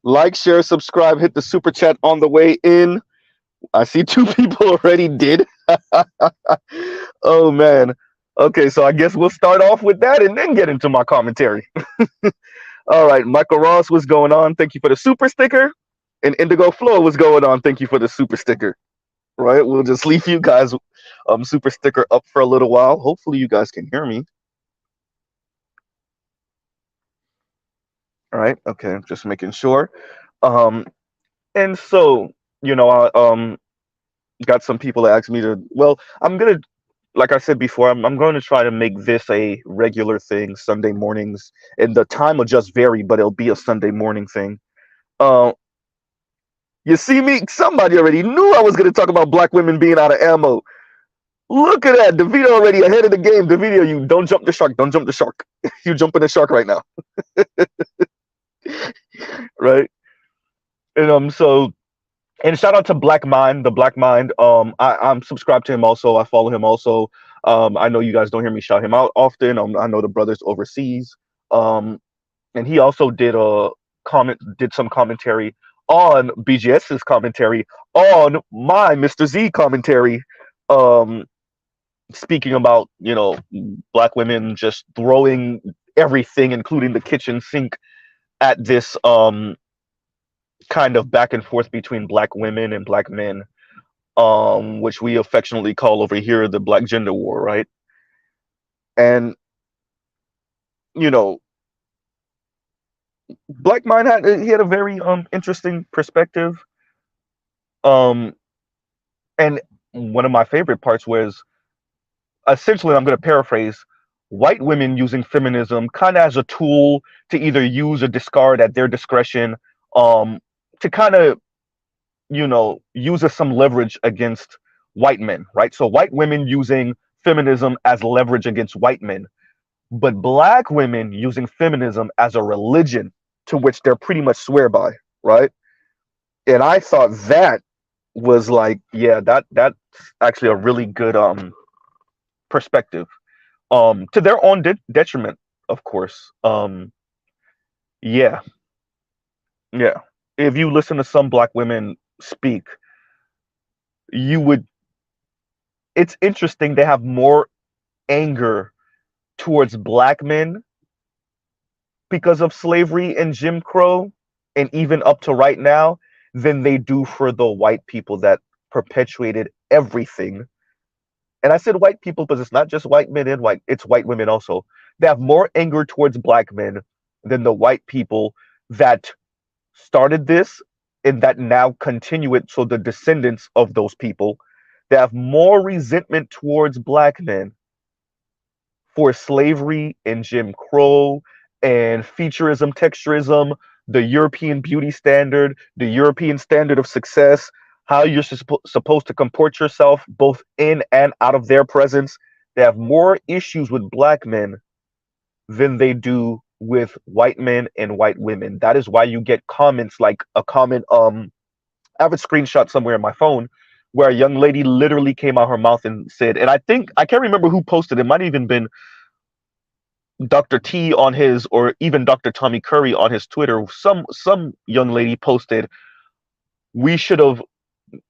Like, share, subscribe, hit the super chat on the way in. I see two people already did. Oh man. Okay, so I guess we'll start off with that and then get into my commentary. All right, Michael Ross, what's going on? Thank you for the super sticker. And Indigo Flow, what's going on? Thank you for the super sticker. Right, we'll just leave you guys super sticker up for a little while. Hopefully you guys can hear me. All right, okay, just making sure. Um, and so, I got some people that asked me to. Well, I'm gonna, like I said before, I'm going to try to make this a regular thing Sunday mornings, and the time will just vary, but it'll be a Sunday morning thing. Uh, you see me? Somebody already knew I was going to talk about black women being out of ammo. Look at that. DeVito already ahead of the game. DeVito, you don't jump the shark. Don't jump the shark. You jumping the shark right now. Right? And and shout out to Black Mind, the Black Mind. I'm subscribed to him also. I follow him also. I know you guys don't hear me shout him out often. I know the brothers overseas. And he also did some commentary on BGS's commentary on my Mr. Z commentary. Um, Speaking about black women just throwing everything, including the kitchen sink, at this kind of back and forth between black women and black men, which we affectionately call over here the Black Gender War, right? And you know, Black Mind had a very interesting perspective. Um, and one of my favorite parts was essentially, I'm going to paraphrase, white women using feminism kind of as a tool to either use or discard at their discretion, to kind of use as some leverage against white men, right? So white women using feminism as leverage against white men, but black women using feminism as a religion to which they're pretty much swear by, right? And I thought that was like, yeah, that's actually a really good perspective, to their own detriment, of course. Yeah, yeah. If you listen to some black women speak, you would. It's interesting. They have more anger towards black men because of slavery and Jim Crow, and even up to right now, than they do for the white people that perpetuated everything. And I said white people because it's not just white men and it's white women also. They have more anger towards black men than the white people that started this and that now continue it. So the descendants of those people, they have more resentment towards black men for slavery and Jim Crow and featureism, texturism, the European beauty standard, the European standard of success, how you're supposed to comport yourself both in and out of their presence. They have more issues with black men than they do with white men and white women. That is why you get comments like a comment. I have a screenshot somewhere in my phone where a young lady literally came out her mouth and said, and I think I can't remember who posted it. It might have even been Dr. T on his, or even Dr. Tommy Curry on his Twitter. Some young lady posted, we should have,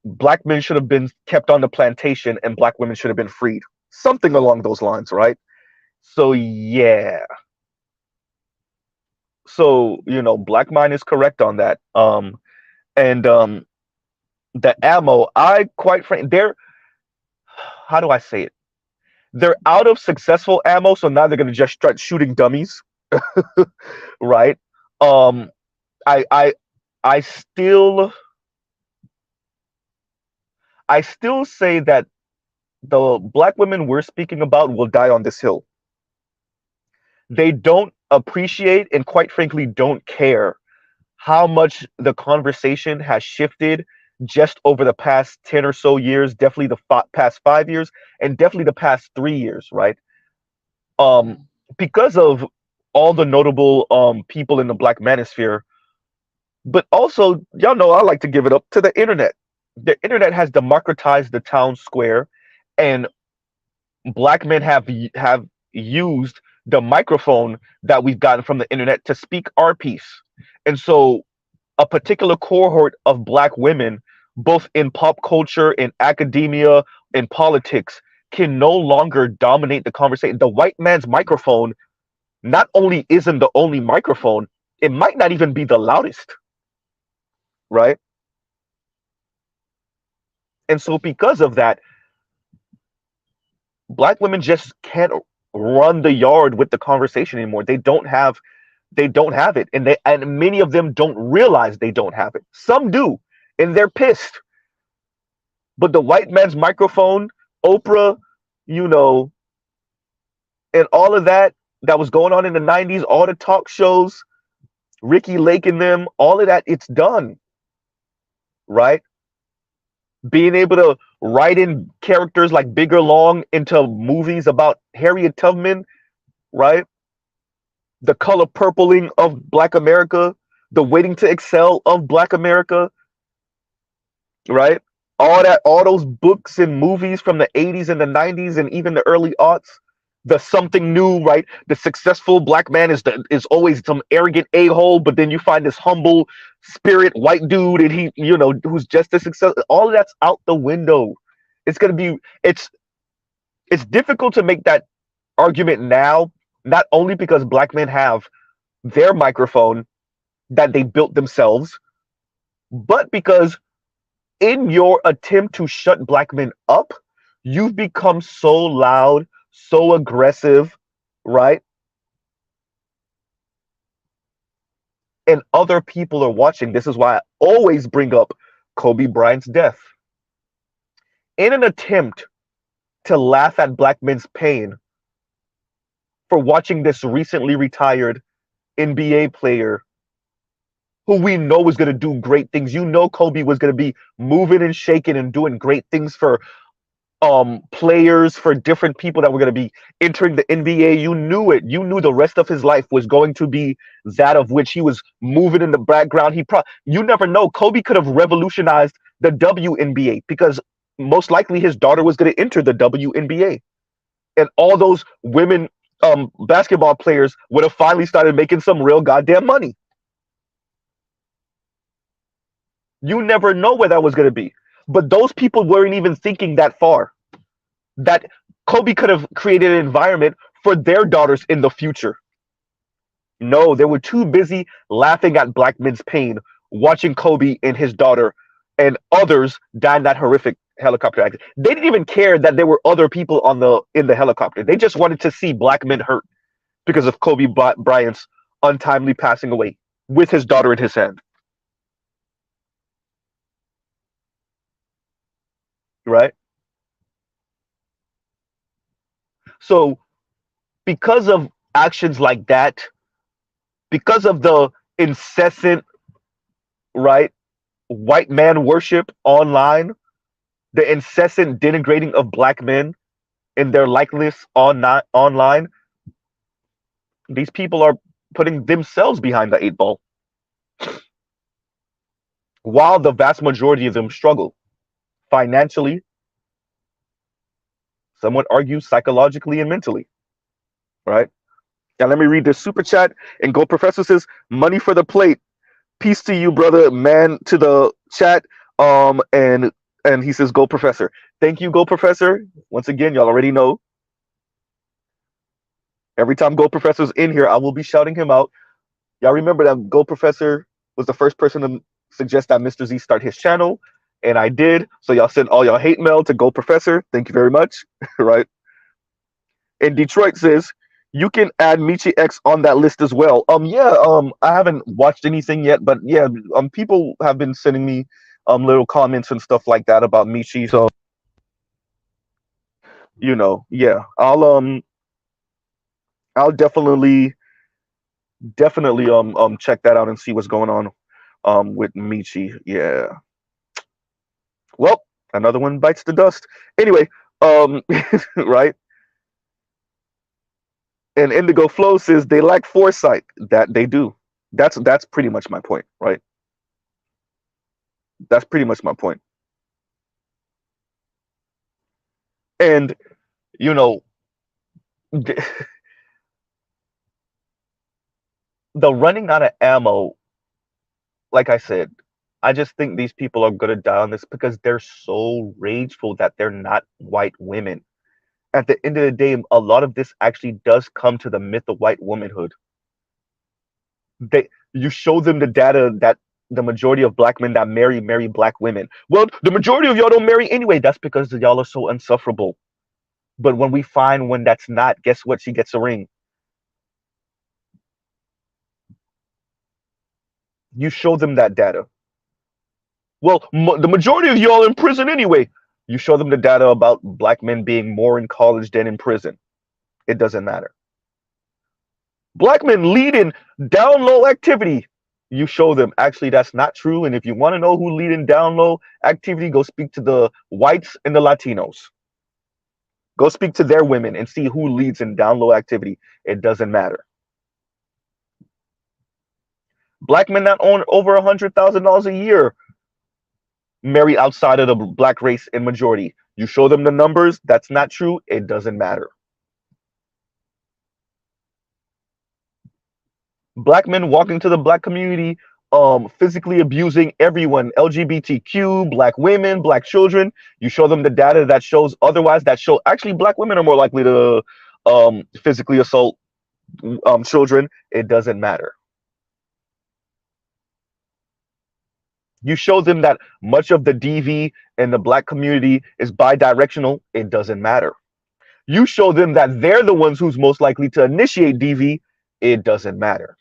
black men should have been kept on the plantation and black women should have been freed. Something along those lines, right? So yeah. So, Black Mind is correct on that. And the ammo, I quite frankly, how do I say it? They're out of successful ammo, so now they're gonna just start shooting dummies. Right? Um I I I still say that the black women we're speaking about will die on this hill. They don't appreciate and quite frankly don't care how much the conversation has shifted just over the past 10 or so years, definitely the past 5 years, and definitely the past 3 years, right? Because of all the notable people in the black manosphere, but also, y'all know I like to give it up to the internet. The internet has democratized the town square, and black men have used the microphone that we've gotten from the internet to speak our piece. And so a particular cohort of black women, both in pop culture, in academia, in politics, can no longer dominate the conversation. The white man's microphone not only isn't the only microphone, it might not even be the loudest, right? And so because of that, black women just can't run the yard with the conversation anymore. They don't have it, and many of them don't realize they don't have it. Some do, and they're pissed. But the white man's microphone, Oprah, you know, and all of that was going on in the 90s, all the talk shows, Ricky Lake and them, all of that, it's done, right? Being able to write in characters like Bigger Long into movies about Harriet Tubman, right? The color purpling of Black America, the waiting to excel of Black America, right? All those books and movies from the 80s and the 90s and even the early aughts, the something new, right? The successful black man is always some arrogant a-hole, but then you find this humble spirit white dude and he, who's just as successful. All of that's out the window. It's difficult to make that argument now, not only because black men have their microphone that they built themselves, but because in your attempt to shut black men up, you've become so loud, so aggressive, right? And other people are watching. This is why I always bring up Kobe Bryant's death. In an attempt to laugh at black men's pain for watching this recently retired NBA player who we know was going to do great things. Kobe was going to be moving and shaking and doing great things for players, for different people that were going to be entering the NBA. You knew it. You knew the rest of his life was going to be that of which he was moving in the background. You never know. Kobe could have revolutionized the WNBA because most likely his daughter was going to enter the WNBA. And all those women basketball players would have finally started making some real goddamn money. You never know where that was going to be. But those people weren't even thinking that far. That Kobe could have created an environment for their daughters in the future. No, they were too busy laughing at black men's pain, watching Kobe and his daughter and others die in that horrific helicopter accident. They didn't even care that there were other people in the helicopter. They just wanted to see black men hurt because of Kobe Bryant's untimely passing away with his daughter in his hand. Right? So because of actions like that, because of the incessant, right, white man worship online, the incessant denigrating of black men in their likeness online, these people are putting themselves behind the eight ball while the vast majority of them struggle financially, some would argue psychologically and mentally, right? Now let me read this super chat. And Go Professor says, money for the plate. Peace to you, brother. Man to the chat. And he says, Go Professor. Thank you, Go Professor. Once again, y'all already know. Every time Go Professor's in here, I will be shouting him out. Y'all remember that Go Professor was the first person to suggest that Mr. Z start his channel. And I did. So y'all send all y'all hate mail to Go Professor. Thank you very much. Right? And Detroit says, you can add Michi X on that list as well. I haven't watched anything yet, but yeah, people have been sending me little comments and stuff like that about Michi. So yeah, I'll definitely check that out and see what's going on with Michi. Yeah. Well, another one bites the dust. Anyway, right? And Indigo Flow says they lack foresight. That they do. That's pretty much my point, right? That's pretty much my point. And the running out of ammo, like I said, I just think these people are gonna die on this because they're so rageful that they're not white women. At the end of the day, a lot of this actually does come to the myth of white womanhood. You show them the data that the majority of black men that marry black women. Well, the majority of y'all don't marry anyway. That's because y'all are so insufferable. But when we find one that's not, guess what? She gets a ring. You show them that data. Well, the majority of y'all in prison anyway. You show them the data about black men being more in college than in prison. It doesn't matter. Black men lead in down low activity. You show them actually that's not true. And if you want to know who lead in down low activity, go speak to the whites and the Latinos. Go speak to their women and see who leads in down low activity. It doesn't matter. Black men that own over $100,000 a year marry outside of the black race in majority. You show them the numbers, that's not true. It doesn't matter. Black men walking to the black community, physically abusing everyone, LGBTQ, black women, black children. You show them the data that shows otherwise, that show actually black women are more likely to physically assault children. It doesn't matter. You show them that much of the DV in the black community is bidirectional. It doesn't matter. You show them that they're the ones who's most likely to initiate DV. It doesn't matter.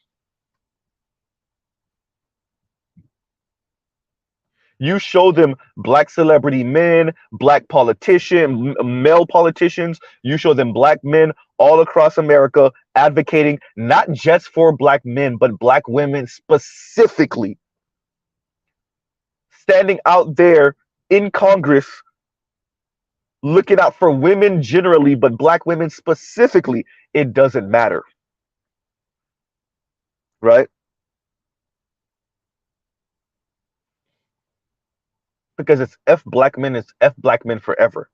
You show them black celebrity men, black politician, male politicians. You show them black men all across America advocating not just for black men, but black women specifically. Standing out there in Congress, looking out for women generally, but black women specifically. It doesn't matter. Right? Because it's F black men, it's F black men forever.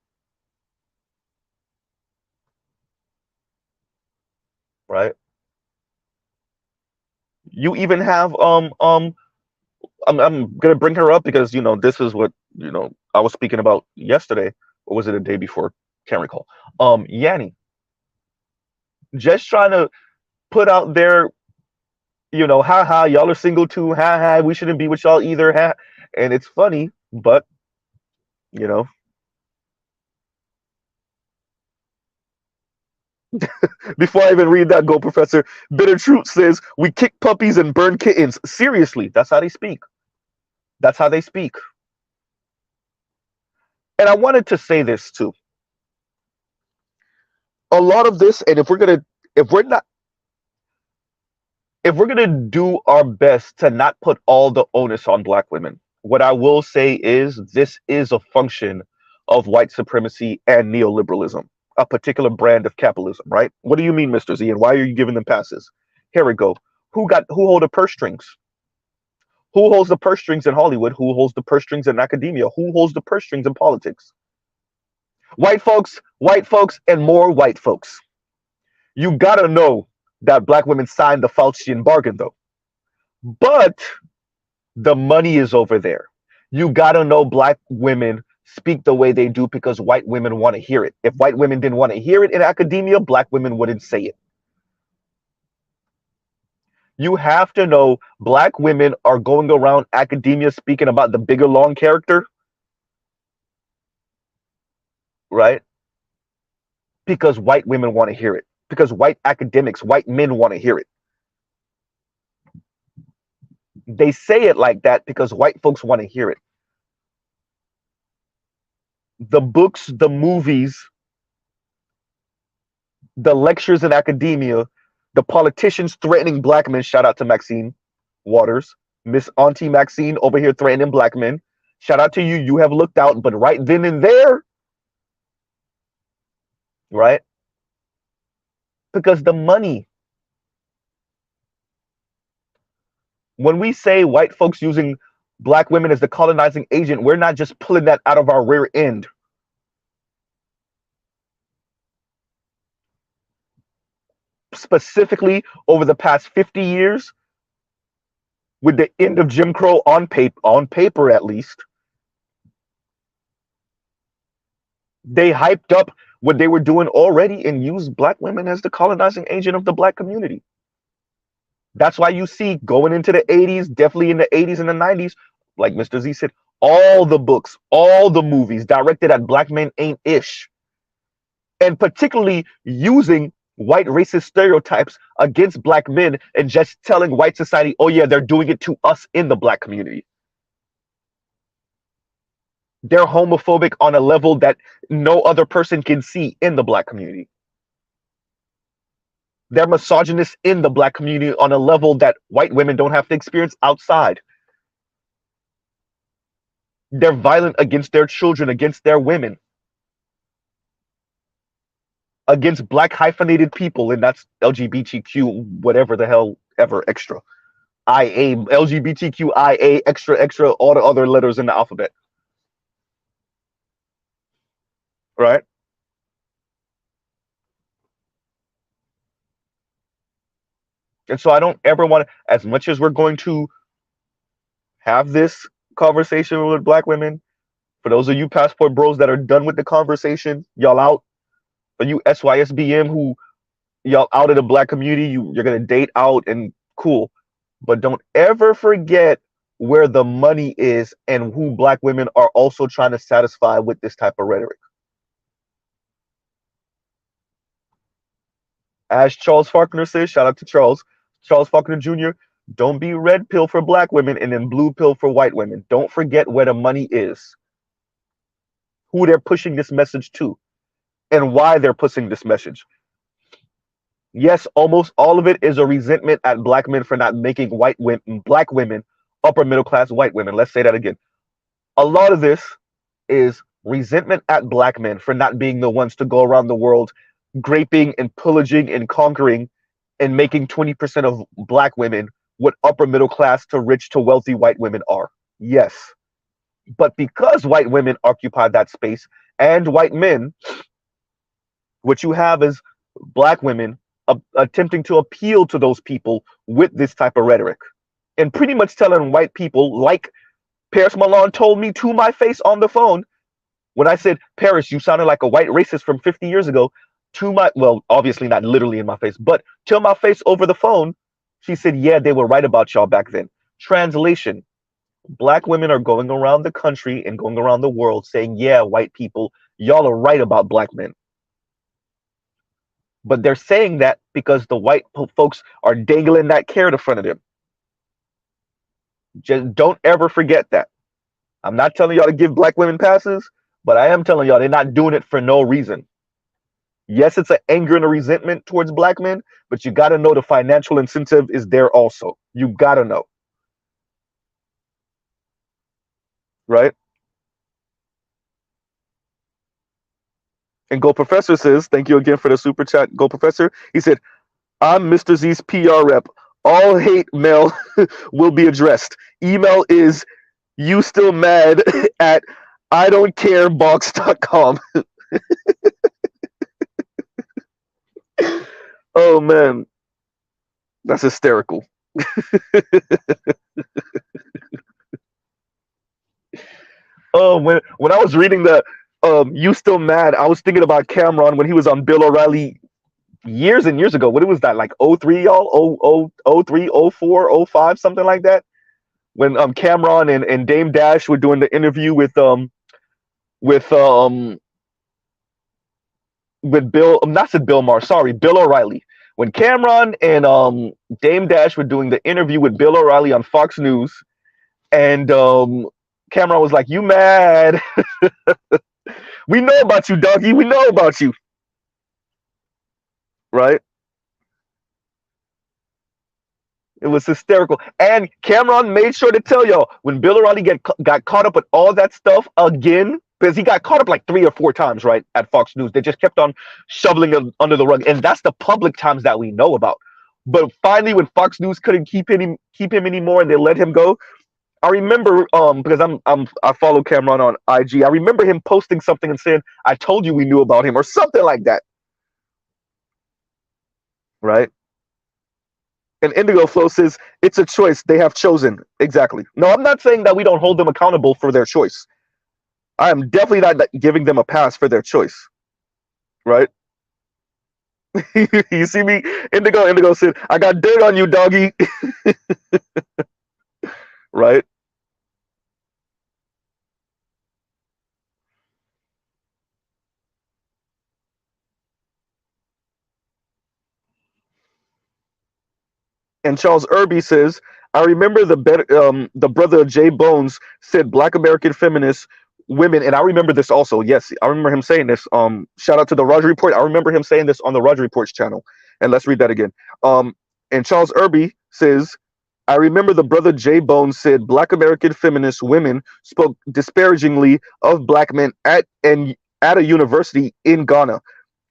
Right? You even have I'm gonna bring her up because this is what I was speaking about yesterday, or was it the day before? Can't recall. Yanni, just trying to put out there, ha, y'all are single too, ha, we shouldn't be with y'all either, ha. And it's funny, but you know, before I even read that, go professor. Bitter Truth says we kick puppies and burn kittens. Seriously, that's how they speak. That's how they speak. And I wanted to say this too. A lot of this, and if we're gonna do our best to not put all the onus on black women, what I will say is this is a function of white supremacy and neoliberalism, a particular brand of capitalism, right? What do you mean, Mr. Z, and why are you giving them passes? Here we go. Who hold the purse strings? Who holds the purse strings in Hollywood? Who holds the purse strings in academia? Who holds the purse strings in politics? White folks, and more white folks. You gotta know that black women signed the Faustian bargain, though. But the money is over there. You gotta know black women speak the way they do because white women want to hear it. If white women didn't want to hear it in academia, black women wouldn't say it. You have to know black women are going around academia speaking about the bigger long character, right? Because white women want to hear it. Because white academics, white men want to hear it. They say it like that because white folks want to hear it. The books, the movies, the lectures in academia, the politicians threatening black men. Shout out to Maxine Waters, Miss Auntie Maxine over here threatening black men. Shout out to you. You have looked out, but right then and there, right? Because the money. When we say white folks using black women as the colonizing agent, we're not just pulling that out of our rear end. specifically over the past 50 years, with the end of Jim Crow on paper at least, they hyped up what they were doing already and used black women as the colonizing agent of the black community. That's why you see going into the 80s, definitely in the 80s and the 90s, like Mr. Z said, all the books, all the movies directed at black men ain't ish. And particularly using white racist stereotypes against black men and just telling white society, oh yeah, they're doing it to us in the black community. They're homophobic on a level that no other person can see in the black community. They're misogynist in the black community on a level that white women don't have to experience outside. They're violent against their children, against their women, against black hyphenated people, and that's LGBTQ, whatever the hell ever, extra. IA, LGBTQIA, extra, all the other letters in the alphabet. Right? And so I don't ever want to, as much as we're going to have this conversation with black women, for those of you passport bros that are done with the conversation, y'all out. For you SYSBM who y'all out of the black community, you're going to date out and cool. But don't ever forget where the money is and who black women are also trying to satisfy with this type of rhetoric. As Charles Faulkner says, shout out to Charles Faulkner Jr., don't be red pill for black women and then blue pill for white women. Don't forget where the money is, who they're pushing this message to, and why they're pushing this message. Yes, almost all of it is a resentment at black men for not making black women upper middle class white women. Let's say that again. A lot of this is resentment at black men for not being the ones to go around the world graping and pillaging and conquering and making 20% of black women what upper middle class to rich to wealthy white women are. Yes. But because white women occupy that space and white men, what you have is black women attempting to appeal to those people with this type of rhetoric and pretty much telling white people, like Paris Milan told me to my face on the phone when I said, Paris, you sounded like a white racist from 50 years ago, to my, well, obviously not literally in my face, but to my face over the phone, she said, yeah, they were right about y'all back then. Translation: black women are going around the country and going around the world saying, yeah, white people, y'all are right about black men. But they're saying that because the white folks are dangling that carrot in front of them. Just don't ever forget that. I'm not telling y'all to give black women passes, but I am telling y'all they're not doing it for no reason. Yes, it's an anger and a resentment towards black men, but you got to know the financial incentive is there also. You got to know. Right? And Go Professor says, thank you again for the super chat, Go Professor. He said, I'm Mr. Z's PR rep. All hate mail will be addressed. Email is you still mad at idon'tcarebox.com. Oh man, that's hysterical. Oh, when I was reading the you still mad, I was thinking about Cameron when he was on Bill O'Reilly years and years ago. What was that, like 03, y'all? 03, 04, 05, something like that? When Cameron and Dame Dash were doing the interview with Bill, not said Bill Maher, sorry, Bill O'Reilly. When Cameron and Dame Dash were doing the interview with Bill O'Reilly on Fox News, and Cameron was like, you mad? We know about you, doggy. We know about you. Right? It was hysterical. And Cameron made sure to tell y'all, when Bill O'Reilly got caught up with all that stuff again, because he got caught up like 3 or 4 times, right, at Fox News. They just kept on shoveling him under the rug. And that's the public times that we know about. But finally, when Fox News couldn't keep him anymore and they let him go, I remember, because I follow Cameron on IG, I remember him posting something and saying, I told you we knew about him, or something like that. right? And Indigo Flow says it's a choice they have chosen. Exactly. No, I'm not saying that we don't hold them accountable for their choice. I am definitely not giving them a pass for their choice, right? You see me? Indigo said, I got dirt on you, doggy. Right? And Charles Irby says, I remember the brother of Jay Bones said Black American feminists women, and I remember this also. Yes, I remember him saying this. Shout out to the Roger Report. I remember him saying this on the Roger Report's channel. And let's read that again. And Charles Irby says, I remember the brother Jay Bones said Black American feminist women spoke disparagingly of black men at a university in Ghana.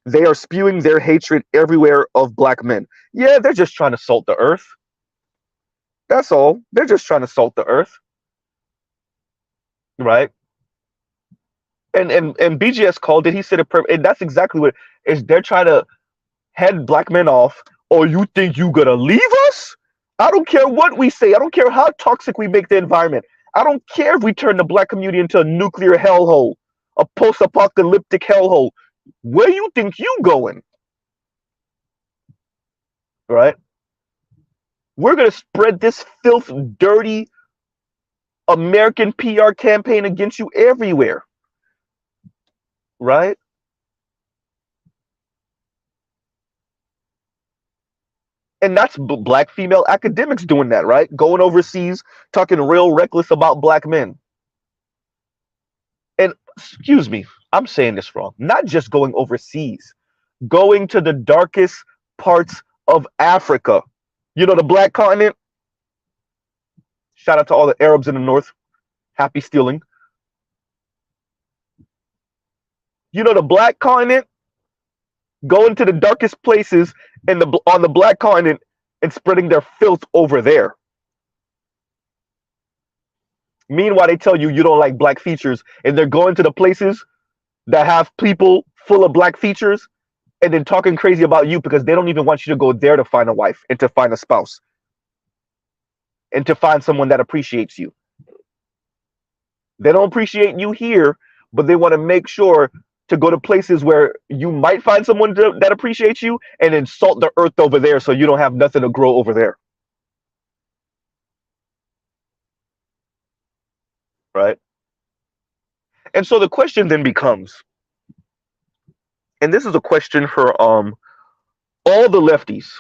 They are spewing their hatred everywhere of black men. Yeah, they're just trying to salt the earth. That's all. They're just trying to salt the earth, right? And BGS called it. He said it perfect. And that's exactly what is. They're trying to head black men off. Or you think you gonna leave us? I don't care what we say. I don't care how toxic we make the environment. I don't care if we turn the black community into a nuclear hellhole, a post-apocalyptic hellhole. Where you think you going? Right? We're gonna spread this filth, dirty American PR campaign against you everywhere. Right? And that's black female academics doing that, right? Going overseas, talking real reckless about black men. And excuse me, I'm saying this wrong. Not just going overseas, going to the darkest parts of Africa. You know, the black continent. Shout out to all the Arabs in the north. Happy stealing. You know, the black continent, going to the darkest places on the black continent and spreading their filth over there. Meanwhile, they tell you you don't like black features, and they're going to the places that have people full of black features and then talking crazy about you because they don't even want you to go there to find a wife and to find a spouse and to find someone that appreciates you. They don't appreciate you here, but they want to make sure to go to places where you might find someone that appreciates you and insult the earth over there so you don't have nothing to grow over there. Right? And so the question then becomes, and this is a question for all the lefties.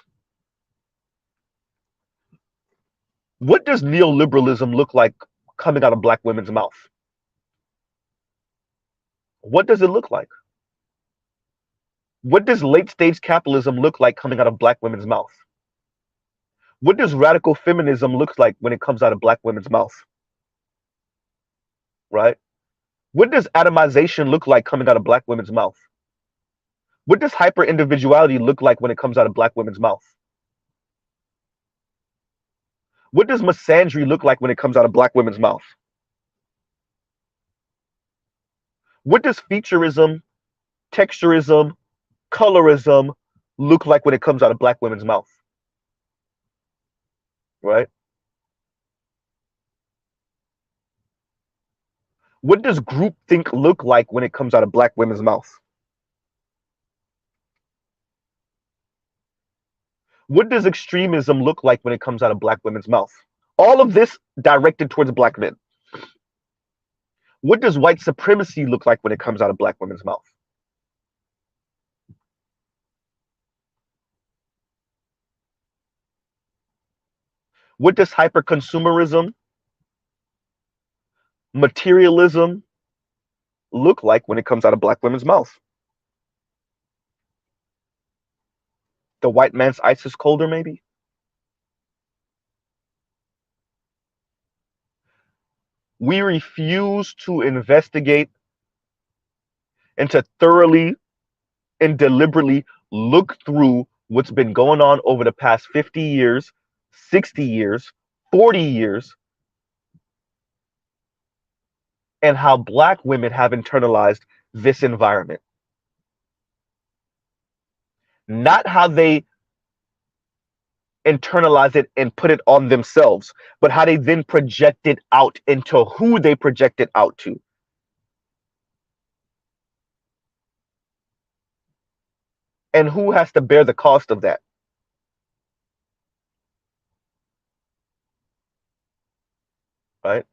What does neoliberalism look like coming out of black women's mouth? What does it look like? What does late stage capitalism look like coming out of black women's mouth? What does radical feminism look like when it comes out of black women's mouth? Right? What does atomization look like coming out of black women's mouth? What does hyper individuality look like when it comes out of black women's mouth? What does misandry look like when it comes out of black women's mouth? What does featureism, texturism, colorism look like when it comes out of black women's mouth? Right? What does groupthink look like when it comes out of black women's mouth? What does extremism look like when it comes out of black women's mouth? All of this directed towards black men. What does white supremacy look like when it comes out of black women's mouth? What does hyper-consumerism, materialism look like when it comes out of black women's mouth? The white man's ice is colder, maybe? We refuse to investigate and to thoroughly and deliberately look through what's been going on over the past 50 years, 60 years, 40 years, and how black women have internalized this environment. Not how they internalize it and put it on themselves, but how they then project it out into who they project it out to. And who has to bear the cost of that? Right?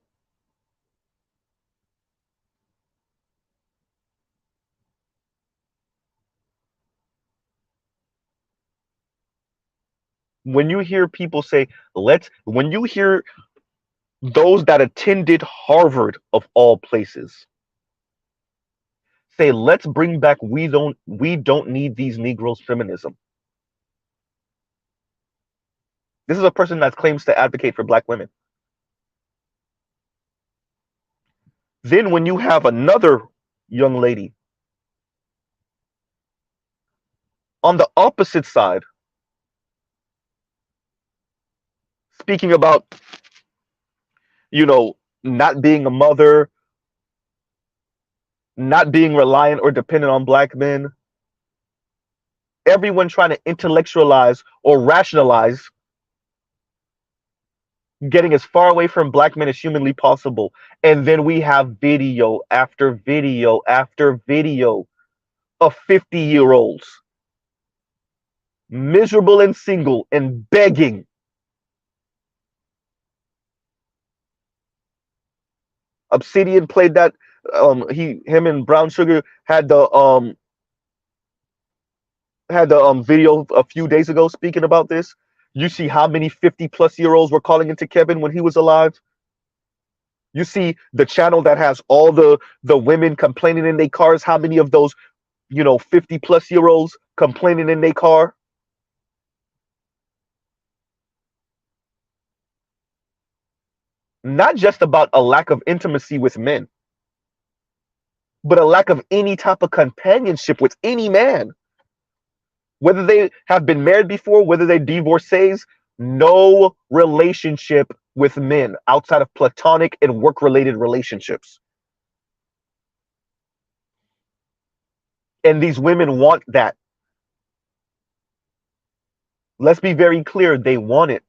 When you hear people say, when you hear those that attended Harvard of all places say, let's bring back we don't need these Negroes feminism. This is a person that claims to advocate for black women. Then when you have another young lady on the opposite side speaking about, you know, not being a mother, not being reliant or dependent on black men, everyone trying to intellectualize or rationalize getting as far away from black men as humanly possible. And then we have video after video after video of 50-year-olds, miserable and single and begging. Obsidian played that. Him and Brown Sugar had the video a few days ago speaking about this. You see how many 50-plus-year-olds were calling into Kevin when he was alive. You see the channel that has all the women complaining in their cars. How many of those, 50-plus-year-olds complaining in their car? Not just about a lack of intimacy with men, but a lack of any type of companionship with any man. Whether they have been married before, whether they're divorcees, no relationship with men outside of platonic and work-related relationships. And these women want that. Let's be very clear, they want it.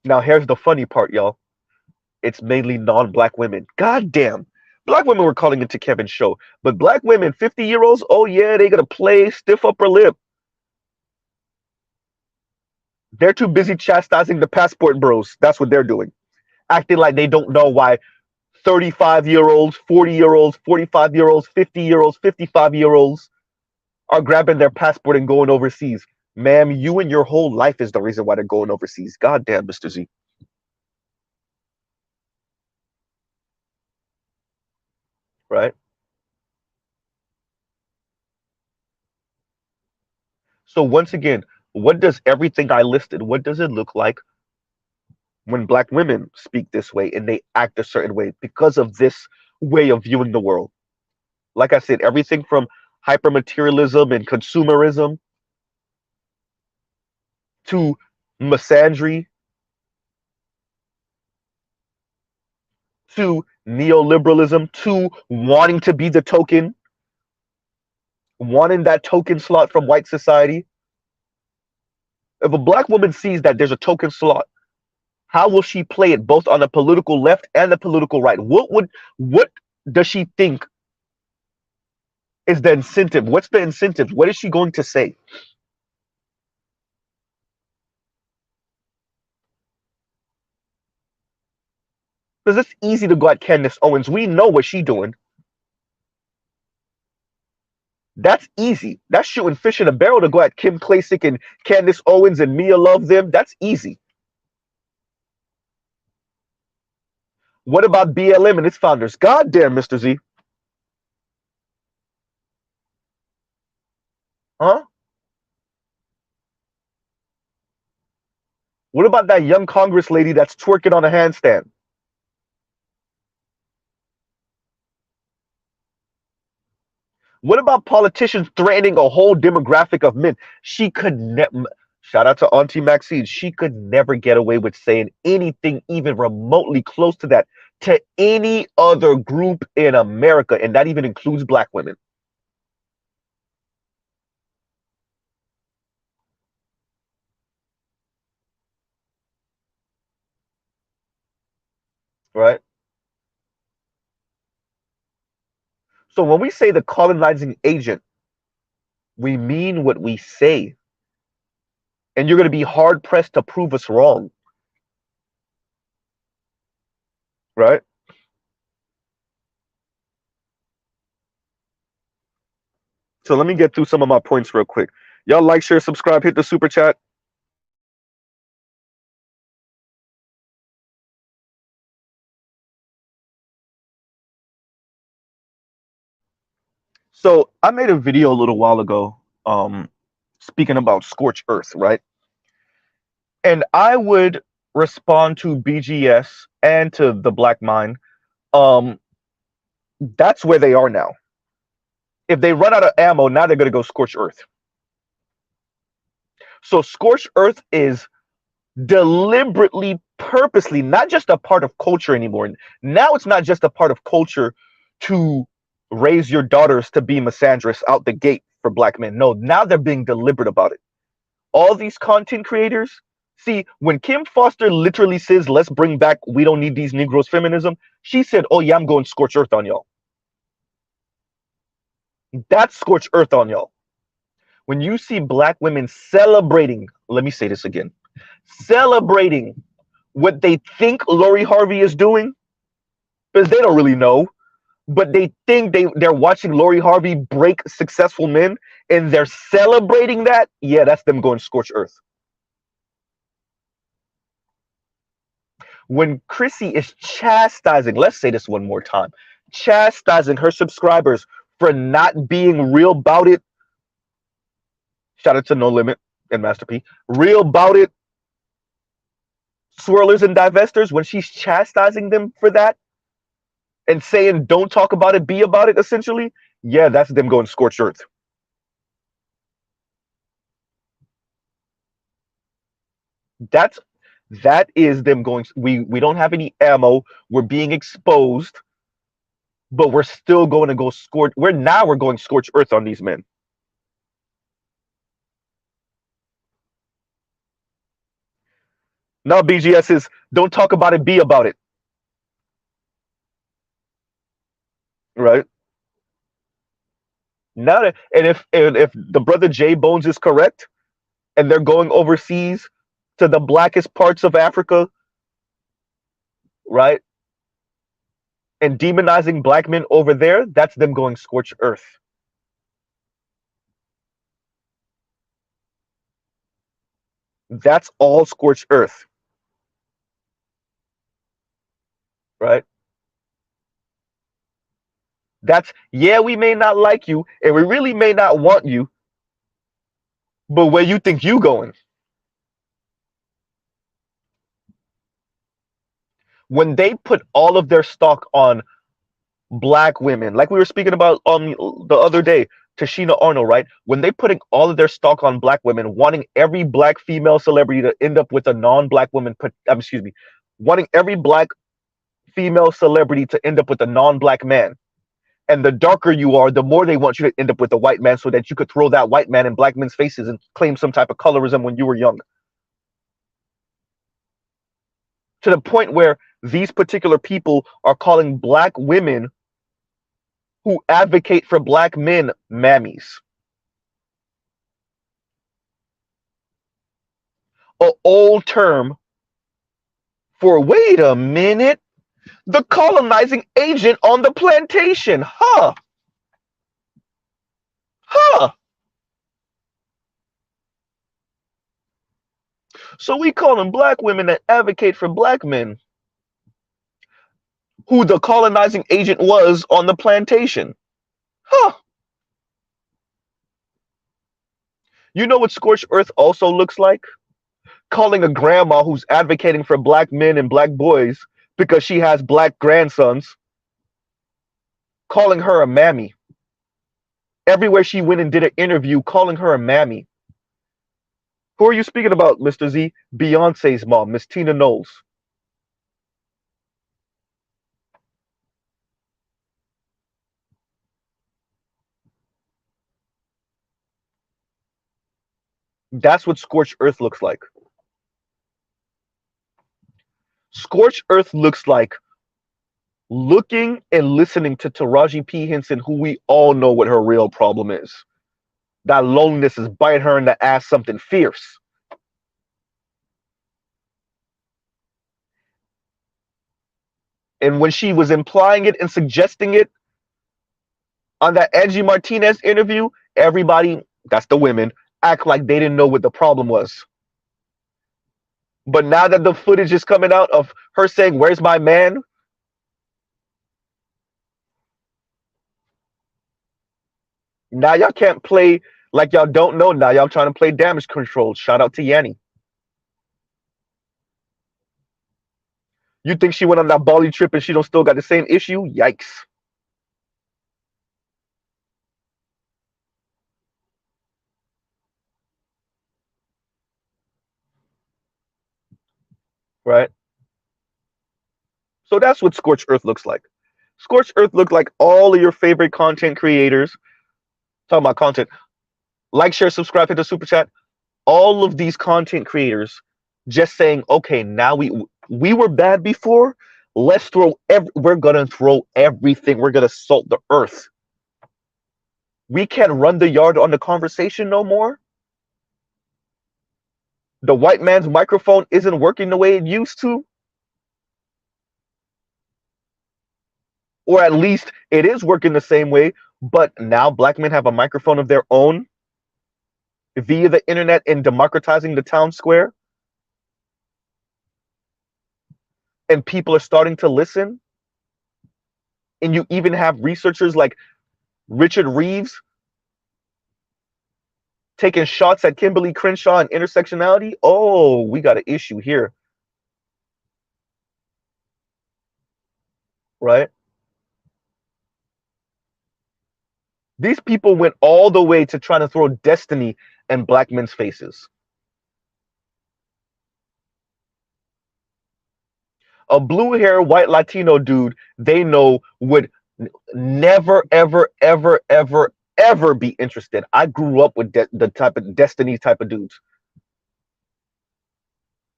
Now, here's the funny part, y'all. It's mainly non-black women. God damn. Black women were calling into Kevin's show, but black women, 50-year-olds, oh yeah, they gotta play stiff upper lip. They're too busy chastising the passport bros. That's what they're doing. Acting like they don't know why 35-year-olds, 40-year-olds, 45-year-olds, 50-year-olds, 55-year-olds are grabbing their passport and going overseas. Ma'am, you and your whole life is the reason why they're going overseas. God damn, Mr. Z. Right? So once again, what does everything I listed, what does it look like when black women speak this way and they act a certain way because of this way of viewing the world? Like I said, everything from hypermaterialism and consumerism to misandry to neoliberalism to wanting to be the token, wanting that token slot from white society. If a black woman sees that there's a token slot, how will she play it both on the political left and the political right? What does she think is the incentive? What's the incentive? What is she going to say? Because it's easy to go at Candace Owens. We know what she's doing. That's easy. That's shooting fish in a barrel to go at Kim Klacik and Candace Owens and Mia Love them. That's easy. What about BLM and its founders? God damn, Mr. Z. Huh? What about that young Congress lady that's twerking on a handstand? What about politicians threatening a whole demographic of men? She could never. Shout out to Auntie Maxine. She could never get away with saying anything even remotely close to that to any other group in America, and that even includes black women. right? So when we say the colonizing agent, we mean what we say, and you're going to be hard pressed to prove us wrong, right? So let me get through some of my points real quick. Y'all like, share, subscribe, hit the super chat. So I made a video a little while ago, speaking about scorched earth, right? And I would respond to BGS and to the Black Mind. Um, that's where they are now. If they run out of ammo, now they're gonna go scorched earth. So scorched earth is deliberately, purposely, not just a part of culture anymore. Now it's not just a part of culture to raise your daughters to be misandrous out the gate for Black men. No, now they're being deliberate about it. All these content creators, see, when Kim Foster literally says, let's bring back, we don't need these Negroes feminism, she said, oh yeah, I'm going scorch earth on y'all. That's scorch earth on y'all. When you see Black women celebrating, let me say this again, celebrating what they think Lori Harvey is doing, because they don't really know, but they think they're watching Lori Harvey break successful men and they're celebrating that, yeah, that's them going scorch earth. When Chrissy is chastising, let's say this one more time, chastising her subscribers for not being real about it. Shout out to No Limit and Master P. Real about it. Swirlers and divestors, when she's chastising them for that and saying, don't talk about it, be about it, essentially, yeah, that's them going scorched earth. That is them going, we don't have any ammo, we're being exposed, but we're still going to go scorch. We're going scorched earth on these men. Now BGS is don't talk about it, be about it. Right? Now and if the brother J Bones is correct and they're going overseas to the blackest parts of Africa, right? And demonizing Black men over there, that's them going scorched earth. That's all scorched earth. Right? That's, yeah, we may not like you and we really may not want you, but where you think you going? When they put all of their stock on Black women, like we were speaking about the other day, Tashina Arnold, right? When they putting all of their stock on Black women, wanting every Black female celebrity to end up with a non-Black woman, excuse me, wanting every Black female celebrity to end up with a non-Black man. And the darker you are, the more they want you to end up with a white man so that you could throw that white man in Black men's faces and claim some type of colorism when you were young. To the point where these particular people are calling Black women who advocate for Black men mammies. An old term for, wait a minute, the colonizing agent on the plantation. Huh. Huh. So we calling Black women that advocate for Black men who the colonizing agent was on the plantation. Huh. You know what scorched earth also looks like? Calling a grandma who's advocating for Black men and Black boys because she has Black grandsons, calling her a mammy. Everywhere she went and did an interview, calling her a mammy. Who are you speaking about, Mr. Z? Beyonce's mom, Miss Tina Knowles. That's what scorched earth looks like. Scorched earth looks like looking and listening to Taraji P. Henson, who we all know what her real problem is. That loneliness is biting her in the ass something fierce. And when she was implying it and suggesting it on that Angie Martinez interview, everybody, that's the women, act like they didn't know what the problem was. But now that the footage is coming out of her saying, "Where's my man?" Now y'all can't play like y'all don't know. Now y'all trying to play damage control. Shout out to Yanni. You think she went on that Bali trip and she don't still got the same issue? Yikes. Right? So that's what Scorched Earth looks like. Scorched Earth look like all of your favorite content creators. Talking about content. Like, share, subscribe, hit the super chat. All of these content creators just saying, okay, now we were bad before. Let's we're gonna throw everything. We're gonna salt the earth. We can't run the yard on the conversation no more. The white man's microphone isn't working the way it used to. Or at least it is working the same way, but now black men have a microphone of their own via the internet and democratizing the town square. And people are starting to listen. And you even have researchers like Richard Reeves taking shots at Kimberly Crenshaw and intersectionality. Oh, we got an issue here. Right? These people went all the way to trying to throw destiny in black men's faces. A blue hair, white Latino dude they know would never, ever, ever, ever, ever be interested. I grew up with the type of destiny type of dudes.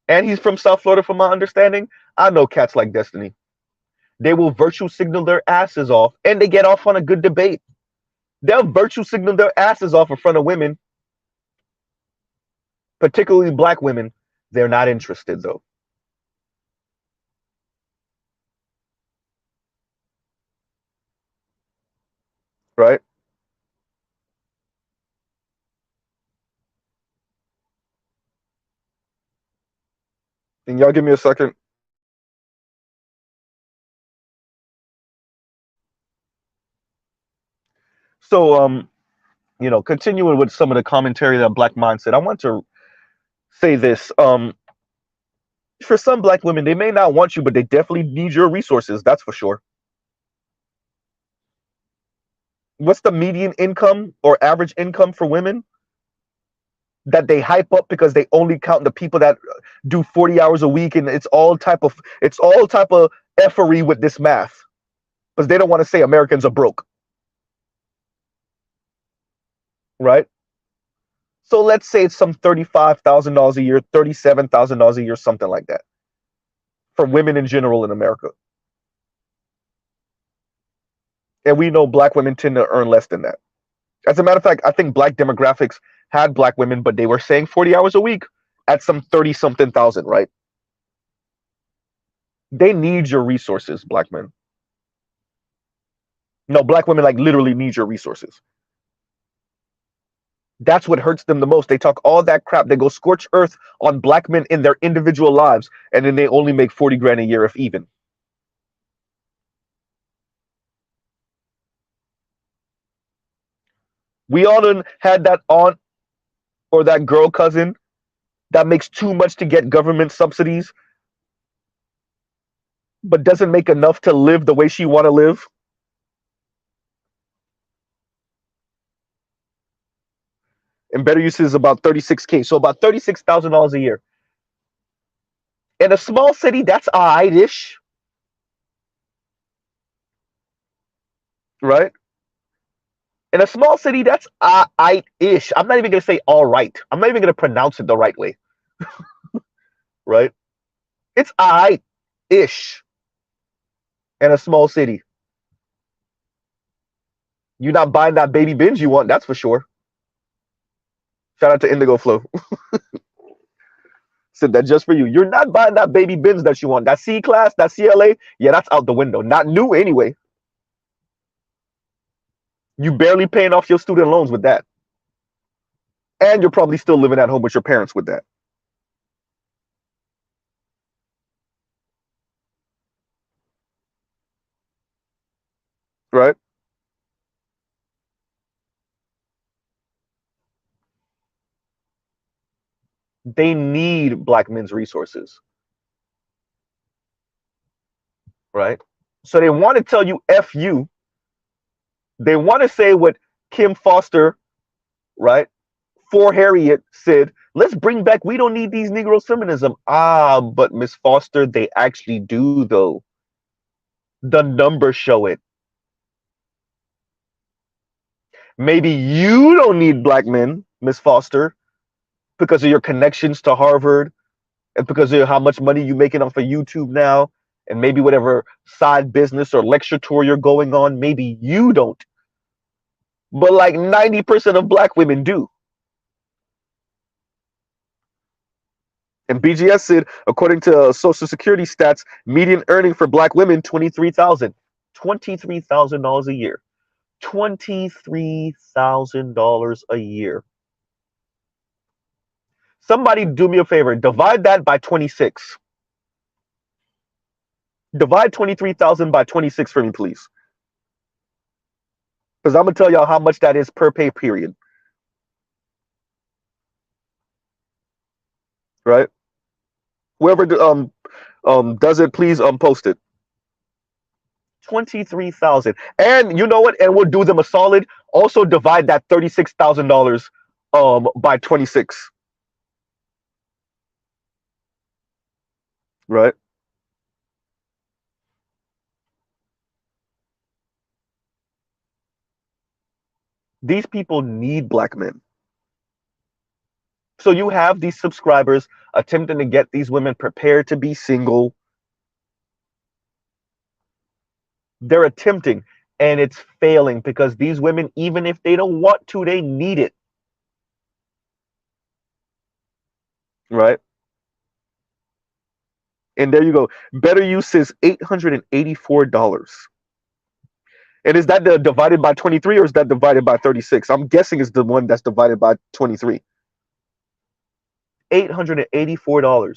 And he's from South Florida, from my understanding. I know cats like Destiny. They will virtue signal their asses off, and they get off on a good debate. They'll virtue signal their asses off in front of women, particularly black women. They're not interested, though. Right? Can y'all give me a second? So, continuing with some of the commentary that Black Mind said, I want to say this. For some black women, they may not want you, but they definitely need your resources. That's for sure. What's the median income or average income for women that they hype up because they only count the people that do 40 hours a week, and it's all type of effery with this math because they don't want to say Americans are broke, right? So let's say it's some $35,000 a year, $37,000 a year, something like that, for women in general in America. And we know black women tend to earn less than that. As a matter of fact, I think black demographics had black women, but they were saying 40 hours a week at some 30 something thousand, right? They need your resources, black men. No, black women like literally need your resources. That's what hurts them the most. They talk all that crap. They go scorch earth on black men in their individual lives, and then they only make 40 grand a year, if even. We all done had that aunt or that girl cousin that makes too much to get government subsidies, but doesn't make enough to live the way she want to live. And better use is about 36K, so about $36,000 a year. In a small city, that's alright-ish, right? In a small city, that's alright-ish. I'm not even gonna say all right. I'm not even gonna pronounce it the right way, right? It's alright-ish. in a small city. You're not buying that baby Benz you want, that's for sure. Shout out to Indigo Flow. Said that just for you. You're not buying that baby Benz that you want. That C class, that CLA, yeah, that's out the window. Not new anyway. You barely paying off your student loans with that. And you're probably still living at home with your parents with that. Right? They need black men's resources. Right? So they want to tell you F you. They want to say what Kim Foster, right, for Harriet said, let's bring back, we don't need these Negro feminism. Ah, but Miss Foster, they actually do though. The numbers show it. Maybe you don't need black men, Miss Foster, because of your connections to Harvard and because of how much money you're making off of YouTube now, and maybe whatever side business or lecture tour you're going on, maybe you don't. But like 90% of black women do. And BGS said, according to Social Security stats, median earning for black women, $23,000. $23,000 a year. $23,000 a year. Somebody do me a favor. Divide that by 26. Divide 23,000 by 26 for me, please. Because I'm going to tell y'all how much that is per pay period. Right? Whoever does it, please post it. 23,000. And you know what? And we'll do them a solid. Also divide that $36,000 by 26. Right? These people need black men. So you have these subscribers attempting to get these women prepared to be single. They're attempting, and it's failing because these women, even if they don't want to, they need it. Right? And there you go. Better Use is $884. And is that divided by 23 or is that divided by 36? I'm guessing it's the one that's divided by 23. $884.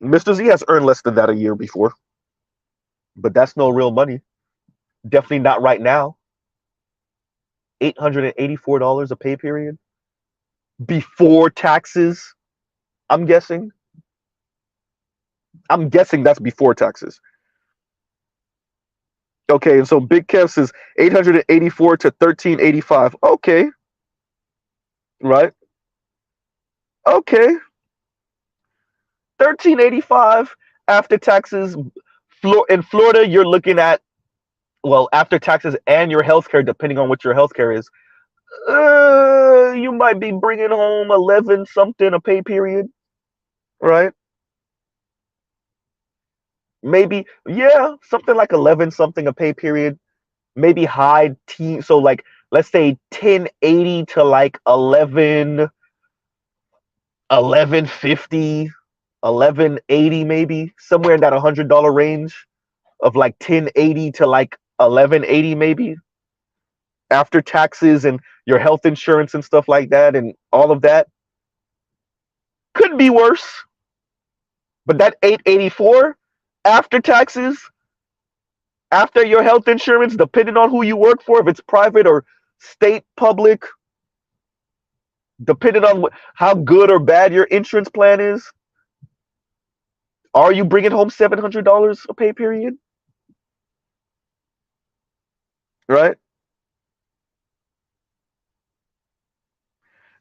Mr. Z has earned less than that a year before. But that's no real money. Definitely not right now. $884 a pay period. Before taxes, I'm guessing. I'm guessing that's before taxes. Okay, and so Big Kev says 884 to 1385. Okay. Right? Okay. 1385 after taxes. In Florida, you're looking at, well, after taxes and your healthcare, depending on what your healthcare is, you might be bringing home 11 something a pay period, right? Maybe, yeah, something like 11 something a pay period. Maybe high teen, so like let's say 1080 to like 1150, 1180 maybe, somewhere in that $100 range of like 1080 to like 1180 maybe, after taxes and your health insurance and stuff like that and all of that. Could be worse. But that 884 after taxes, after your health insurance, depending on who you work for, if it's private or state, public, depending on how good or bad your insurance plan is, are you bringing home $700 a pay period? Right?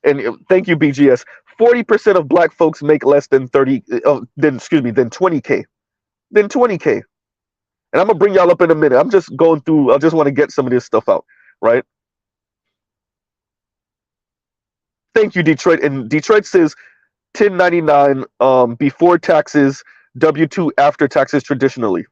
And thank you, BGS. 40% of black folks make less than 20K. Then 20K. And I'm gonna bring y'all up in a minute. I'm just going through, I just want to get some of this stuff out, right? Thank you, Detroit. And Detroit says 1099 before taxes W-2 after taxes traditionally.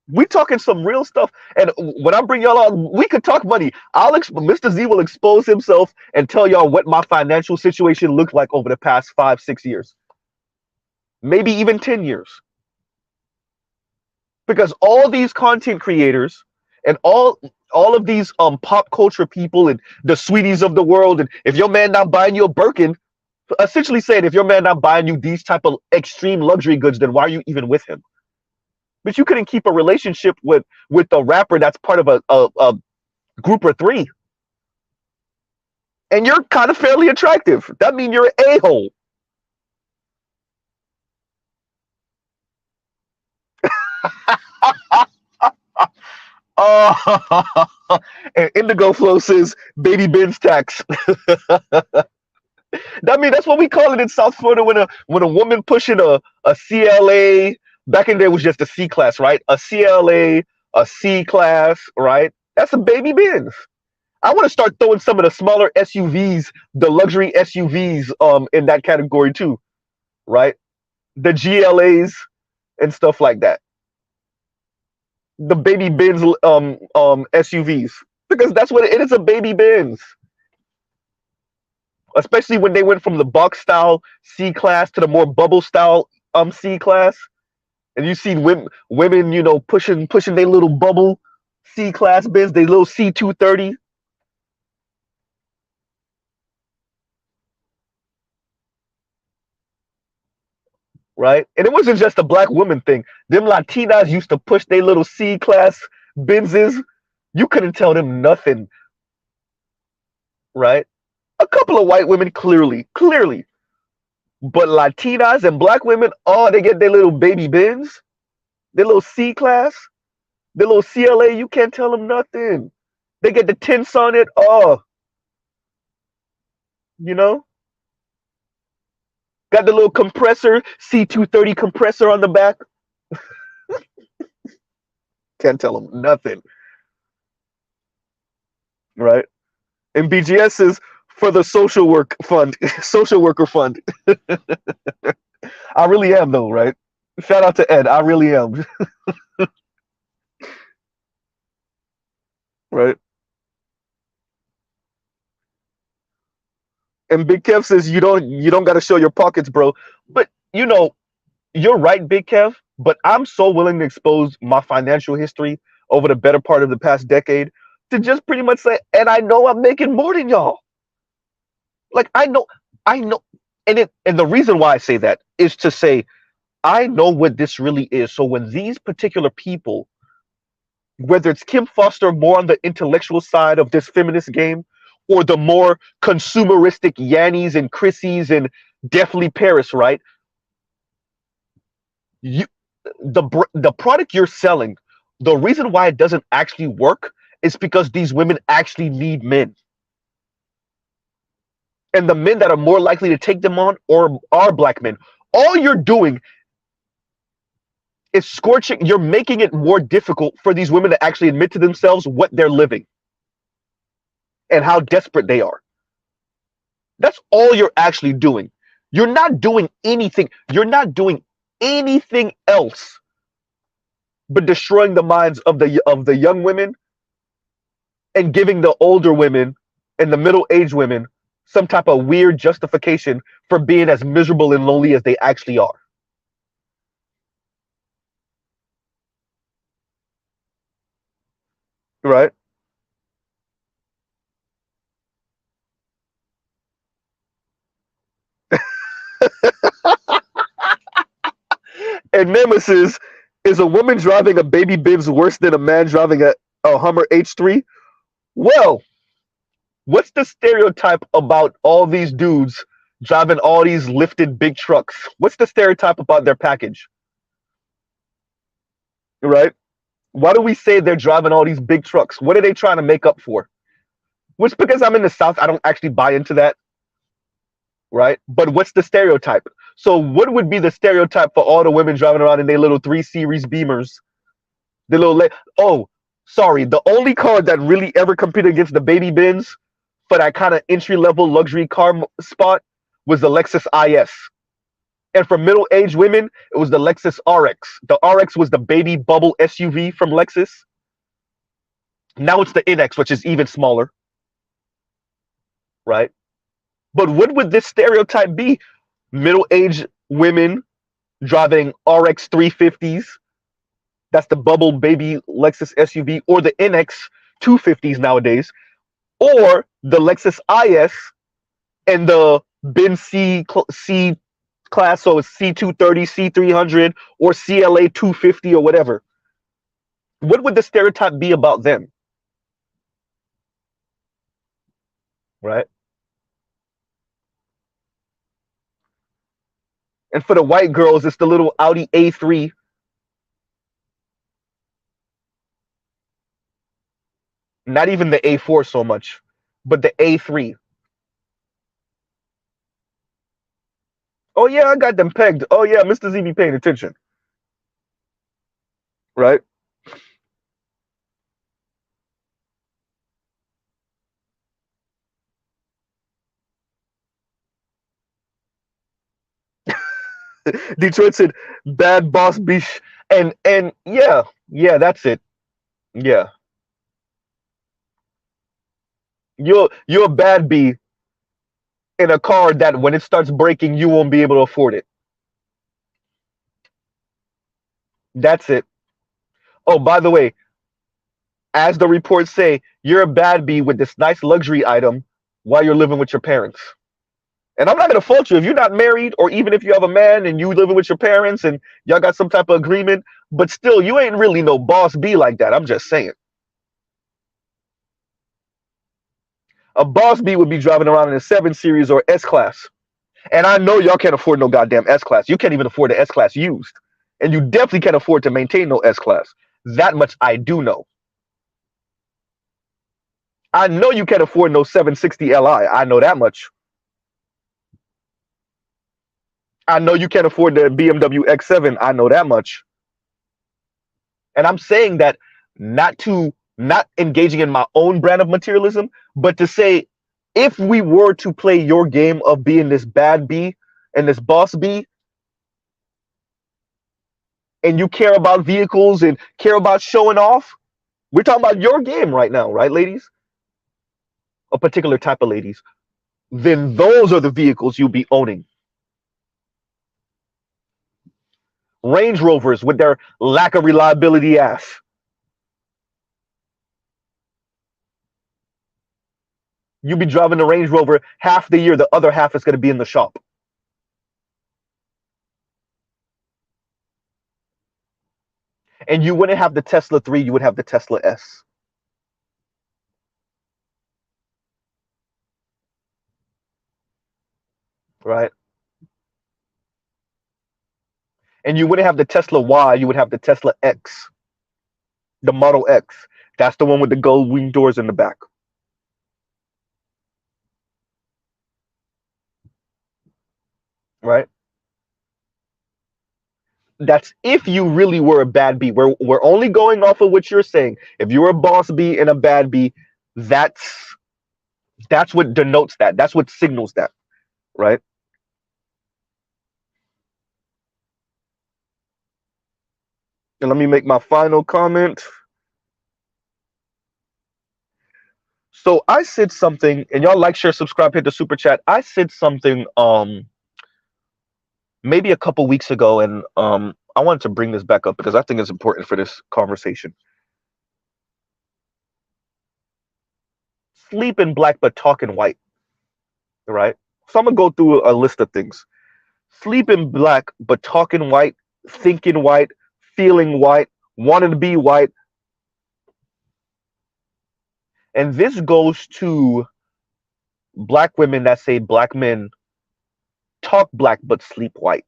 We talking some real stuff, and when I bring y'all on, we could talk money. Mr. Z will expose himself and tell y'all what my financial situation looked like over the past 5-6 years, maybe even 10 years. Because all these content creators and all of these pop culture people and the sweeties of the world, and if your man not buying you a Birkin, essentially saying if your man not buying you these type of extreme luxury goods, then why are you even with him? But you couldn't keep a relationship with a rapper that's part of a group of three, and you're kind of fairly attractive. That means you're an a-hole. And Indigo Flow says baby Benz tax. I mean, that's what we call it in South Florida when a woman pushing a CLA. Back in there was just a C class, right? A CLA, a C class, right? That's a baby Benz. I want to start throwing some of the smaller SUVs, the luxury SUVs, in that category too, right? The GLAs and stuff like that. The baby Benz SUVs, because that's what it is, a baby Benz. Especially when they went from the box style C class to the more bubble style C class. And you see women, you know, pushing their little bubble C class Benz, their little C230. Right? And it wasn't just a black woman thing. Them Latinas used to push their little C class Benzes. You couldn't tell them nothing. Right? A couple of white women, clearly. But Latinas and black women, oh, they get their little baby Benz, their little C class, their little CLA, you can't tell them nothing. They get the tints on it, oh. You know? Got the little compressor, C230 compressor on the back. Can't tell them nothing. Right? And BGS is for the social work fund, social worker fund. I really am though, right? Shout out to Ed. I really am. Right? And Big Kev says you don't got to show your pockets, bro. But you know, you're right, Big Kev. But I'm so willing to expose my financial history over the better part of the past decade to just pretty much say, and I know I'm making more than y'all. Like I know, and the reason why I say that is to say I know what this really is. So when these particular people, whether it's Kim Foster more on the intellectual side of this feminist game, or the more consumeristic Yannies and Chrissies and definitely Paris, right? The product you're selling, the reason why it doesn't actually work is because these women actually need men. And the men that are more likely to take them on are black men. All you're doing is scorching, you're making it more difficult for these women to actually admit to themselves what they're living and how desperate they are. That's all you're actually doing. You're not doing anything. You're not doing anything else but destroying the minds of the young women and giving the older women and the middle-aged women some type of weird justification for being as miserable and lonely as they actually are. Right? And Nemesis, is a woman driving a baby Benz worse than a man driving a Hummer H3? Well, what's the stereotype about all these dudes driving all these lifted big trucks? What's the stereotype about their package? Right? Why do we say they're driving all these big trucks? What are they trying to make up for? Which, because I'm in the South, I don't actually buy into that. Right? But what's the stereotype? So what would be the stereotype for all the women driving around in their little 3 Series Beamers? The little, oh, sorry, the only car that really ever competed against the baby Benz for that kind of entry-level luxury car spot was the Lexus IS. And for middle-aged women, it was the Lexus RX. The RX was the baby bubble SUV from Lexus. Now it's the NX, which is even smaller, right? But what would this stereotype be? Middle-aged women driving RX 350s. That's the bubble baby Lexus SUV, or the NX 250s nowadays, or the Lexus IS and the Bin C class, so it's C230, C300, or CLA 250 or whatever. What would the stereotype be about them? Right? And for the white girls, it's the little Audi A3. Not even the A4 so much, but the A3. Oh yeah, I got them pegged. Oh yeah, Mr. Z be paying attention. Right? Detroit said bad boss bish. And yeah, that's it. Yeah. You're a bad bee in a car that when it starts breaking, you won't be able to afford it. That's it. Oh, by the way, as the reports say, you're a bad bee with this nice luxury item while you're living with your parents. And I'm not going to fault you if you're not married, or even if you have a man and you living with your parents and y'all got some type of agreement, but still, you ain't really no boss bee like that. I'm just saying. A boss bee would be driving around in a 7 Series or S Class. And I know y'all can't afford no goddamn S Class. You can't even afford the S Class used. And you definitely can't afford to maintain no S Class. That much I do know. I know you can't afford no 760 Li. I know that much. I know you can't afford the BMW X7. I know that much. And I'm saying that not engaging in my own brand of materialism, but to say, if we were to play your game of being this bad bee and this boss bee, and you care about vehicles and care about showing off, we're talking about your game right now, right, ladies? A particular type of ladies. Then those are the vehicles you'll be owning. Range Rovers with their lack of reliability ass. You'll be driving the Range Rover half the year, the other half is going to be in the shop. And you wouldn't have the Tesla 3, you would have the Tesla S. Right? And you wouldn't have the Tesla Y, you would have the Tesla X. The Model X. That's the one with the gold wing doors in the back. Right? That's if you really were a bad bee. We're only going off of what you're saying. If you're a boss bee and a bad bee, that's what denotes that. That's what signals that. Right? And let me make my final comment. So I said something, and y'all like, share, subscribe, hit the super chat. I said something maybe a couple weeks ago, and I wanted to bring this back up because I think it's important for this conversation. Sleeping black but talking white. Right? So I'm gonna go through a list of things. Sleeping black but talking white, thinking white, feeling white, wanting to be white. And this goes to black women that say black men talk black but sleep white.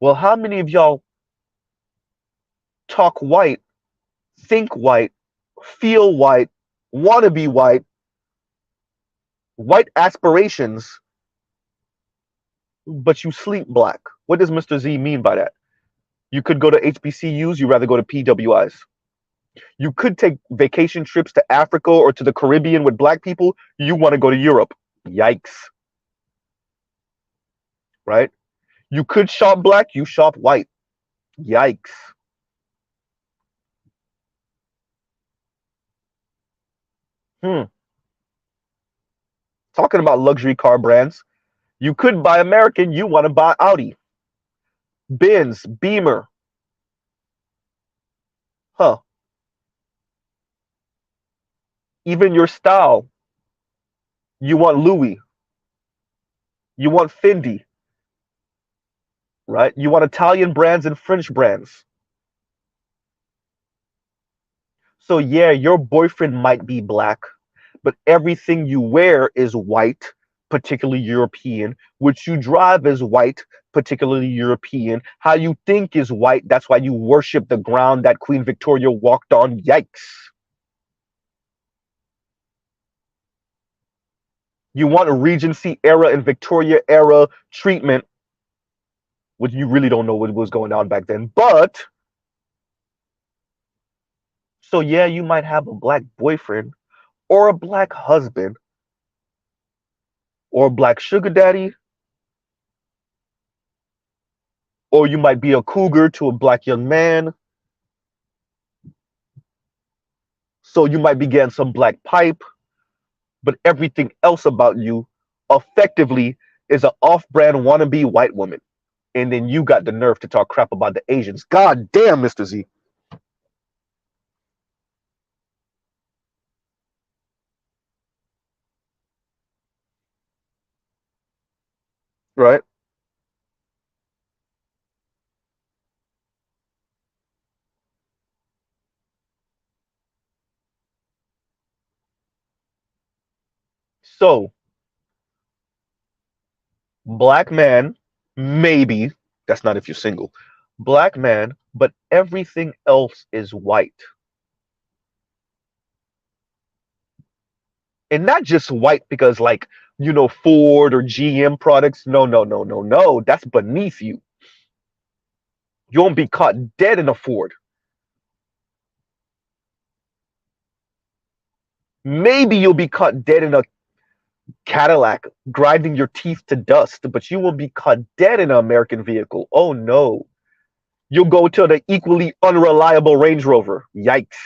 Well, how many of y'all talk white, think white, feel white, want to be white, white aspirations, but you sleep black? What does Mr. Z mean by that? You could go to HBCUs, you'd rather go to PWIs. You could take vacation trips to Africa or to the Caribbean with black people. You want to go to Europe. Yikes. Right? You could shop black, you shop white. Yikes. Hmm. Talking about luxury car brands, you could buy American, you want to buy Audi, Benz, Beamer. Huh. Even your style, you want Louis, you want Fendi, right? You want Italian brands and French brands. So yeah, your boyfriend might be black, but everything you wear is white, particularly European. What you drive is white, particularly European. How you think is white. That's why you worship the ground that Queen Victoria walked on. Yikes. You want a Regency era and Victoria era treatment, which you really don't know what was going on back then. But so yeah, you might have a black boyfriend or a black husband or a black sugar daddy, or you might be a cougar to a black young man. So you might be getting some black pipe, but everything else about you effectively is an off-brand wannabe white woman. And then you got the nerve to talk crap about the Asians. God damn, Mr. Z. Right? So, black man, maybe, that's not if you're single, black man, but everything else is white. And not just white because, like, Ford or GM products. No, no, no, no, no. That's beneath you. You won't be caught dead in a Ford. Maybe you'll be caught dead in a Cadillac, grinding your teeth to dust, but you will be caught dead in an American vehicle. Oh no. You'll go to the equally unreliable Range Rover. Yikes.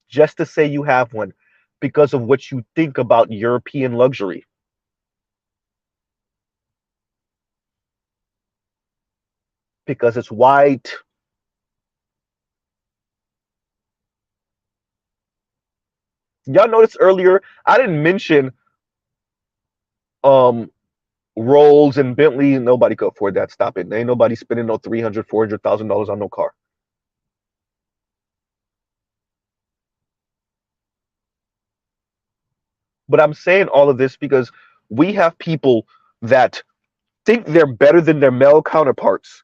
Just to say you have one because of what you think about European luxury. Because it's white. Y'all noticed earlier, I didn't mention um Rolls and Bentley. Nobody could afford that. Stop it. Ain't nobody spending no $300,000, $400,000 on no car. But I'm saying all of this because we have people that think they're better than their male counterparts.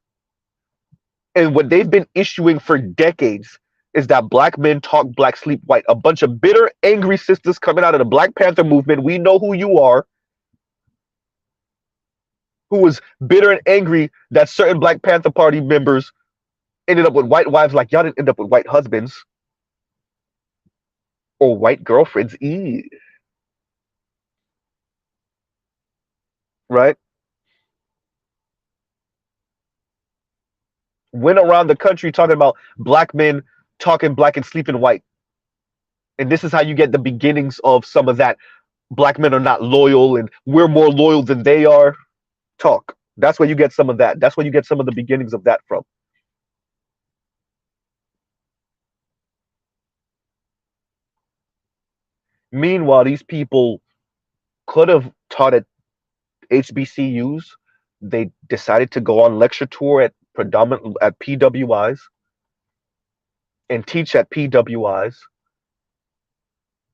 And what they've been issuing for decades is that black men talk black, sleep white. A bunch of bitter, angry sisters coming out of the Black Panther movement. We know who you are. Who was bitter and angry that certain Black Panther Party members ended up with white wives, like y'all didn't end up with white husbands or white girlfriends. Right? Went around the country talking about black men talking black and sleeping white. And this is how you get the beginnings of some of that. Black men are not loyal and we're more loyal than they are. Talk. That's where you get some of that. That's where you get some of the beginnings of that from. Meanwhile, these people could have taught at HBCUs. They decided to go on lecture tour at predominant at PWIs and teach at PWIs.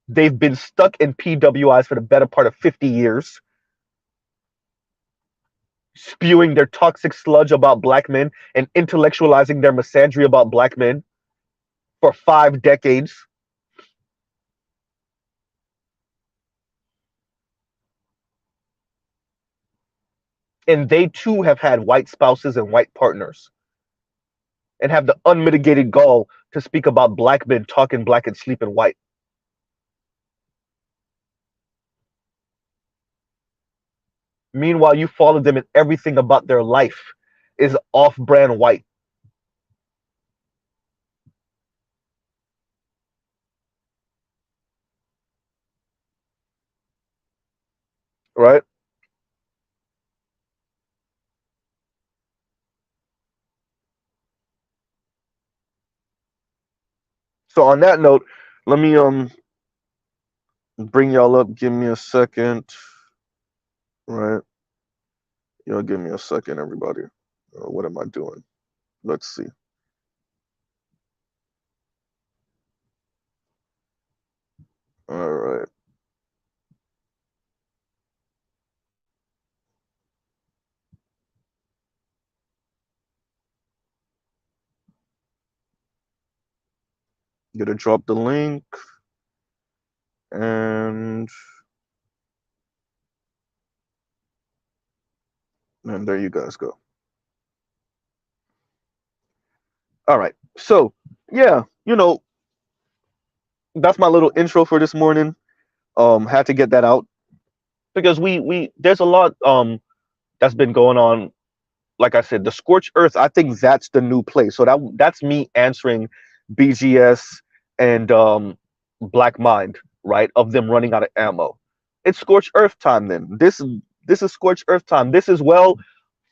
They've been stuck in PWIs for the better part of 50 years, spewing their toxic sludge about black men and intellectualizing their misandry about black men for 5 decades. And they too have had white spouses and white partners and have the unmitigated gall to speak about black men talking black and sleeping white. Meanwhile, you follow them and everything about their life is off-brand white, right? So on that note, let me bring y'all up. Give me a second, right? Y'all give me a second, everybody. What am I doing? Let's see. All right. Gonna drop the link, and there you guys go. All right. So yeah, that's my little intro for this morning. Had to get that out because we there's a lot that's been going on. Like I said, the scorched earth. I think that's the new play. So that's me answering BGS and Black Mind, right? Of them running out of ammo. It's scorched earth time. Then this is scorched earth time. This is, well,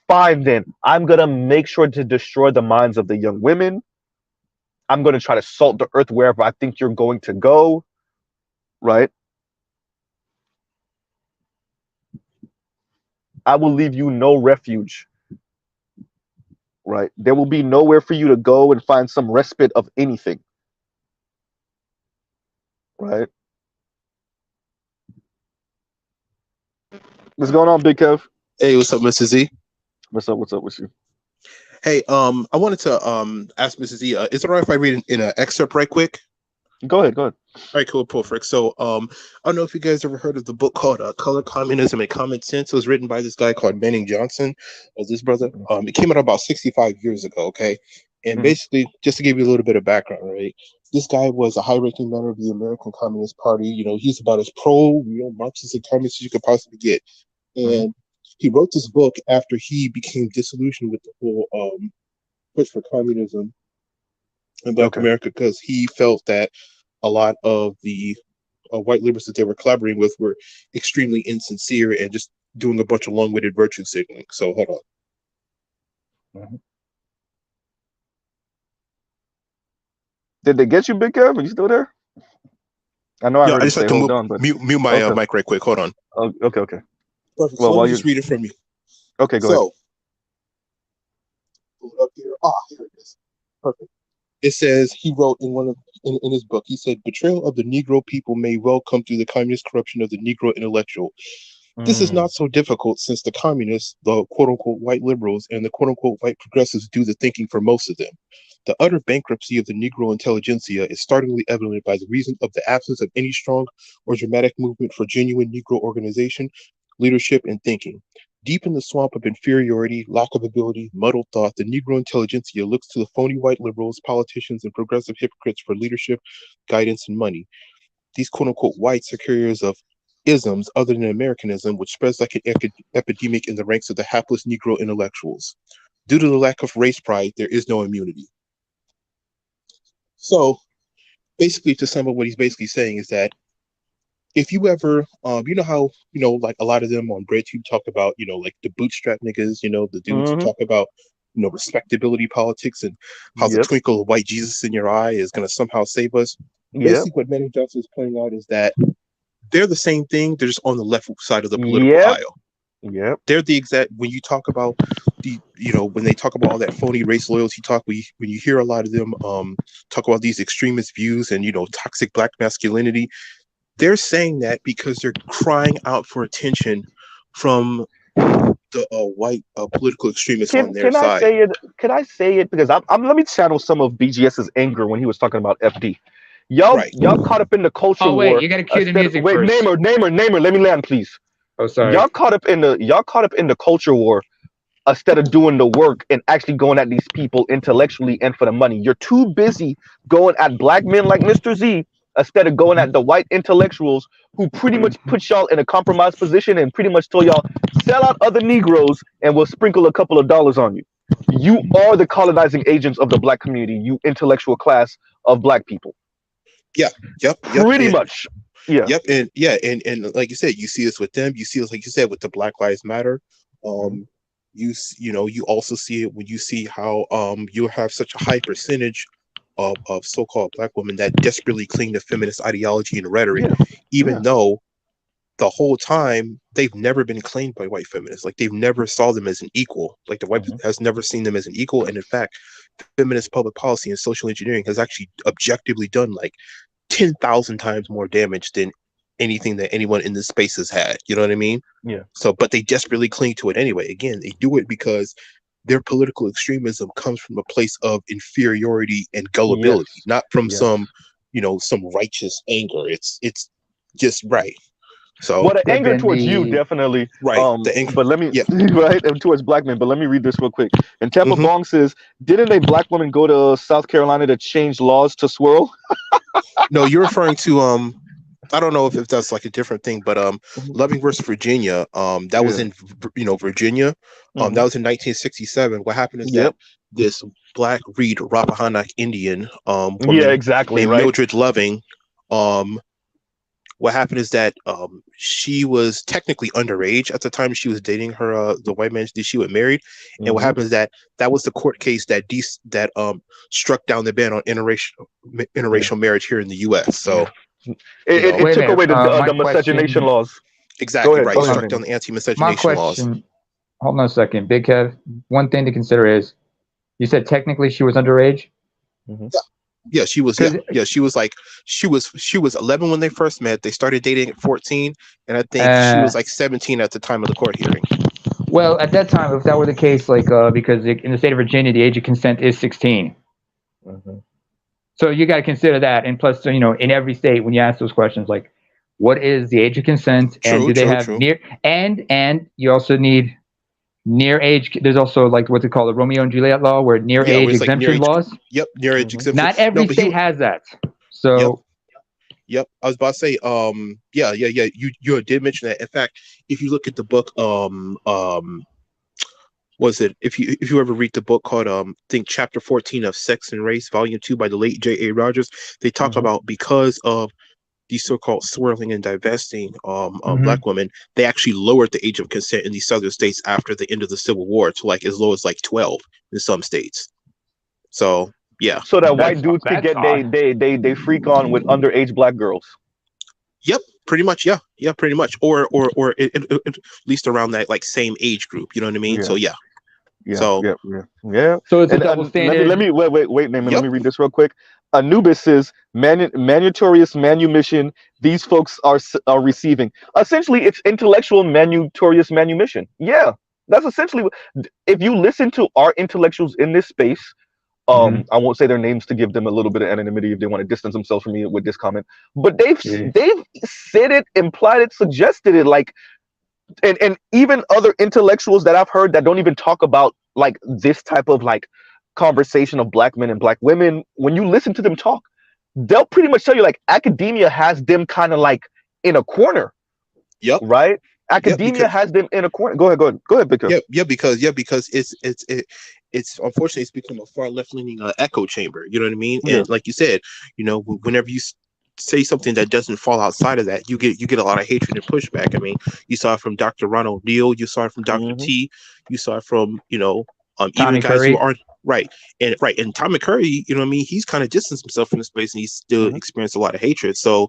fine. Then I'm gonna make sure to destroy the minds of the young women. I'm gonna try to salt the earth wherever I think you're going to go, right? I will leave you no refuge, right? There will be nowhere for you to go and find some respite of anything, right? What's going on, Big Kev? Hey, what's up, Mr. Z? What's up? What's up with you? Hey, I wanted to ask Mr. Z, is it all right if I read in an excerpt right quick? Go ahead. All right, cool, perfect. So, I don't know if you guys ever heard of the book called Color, Communism, and Common Sense. It was written by this guy called Manning Johnson, this brother. It came out about 65 years ago, okay? And basically, just to give you a little bit of background, right? This guy was a high-ranking member of the American Communist Party. He's about as Marxist and communist as you could possibly get. And he wrote this book after he became disillusioned with the whole push for communism in Black America, because he felt that a lot of the white liberals that they were collaborating with were extremely insincere and just doing a bunch of long-winded virtue signaling. So hold on. Did they get you, Big Kev? Are you still there? I know I heard you say hold on, but mute my mic right quick. Hold on. Okay. Perfect. Well, let me just read it from you. Okay, go ahead. Pull it up here. Here it is. Perfect. It says, he wrote in his book, he said, "Betrayal of the Negro people may well come through the communist corruption of the Negro intellectual. This is not so difficult, since the communists, the quote-unquote white liberals, and the quote-unquote white progressives do the thinking for most of them. The utter bankruptcy of the Negro intelligentsia is startlingly evident by the reason of the absence of any strong or dramatic movement for genuine Negro organization, leadership, and thinking. Deep in the swamp of inferiority, lack of ability, muddled thought, the Negro intelligentsia looks to the phony white liberals, politicians, and progressive hypocrites for leadership, guidance, and money. These quote-unquote whites are carriers of isms other than Americanism, which spreads like an epidemic in the ranks of the hapless Negro intellectuals. Due to the lack of race pride, there is no immunity." So, basically, to sum up what he's basically saying is that if you ever, you know how, like a lot of them on BreadTube talk about, like the bootstrap niggas, the dudes who talk about, respectability politics and how the twinkle of white Jesus in your eye is going to somehow save us. Basically, what Manning Johnson is pointing out is that they're the same thing. They're just on the left side of the political aisle. They're the exact, when you talk about when they talk about all that phony race loyalty talk, when you hear a lot of them talk about these extremist views and, toxic black masculinity, they're saying that because they're crying out for attention from the white political extremists on their side. Can I say it? Because let me channel some of BGS's anger when he was talking about FD. Y'all caught up in the culture war. Oh wait, you gotta cue the music first. Namer, let me land, please. Oh, sorry. Y'all caught up in the culture war instead of doing the work and actually going at these people intellectually and for the money. You're too busy going at black men like Mr. Z instead of going at the white intellectuals who pretty much put y'all in a compromised position and pretty much told y'all, sell out other Negroes and we'll sprinkle a couple of dollars on you. You are the colonizing agents of the black community, you intellectual class of black people. Yeah. Yep. Pretty much. Yeah. Yep. And like you said, you see this with them. You see this, like you said, with the Black Lives Matter. You also see it when you see how you have such a high percentage of so-called black women that desperately cling to feminist ideology and rhetoric, even though the whole time they've never been claimed by white feminists. Like, they've never saw them as an equal. Like, the white has never seen them as an equal. And in fact, feminist public policy and social engineering has actually objectively done like 10,000 times more damage than anything that anyone in this space has had. You know what I mean? Yeah. So, but they desperately cling to it anyway. Again, they do it because their political extremism comes from a place of inferiority and gullibility, not from some righteous anger. It's just right. So, well, the anger towards you definitely, right? The anger, but let me right, and towards black men. But let me read this real quick. And Tampa Bong says, "Didn't a black woman go to South Carolina to change laws to swirl?" No, you're referring to I don't know if that's like a different thing, but Loving versus Virginia, that was in Virginia, that was in 1967. What happened is that this black Reed Rappahannock Indian woman named Mildred Loving, what happened is that she was technically underage at the time she was dating her the white man that she was married, and what happened is that was the court case that struck down the ban on interracial marriage here in the U.S. So it took away the miscegenation laws. Exactly right. Struck down the anti-miscegenation laws. Hold on a second, Big Kev. One thing to consider is, you said technically she was underage. Yeah, she was. Yeah, she was like she was 11 when they first met. They started dating at 14, and I think she was like 17 at the time of the court hearing. Well, at that time, if that were the case, like because in the state of Virginia, the age of consent is 16. So you got to consider that, and plus, in every state, when you ask those questions, like, what is the age of consent, and do they have near, and you also need near age. There's also like what they call the Romeo and Juliet law, where near age exemption laws. Yep, near age exemption. Not every state has that. So. Yep, I was about to say, yeah. You did mention that. In fact, if you look at the book, was it if you ever read the book called think Chapter 14 of Sex and Race, Volume 2 by the late J.A. Rogers, they talk about because of these so-called swirling and divesting black women, they actually lowered the age of consent in these southern states after the end of the Civil War to like as low as like 12 in some states. So yeah. So that white dudes could get they freak on with underage black girls. Yep, pretty much. Yeah, pretty much. Or at least around that like same age group. You know what I mean? So yeah. So it's a double standard. Let me wait, Naaman. Let me read this real quick. Anubis says, manutorious manumission, these folks are receiving. Essentially, it's intellectual manutorious manumission. Yeah, that's essentially what, if you listen to our intellectuals in this space, I won't say their names to give them a little bit of anonymity if they want to distance themselves from me with this comment, but they've said it, implied it, suggested it, like, and even other intellectuals that I've heard that don't even talk about like this type of like conversation of black men and black women, when you listen to them talk, they'll pretty much tell you like academia has them kind of like in a corner. Yep. Right? Academia has them in a corner. Go ahead, Victor. Because it's unfortunately it's become a far left-leaning echo chamber. You know what I mean? And like you said, whenever you say something that doesn't fall outside of that, you get a lot of hatred and pushback. I mean, you saw it from Dr. Ronald Neal, you saw it from Dr. T, you saw it from even guys who aren't and Tommy Curry, you know what I mean, he's kind of distanced himself from the space and he's still experienced a lot of hatred. So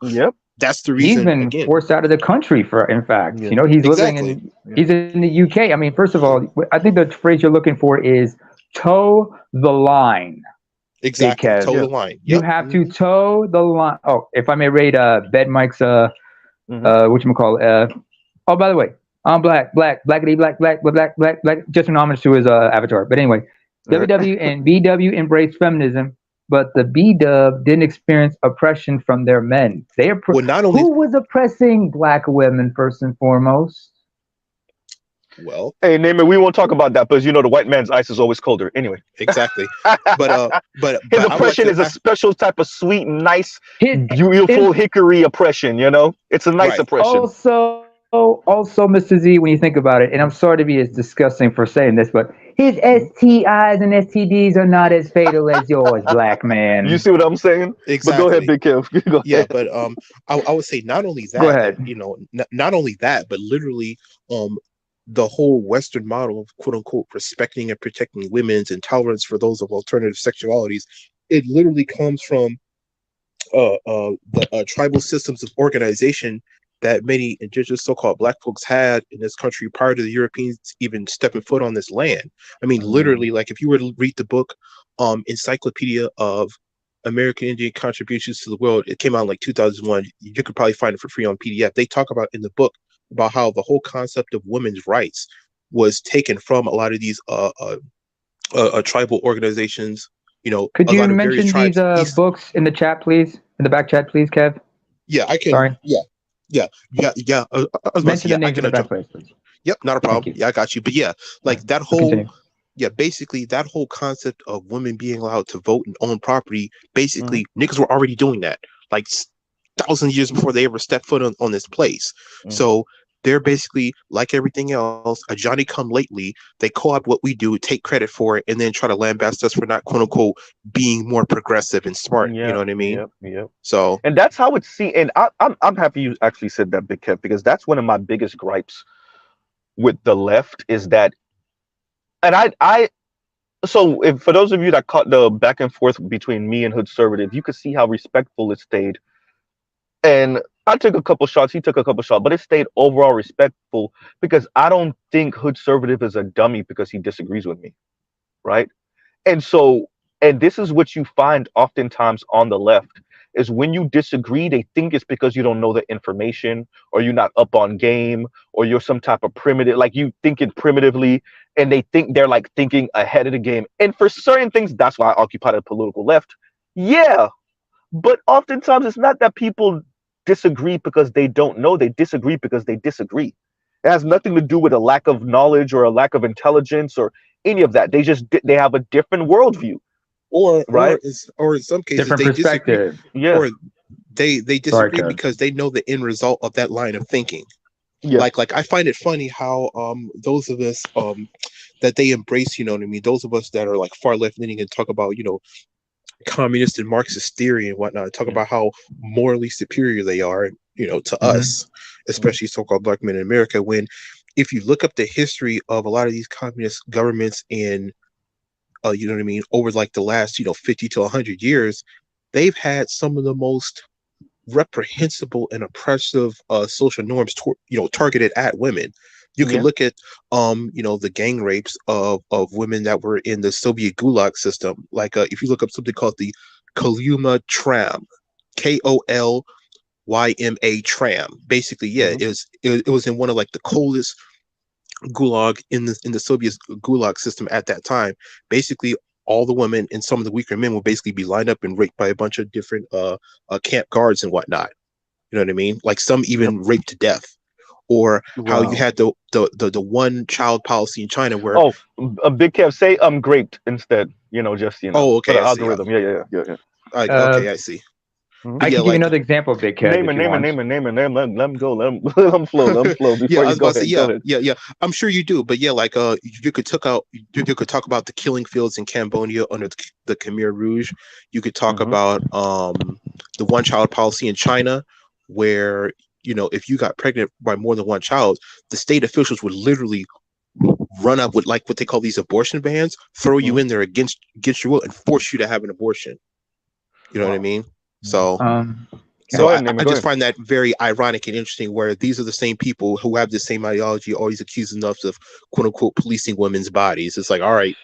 that's the reason he's been forced out of the country in fact. He's living he's in the UK. I mean, first of all, I think the phrase you're looking for is toe the line. Exactly. Toe the line. You have to toe the line. Oh, if I may rate Bed Mike's whatchamacallit, oh, by the way, I'm blackity black, just an homage to his avatar. But anyway, WW and BW embraced feminism, but the BW didn't experience oppression from their men. Who was oppressing black women first and foremost? Well, Hey, Naaman, we won't talk about that because you know the white man's ice is always colder. Anyway, exactly. But his I would like oppression to is a special type of sweet, nice, His beautiful hickory oppression. You know, it's a nice right. oppression. also, Mr. Z, when you think about it, and I'm sorry to be as disgusting for saying this, but his STIs and STDs are not as fatal as yours, black You man. see what I'm saying? But go ahead, Exactly. Big Kev. Go Yeah, ahead. but I would say not only Go that, ahead. not only that, but literally, the whole Western model of quote unquote respecting and protecting women's and tolerance for those of alternative sexualities, it literally comes from the tribal systems of organization that many indigenous so-called black folks had in this country prior to the Europeans even stepping foot on this land. I mean, literally, like if you were to read the book, Encyclopedia of American Indian Contributions to the World, it came out in like 2001. You could probably find it for free on PDF. They talk about in the book about how the whole concept of women's rights was taken from a lot of these tribal organizations. You know, Could a you lot of various mention these tribes east. books in the chat, please? In the back chat, please, Kev. Yeah, I can. Sorry. Yeah. I was about to say, Mention the yeah, I names in can the back, adjust. please. Yep, not a Thank problem. you. Yeah, I got you. But yeah, like that So whole, continue. yeah, basically that whole concept of women being allowed to vote and own property, basically niggas were already doing that like thousand years before they ever stepped foot on this place. So they're basically like everything else, a Johnny come lately. They co-opt what we do, take credit for it, and then try to lambast us for not quote unquote being more progressive and smart. You know Yep, what I mean? yep. So And that's how it's seen. And I'm happy you actually said that, Big Kev, because that's one of my biggest gripes with the left is that, and I so if for those of you that caught the back and forth between me and Hood Conservative, you could see how respectful it stayed. And I took a couple shots, he took a couple shots, but it stayed overall respectful because I don't think Hood Conservative is a dummy because he disagrees with me, right? And so, and this is what you find oftentimes on the left is when you disagree, they think it's because you don't know the information or you're not up on game or you're some type of primitive, like you thinking primitively, and they think they're like thinking ahead of the game. And for certain things, that's why I occupy the political left. Yeah, but oftentimes it's not that people disagree because they don't know, they disagree because they disagree. It has nothing to do with a lack of knowledge or a lack of intelligence or any of that. They just they have a different worldview, right? or in some cases Different they disagree, perspective. Yeah, or they Sorry, disagree Kev. because they know the end result of that line of thinking. yeah, Like I find it funny how those of us that they embrace, you know what I mean, those of us that are like far left leaning and talk about, you know, communist and Marxist theory and whatnot, talk about how morally superior they are, you know, to us, especially so-called black men in America, when if you look up the history of a lot of these communist governments in you know what I mean, over like the last, you know, 50 to 100 years, they've had some of the most reprehensible and oppressive social norms, you know, targeted at women. You can yeah. look at, you know, the gang rapes of women that were in the Soviet Gulag system. Like, if you look up something called the Kolyma Tram, Kolyma Tram. Basically, yeah, it was in one of like the coldest gulag in the Soviet gulag system at that time. Basically, all the women and some of the weaker men would basically be lined up and raped by a bunch of different camp guards and whatnot. You know what I mean? Like some Yep. even raped to death. Or how you Wow. had the one child policy in China where Oh, a Big Kev, say graped instead. You know, just oh for okay the I see algorithm. Yeah. okay I see. Mhm. But I yeah, can give you like another example, Big Kev, Name if it, you name it, want. name it, name it, name. Let him go. Let him flow. Let him flow. yeah, Before I you was go about to say, ahead. Go ahead. yeah. I'm sure you do, but yeah, like you could you could talk about the killing fields in Cambodia under the Khmer Rouge. You could talk Hmm. about the one child policy in China, where you know if you got pregnant by more than one child, the state officials would literally run up with like what they call these abortion bans, throw you Hmm. in there against your will, and force you to have an abortion. You know what I Wow. mean? So. Okay. Go So ahead, name it. I Go just ahead. find that very ironic and interesting where these are the same people who have the same ideology always accusing us of quote unquote policing women's bodies. It's like, all right,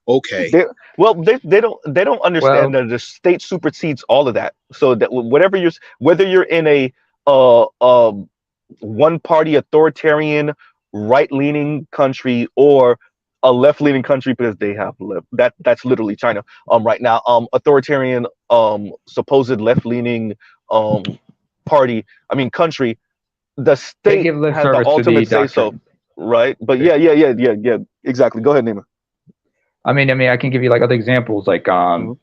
okay. They, well, they don't understand Well, that the state supersedes all of that. So that whatever whether you're in a one party authoritarian right leaning country or a left leaning country because they have left that's literally China right now authoritarian supposed left leaning um party, I mean country, the they state give lip has the service to the ultimate say so. doctrine. right? But yeah, exactly. Go ahead, Nima. I mean, I can give you like other examples, like Mhm.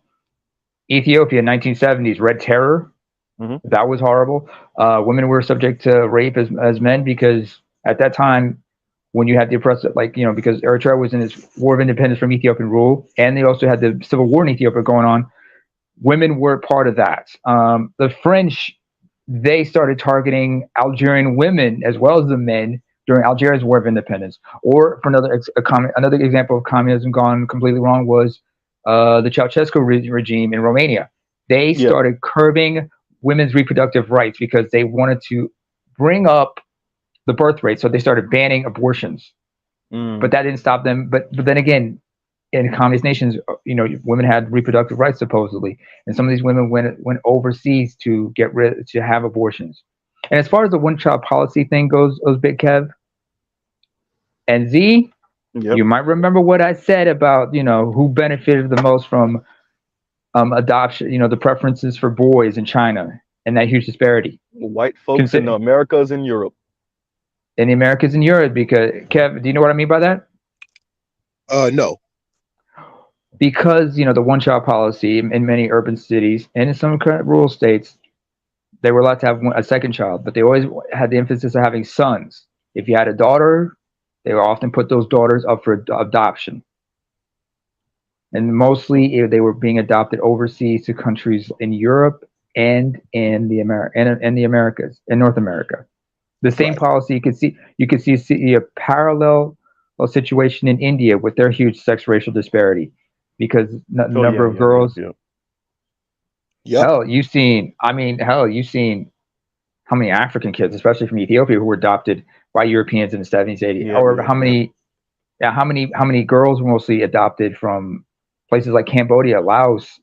Ethiopia, 1970s, Red Terror. Mhm. That was horrible. Women were subject to rape as men because at that time, when you had the oppressive, like, because Eritrea was in this war of independence from Ethiopian rule, and they also had the civil war in Ethiopia going on, women were part of that. The French, they started targeting Algerian women as well as the men during Algeria's war of independence. Or for another example of communism gone completely wrong was the Ceausescu regime in Romania. They Yeah. started curbing women's reproductive rights because they wanted to bring up the birth rate, so they started banning abortions. But that didn't stop them. But then again, in communist nations, women had reproductive rights supposedly, and some of these women went overseas to have abortions. And as far as the one-child policy thing goes, Big Kev and Z, Yep. you might remember what I said about who benefited the most from adoption. The preferences for boys in China and that huge disparity. White folks in the Americas and Europe. In the Americas and Europe, because Kev, do you know what I mean by that? No. Because the one-child policy in many urban cities and in some rural states, they were allowed to have a second child, but they always had the emphasis of having sons. If you had a daughter, they would often put those daughters up for adoption, and mostly they were being adopted overseas to countries in Europe and in the Americas, in North America. The same policy you could see a parallel situation in India with their huge sex racial disparity, because the number of girls. Yep. Hell, you've seen how many African kids, especially from Ethiopia, who were adopted by Europeans in the 70s, 80s, or how many girls were mostly adopted from places like Cambodia, Laos,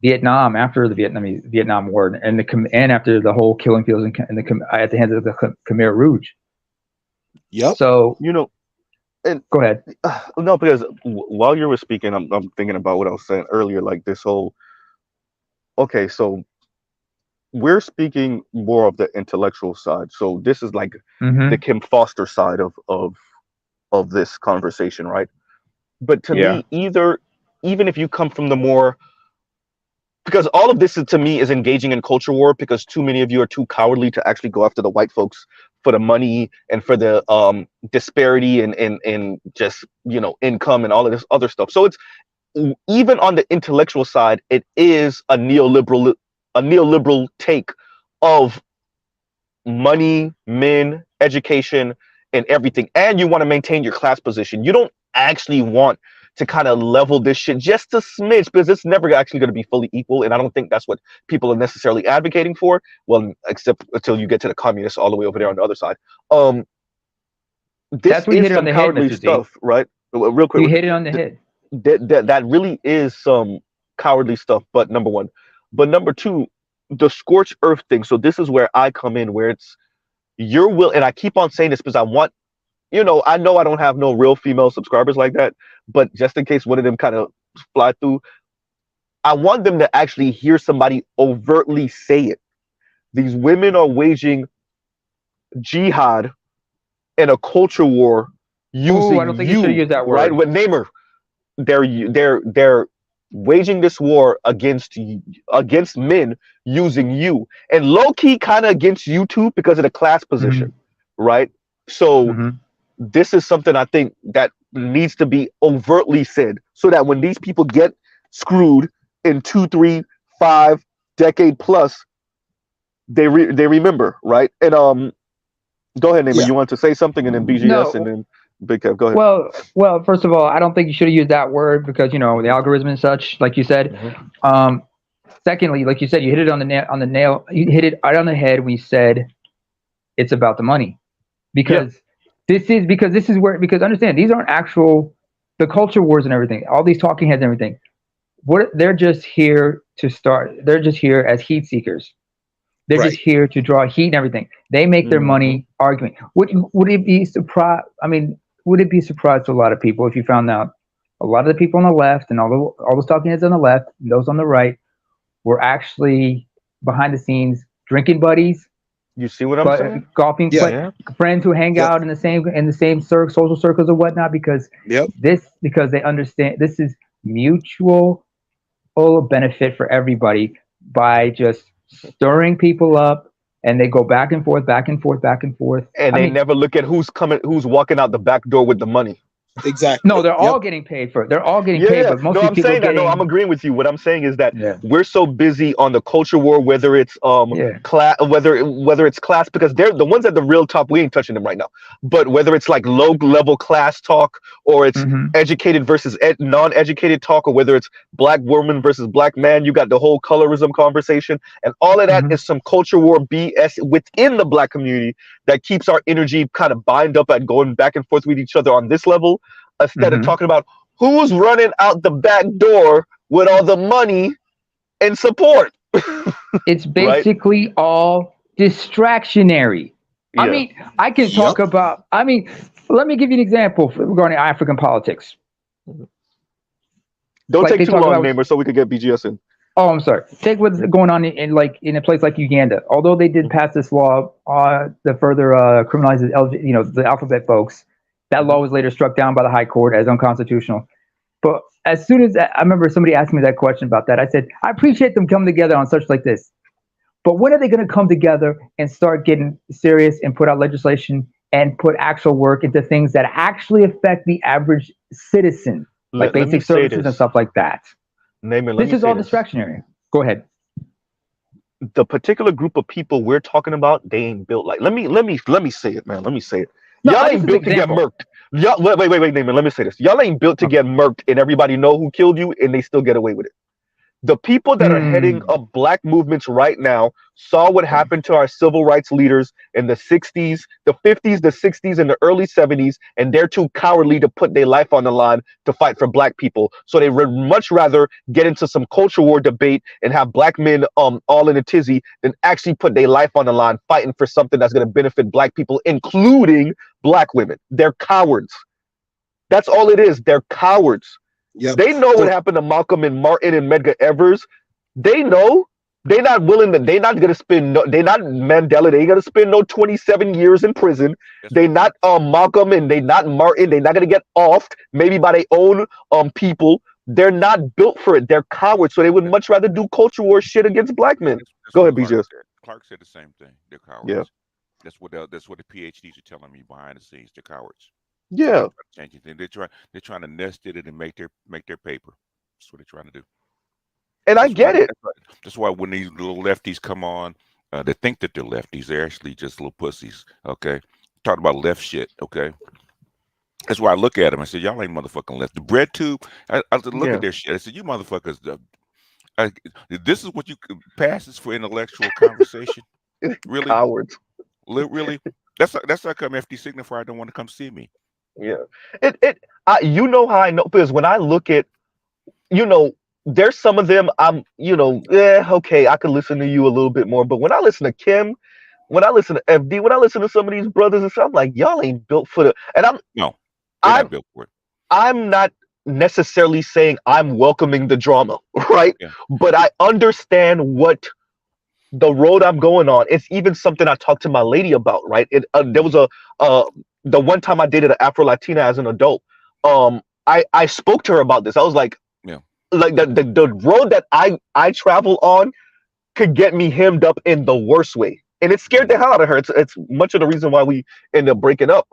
Vietnam after the Vietnam War, and after the whole killing fields at the hands of the Khmer Rouge. Yep. So and go ahead. No, because while you were speaking, I'm thinking about what I was saying earlier, like this whole. Okay, so we're speaking more of the intellectual side. So this is like the Kim Foster side of this conversation, right? But to me, even if you come from the more, because all of this to me is engaging in culture war, because too many of you are too cowardly to actually go after the white folks for the money and for the disparity and just income and all of this other stuff. So it's, even on the intellectual side, it is a neoliberal take of money, men, education, and everything. And you want to maintain your class position. You don't actually want to kind of level this shit just a smidge, because it's never actually going to be fully equal. And I don't think that's what people are necessarily advocating for. Well, except until you get to the communists all the way over there on the other side. This is some cowardly stuff, right? Real quick. You hit it on the head. That really is some cowardly stuff. But number one, but number two, the scorched earth thing. So this is where I come in, where it's your will, and I keep on saying this because I want, I know I don't have no real female subscribers like that, but just in case one of them kind of fly through, I want them to actually hear somebody overtly say it. These women are waging jihad and a culture war using I don't think you should use that word. Right? With Namer, they're waging this war against men using you, and low key kind of against you too, because of the class position, right? So this is something I think that needs to be overtly said, so that when these people get screwed in 2, 3, 5 decade plus, they remember, right? And go ahead, Namer. You want to say something, and then BGS, and then Big Kev. Go ahead. Well, first of all, I don't think you should have used that word, because the algorithm and such, like you said. Secondly, like you said, you hit it on the nail. You hit it right on the head when you said it's about the money, because this is where, because understand, these aren't actual the culture wars and everything. All these talking heads and everything. They're just here to start. They're just here as heat seekers. They're just here to draw heat and everything. They make their money arguing. Would it be surprise? I mean, would it be a surprise to a lot of people if you found out a lot of the people on the left and all those talking heads on the left, and those on the right, were actually behind the scenes drinking buddies, You see what I'm but saying? golfing, Yeah. but Yeah. friends who hang Yep. out in the same social circles or whatnot, because Yep. because they understand this is mutual benefit for everybody by just stirring people up, and they go back and forth, back and forth, back and forth. And I they mean, never look at who's walking out the back door with the money. Exactly. no, they're Yep. all getting paid for it. They're all getting Yeah, paid, yeah. but most No, of I'm these people saying that. No, I'm getting agreeing with you. What I'm saying is that yeah, we're so busy on the culture war, whether it's yeah. class, whether it's class, because they're the ones at the real top. We ain't touching them right now. But whether it's like low level class talk, or it's Mm-hmm. educated versus non-educated talk, or whether it's black woman versus black man, you got the whole colorism conversation, and all of that Mm-hmm. is some culture war BS within the black community that keeps our energy kind of bind up at going back and forth with each other on this level, instead of Mm-hmm. talking about who's running out the back door with all the money and support. It's Right? basically all distractionary. I Yeah. mean, I can talk Yep. about. I mean, let me give you an example regarding African politics. Don't Like take they too talk long, about. Namer, so we could get BGS in. Oh, I'm sorry. Take what's going on in a place like Uganda. Although they did pass this law that further criminalizes the alphabet folks, that law was later struck down by the High Court as unconstitutional. But as soon as I remember somebody asked me that question about that, I said I appreciate them coming together on such like this. But when are they going to come together and start getting serious and put out legislation and put actual work into things that actually affect the average citizen, like Let me basic say services and this. stuff like that? Namer, let This me is say all this. distractionary. Go ahead. The particular group of people we're talking about, they ain't built like. Let me say it, man. Let me say it. No, Y'all this ain't is an built to get example. murked. Y'all, wait, Namer. Let me say this. Y'all ain't built to Okay. get murked, and everybody know who killed you, and they still get away with it. The people that are heading Hmm. up black movements right now saw what Okay. happened to our civil rights leaders in the 60s, the 50s, the 60s, and the early 70s, and they're too cowardly to put their life on the line to fight for black people. So they would much rather get into some culture war debate and have black men all in a tizzy than actually put their life on the line fighting for something that's going to benefit black people, including black women. They're cowards. That's all it is. They're cowards. Yep. They know what So happened to Malcolm and Martin and Medgar Evers. They know they're not willing to. They're not gonna spend. No, they're not Mandela. They ain't gonna spend no 27 years in prison. That's They right. not Malcolm and they not Martin. They're not gonna get offed maybe by their own people. They're not built for it. They're cowards. So they would That's, much rather do culture war shit against black men. that's Go what ahead, Clark BJS. said. Clark said the same thing. They're Yeah, cowards. That's what the PhDs are telling me behind the scenes. They're cowards. They're yeah, not trying to change anything. They're trying to nest it and make their paper. That's what they're trying to do. and I That's why get it. that's why when these little lefties come on, they think that they're lefties. They're actually just little pussies. Okay, talking about left shit. Okay, that's why I look at them. I said, y'all ain't motherfucking left. The bread tube. I look at Yeah, their shit. I said, you motherfuckers. I, this is what you passes for intellectual conversation. Really, cowards. really. That's how come FD Signifier don't want to come see me. Yeah, you know how I know, because when I look at, you know, there's some of them okay, I could listen to you a little bit more. But when I listen to Kim, when I listen to FD, when I listen to some of these brothers and stuff, I'm like, y'all ain't built for the. And No, they're I'm not built for it. I'm not necessarily saying I'm welcoming the drama, right? Yeah. But I understand what the road I'm going on. It's even something I talked to my lady about, right? There was the one time I dated an Afro Latina as an adult. I spoke to her about this. I was Yeah. like the road that I travel on could get me hemmed up in the worst way, and it scared the hell out of her. It's much of the reason why we end up breaking up.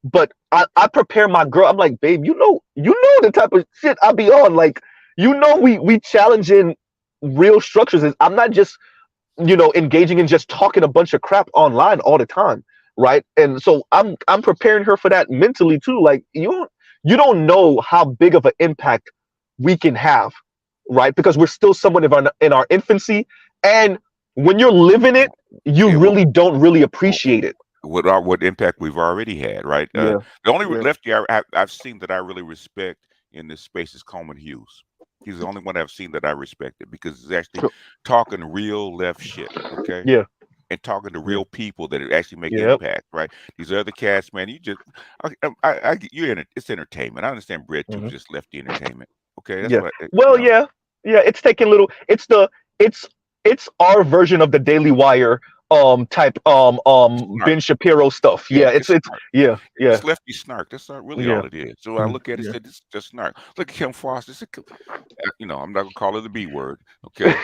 But I prepare my girl. I'm like, babe, you know the type of shit I be on. Like, we challenging real structures. I'm not just engaging in just talking a bunch of crap online all the time, right? And so I'm preparing her for that mentally too. Like, you don't know how big of an impact we can have, right? Because we're still somewhat in our infancy, and when you're living it, you Yeah. really don't really appreciate it. What impact we've already had, right? Yeah, The only yeah. lefty I've seen that I really respect in this space is Coleman Hughes. He's the only one I've seen that I respected because he's actually talking real left shit, okay, Yeah, and talking to yeah, real people that actually make yep. impact, right? These other cats, man, you just, you're in it. It's entertainment. I understand bread tube Hmm. just lefty entertainment, okay? That's Yeah. what Well, yeah, yeah. It's taking little. It's our version of the Daily Wire type Ben Shapiro stuff. Yeah, it's yeah. It's lefty snark. That's not really Yeah. all it is. So I look at it, said this is just snark. Look at Kim Foster. I'm not gonna call her the B word. Okay.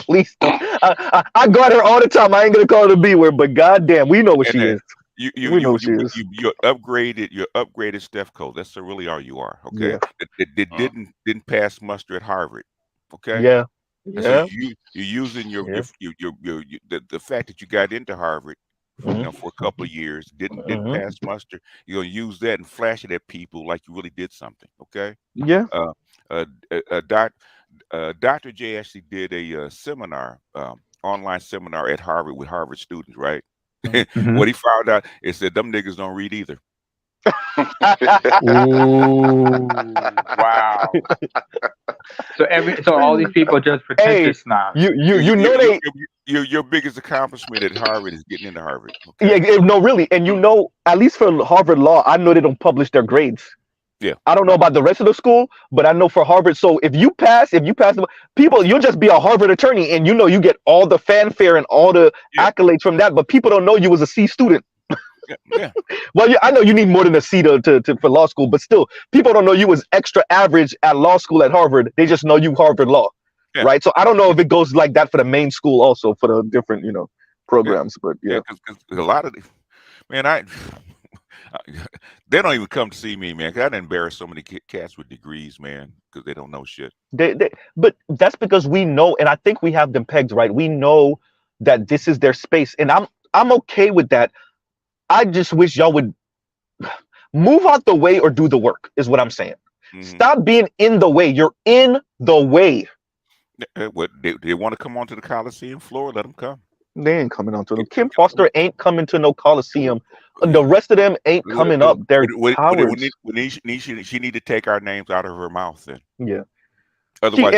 Please don't. I got her all the time. I ain't gonna call her the B word, but goddamn, we know what she is. You're upgraded Steph Cole. That's really all you are. Okay. Yeah. It didn't pass muster at Harvard. Okay. Yeah. And so you're using the fact that you got into Harvard, for a couple of years, didn't pass muster. You're gonna use that and flash it at people like you really did something. Okay. Yeah. Dr. J actually did a seminar, online seminar at Harvard with Harvard students, right? What he found out is that them niggas don't read either. Ooh, wow. So all these people are just pretentious now. Your biggest accomplishment at Harvard is getting into Harvard. Okay? Yeah, no, really. And at least for Harvard Law, I know they don't publish their grades. Yeah. I don't know about the rest of the school, but I know for Harvard. So if you pass people, you'll just be a Harvard attorney, and you get all the fanfare and all the accolades from that. But people don't know you was a C student. Yeah. Well, I know you need more than a C for law school, but still, people don't know you was extra average at law school at Harvard. They just know you Harvard Law, right? So I don't know if it goes like that for the main school also for the different programs, but yeah. Because a lot of they don't even come to see me, man. 'Cause I done embarrassed so many cats with degrees, man, because they don't know shit. But that's because we know, and I think we have them pegged right. We know that this is their space, and I'm okay with that. I just wish y'all would move out the way or do the work, is what I'm saying. Stop being in the way. You're in the way. What they want to come onto the Coliseum floor? Let them come. They ain't coming onto them. Kim Foster ain't coming to no Coliseum. The rest of them ain't coming up. They're cowards. She need to take our names out of her mouth then. Yeah. Otherwise,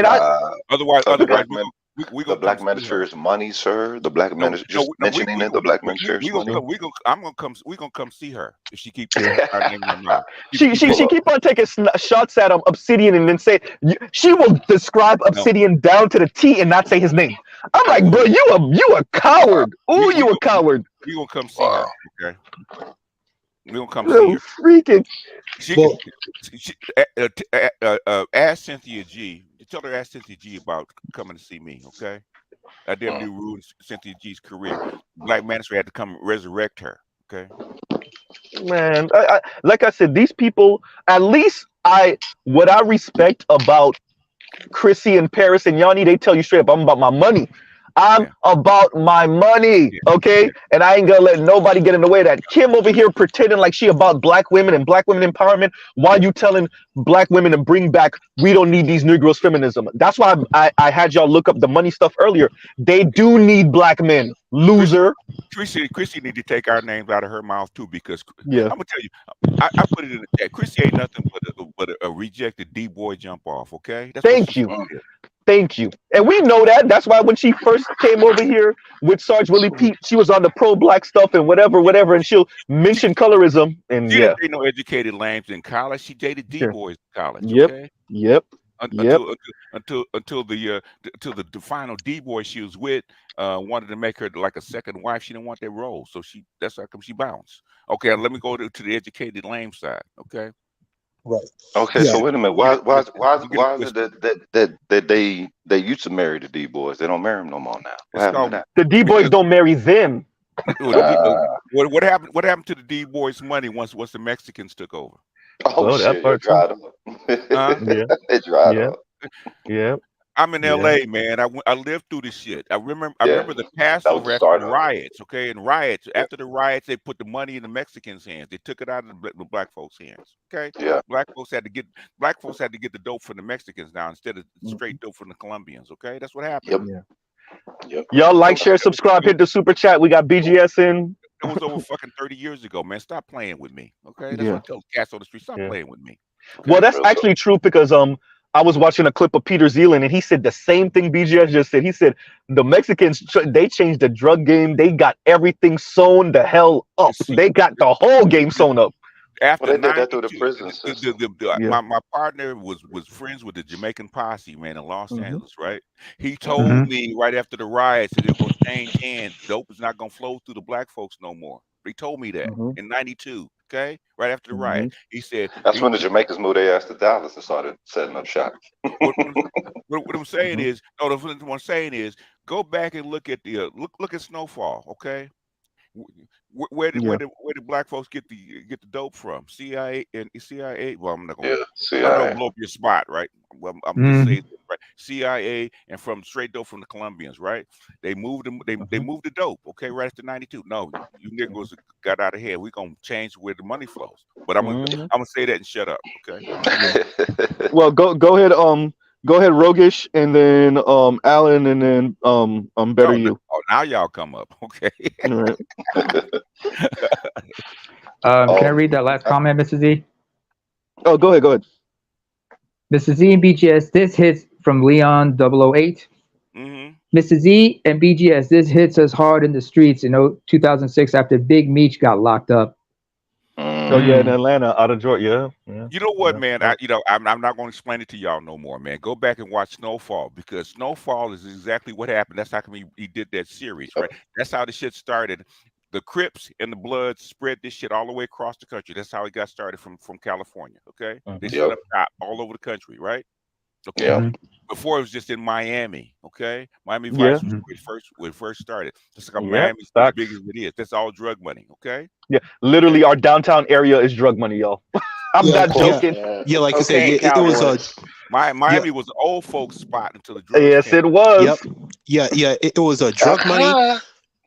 the black manosphere's money, sir. The black mentioning it. The black manosphere's money. We're gonna come see her if she keeps our name in her mouth. She keep on taking shots at Obsidian and then say she will describe Obsidian down to the T and not say his name. I'm like, bro, you a coward. Ooh, you a coward. We gonna come see her. Okay. We gonna come see her. Freaking. Ask Cynthia G. Tell her, ask Cynthia G about coming to see me. Okay. I damn near ruined Cynthia G's career. Black Manosphere had to come resurrect her. Okay. Man, like I said, these people. At least what I respect about Chrissy and Paris and Yanni, they tell you straight up, I'm about my money. I'm about my money, okay? And I ain't gonna let nobody get in the way of that. Kim over here pretending like she about black women and black women empowerment while you telling black women to bring back, we don't need these Negroes feminism. That's why I had y'all look up the money stuff earlier. They do need black men, loser. Chrissy need to take our names out of her mouth too, because I'm gonna tell you, I put it in the chat. Chrissy ain't nothing but a rejected D-boy jump off, okay? Thank you. Thank you. And we know that. That's why when she first came over here with Sarge Willie Pete, she was on the pro-black stuff and whatever, and she'll mention colorism. And she didn't date no educated lambs in college. She dated D-boys in college. Okay? Yep. Until the final D-boy she was with wanted to make her like a second wife. She didn't want that role, so that's how come she bounced. Okay, let me go to the educated lamb side. Okay. Right. Okay, so wait a minute. Why is it that they used to marry the D boys? They don't marry them no more now. What happened to that? The D boys don't marry them. What happened? What happened to the D boys' money once the Mexicans took over? Oh, shit! It dried up. It dried up. Yeah. I'm in LA, man. I lived through this shit. I remember the Passover after the riots. Okay, and after the riots, they put the money in the Mexicans' hands. They took it out of the black folks' hands. Okay, black folks had to get the dope from the Mexicans now instead of straight dope from the Colombians. Okay, that's what happened. Yep. Y'all like, share, subscribe, hit the super chat. We got BGS in. It was over fucking 30 years ago, man. Stop playing with me. Okay, that's what I tell cats on the street. Stop playing with me. Okay? Well, that's actually true because I was watching a clip of Peter Zealand and he said the same thing BGS just said. He said the Mexicans, they changed the drug game. They got everything sewn the hell up. They got the whole game sewn up. After Well, they did that through the 92, prison system. Yeah. my partner was friends with the Jamaican posse, man, in Los Mhm. Angeles, right? He Mhm. told me right after the riots that they're gonna change hands. Dope is not gonna flow through the black folks no more. He told me that Mhm. in '92. Okay, right after the riot, Mhm. he said. That's when the Jamaicans moved their ass to Dallas and started setting up shop. What, what I'm saying Mhm. is, no, what I'm saying is, go back and look at the look at Snowfall, okay? Where did Yeah. black folks get the dope from? CIA and CIA. Well, I'm not Yeah, gonna CIA. blow up your spot, right? Well, I'm just Mhm. saying, right? CIA and from straight dope from the Colombians, right? They moved them. They Mhm. moved the dope, okay, right after '92. No, you niggas got out of here. We gonna change where the money flows. But I'm Mhm. gonna say that and shut up, okay? Well, go ahead. Go ahead, Rogish, and then Alan, and then Better No, You. oh, now y'all come up, okay? All right. Can I read that last comment, Mrs. Z? Oh, go ahead. Go ahead. Mrs. Z and BGS, this hits from Leon 008. Mm-hmm. Mrs. Z and BGS, this hits us hard in the streets in 2006 after Big Meech got locked up. Oh yeah, in Atlanta, out of Georgia. Yeah. You know what, Yeah. man? Yeah. I'm not going to explain it to y'all no more, man. Go back and watch Snowfall, because Snowfall is exactly what happened. That's how come he did that series, right? That's how the shit started. The Crips and the Bloods spread this shit all the way across the country. That's how it got started from California. Okay, they set up shop all over the country, right? Okay. Yeah. Before it was just in Miami, okay? Miami Yeah. Vice was where it first started. Just like Yeah. Miami's as big Facts. as it is. That's all drug money, okay? Yeah. Literally, our downtown area is drug money, y'all. I'm Yeah, not joking. yeah, like you said, Cocaine it was cowboys. Miami was an old folks spot until the drugs Yes, came. it was. yeah, it was drug money.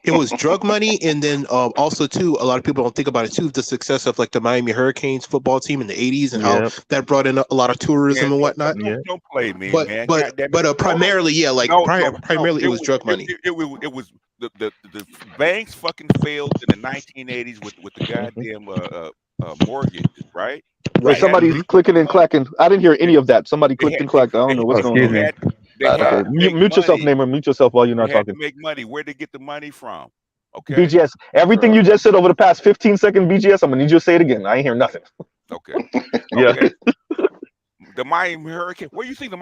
It was drug money, and then also too, a lot of people don't think about it too. The success of like the Miami Hurricanes football team in the '80s, and how Yep. that brought in a lot of tourism Man, and whatnot. Yeah. don't play me, But man. but God damn it. but Hold on. primarily, yeah, like No, primarily it was drug money. It was the banks fucking failed in the 1980s with the goddamn mortgages, right? Wait, They had to somebody's make clicking and money. clacking. I didn't hear any of that. Somebody They clicked had and clacked. I don't know Oh, what's going excuse on. me. they had Okay, to make mute yourself, money. Namer. Mute yourself while you're They not had talking. to make money. Where'd they get the money from? Okay. BGS, everything you just said over the past 15 seconds, BGS, I'm gonna need you to say it again. I ain't hear nothing. Okay. Yeah. Okay. The Miami Hurricane. Where do you think the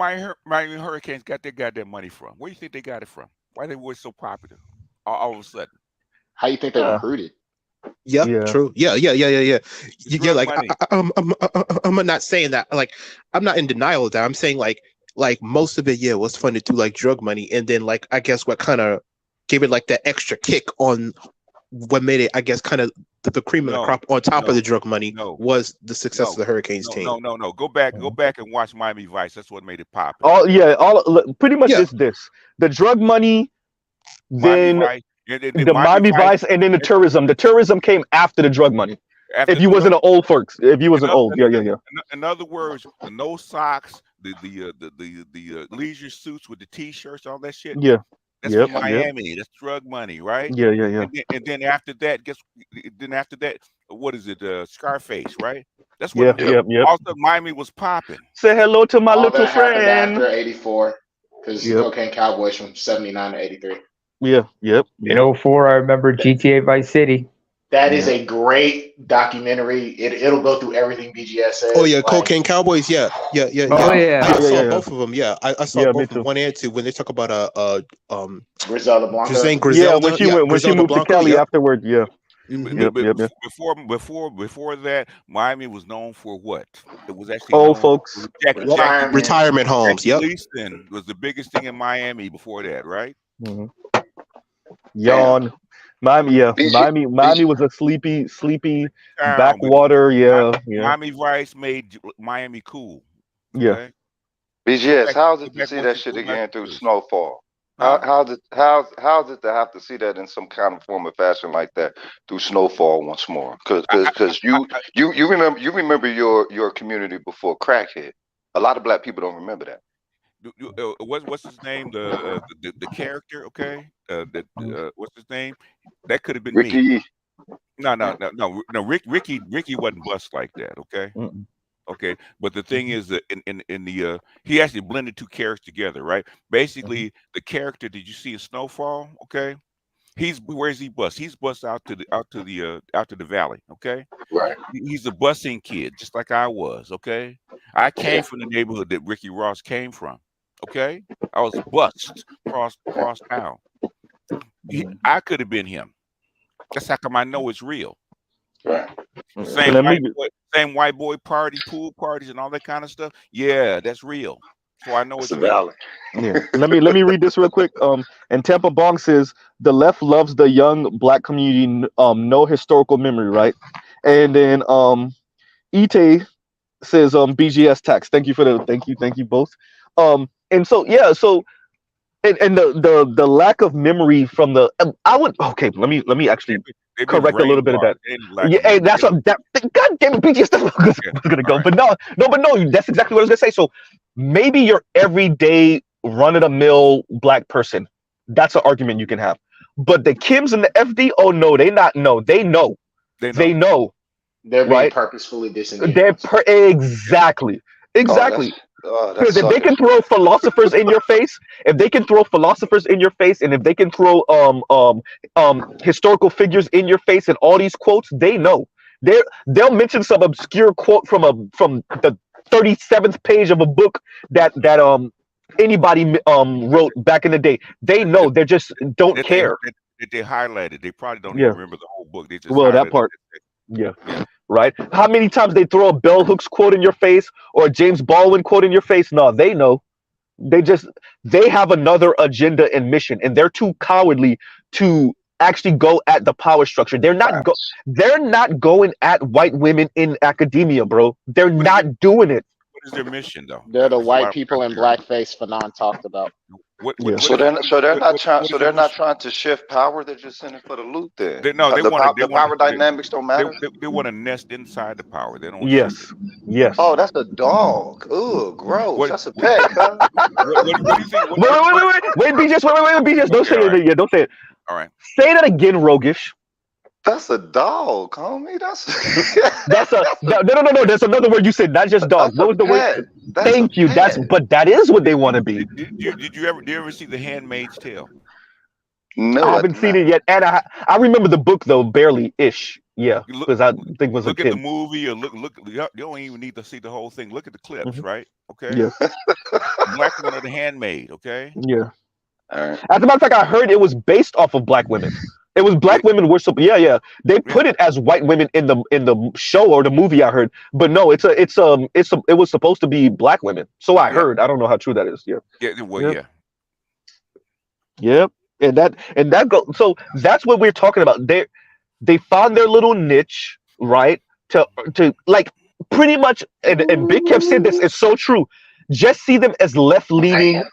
Miami Hurricanes got their goddamn money from? Where do you think they got it from? Why they were so popular all of a sudden? How you think they recruited? Yeah, Yeah. true. Yeah. Drug Like money. I'm not saying that. Like I'm not in denial of that. I'm saying like most of it, yeah, was funded through like drug money, and then like I guess what kind of gave it like that extra kick on what made it, I guess, kind of the cream of the crop on top of the drug money was the success of the Hurricanes team. No. Go back and watch Miami Vice. That's what made it pop. Pretty much it's this: the drug money, Miami then Vice, the Miami Vice, and then the tourism. The tourism came after the drug money. If you wasn't an old folks, if you wasn't old, yeah. In other words, the no socks, the leisure suits with the t-shirts, all that shit. Yeah. That's from Miami. That's drug money, right? Yeah. And then after that, what is it? Scarface, right? That's Yeah. what. Also, Miami was popping. Say hello to my All little that happened friend. after '84, because Cocaine Cowboys from '79 to '83. Yeah. In 04, I remember GTA Vice City. That is a great documentary. It'll go through everything BGS says. Oh yeah, Cocaine Cowboys. Yeah. Oh yeah. I saw both of them. Yeah, I saw both of them, 1 and 2, when they talk about Griselda Blanco. Yeah, when she moved to Cali afterward. Yeah. Before that, Miami was known for what? It was actually old folks. Retirement homes. Yep. Leaston was the biggest thing in Miami before that, right? Mm-hmm. Yawn. Miami was a sleepy backwater. Miami Vice made Miami cool. Okay? Yeah. BGS, how's it to see that shit again through Snowfall? How's it to have to see that in some kind of form or fashion like that through Snowfall once more? Because you remember your community before crack hit. A lot of black people don't remember that. What's his name? The character, okay? What's his name? That could have been Ricky. me. No. Ricky wasn't bust like that, okay? Okay, but the thing is that in the he actually blended two characters together, right? Basically, the character that you see in Snowfall, okay, Where's he bus? He's bus out to the valley. Okay, Right. he's a busing kid, just like I was. Okay, I came from the neighborhood that Ricky Ross came from. Okay, I was bused cross town. I could have been him. That's how come I know it's real. Right. Same white boy party, pool parties, and all that kind of stuff. Yeah, that's real. So I know It's it's a real. valley. Yeah. Let me read this real quick. And Tampa Bong says the left loves the young black community. No historical memory, right? And then Ite says BGS tax. Thank you both. And so yeah, so and the lack of memory from the I would okay. Let me actually They've been correct a little bit of that. brainwashed. Yeah, hey, that's what that. God damn it, BGS. That's what I was gonna go. Right. But no. That's exactly what I was gonna say. So maybe your everyday run of the mill black person. That's an argument you can have. But the Kims and the FD, oh no, they not know. They know. They know. They're being right? purposefully disengaged. Exactly. Because if they can throw philosophers in your face, and if they can throw historical figures in your face and all these quotes, they know. They'll mention some obscure quote from the 37th page of a book that anybody wrote back in the day. They know. They just don't care. They highlighted. They probably don't even remember the whole book. They just that part. Yeah. Right? How many times they throw a Bell Hooks quote in your face or a James Baldwin quote in your face? No, they know. They have another agenda and mission, and they're too cowardly to actually go at the power structure. They're not going at white women in academia, bro. They're not doing it. What is their mission, though? They're the white people in blackface Fanon talked about. So they're not trying to shift power. They're just in it for the loot. Then the power dynamics don't matter. They want to nest inside the power. They don't. Yes. Oh, that's a dog. Ooh, gross. That's a pet. What do you think? Wait, BJ, don't say it yet. Don't say it. All right. Say that again, Rogish. That's a dog, homie. No. There's another word you said, not just dog. What was the word? Thank you. But that is what they want to be. Did you ever see The Handmaid's Tale? No, I haven't seen it yet, and I remember the book though, barely-ish. Yeah, because I think it was a kid. Look at the movie, or look. You don't even need to see the whole thing. Look at the clips, right? Okay. Yeah. Black woman of the handmaid. Okay. Yeah. All right. As a matter of fact, I heard it was based off of black women. It was black women were They put it as white women in the show or the movie. I heard, but no, it was supposed to be black women. So I heard. I don't know how true that is. Yeah. Yeah. Well, yeah. Yep. And that go. So that's what we're talking about. They found their little niche, right? To like pretty much. And Big Kev said this. It's so true. Just see them as left leaning.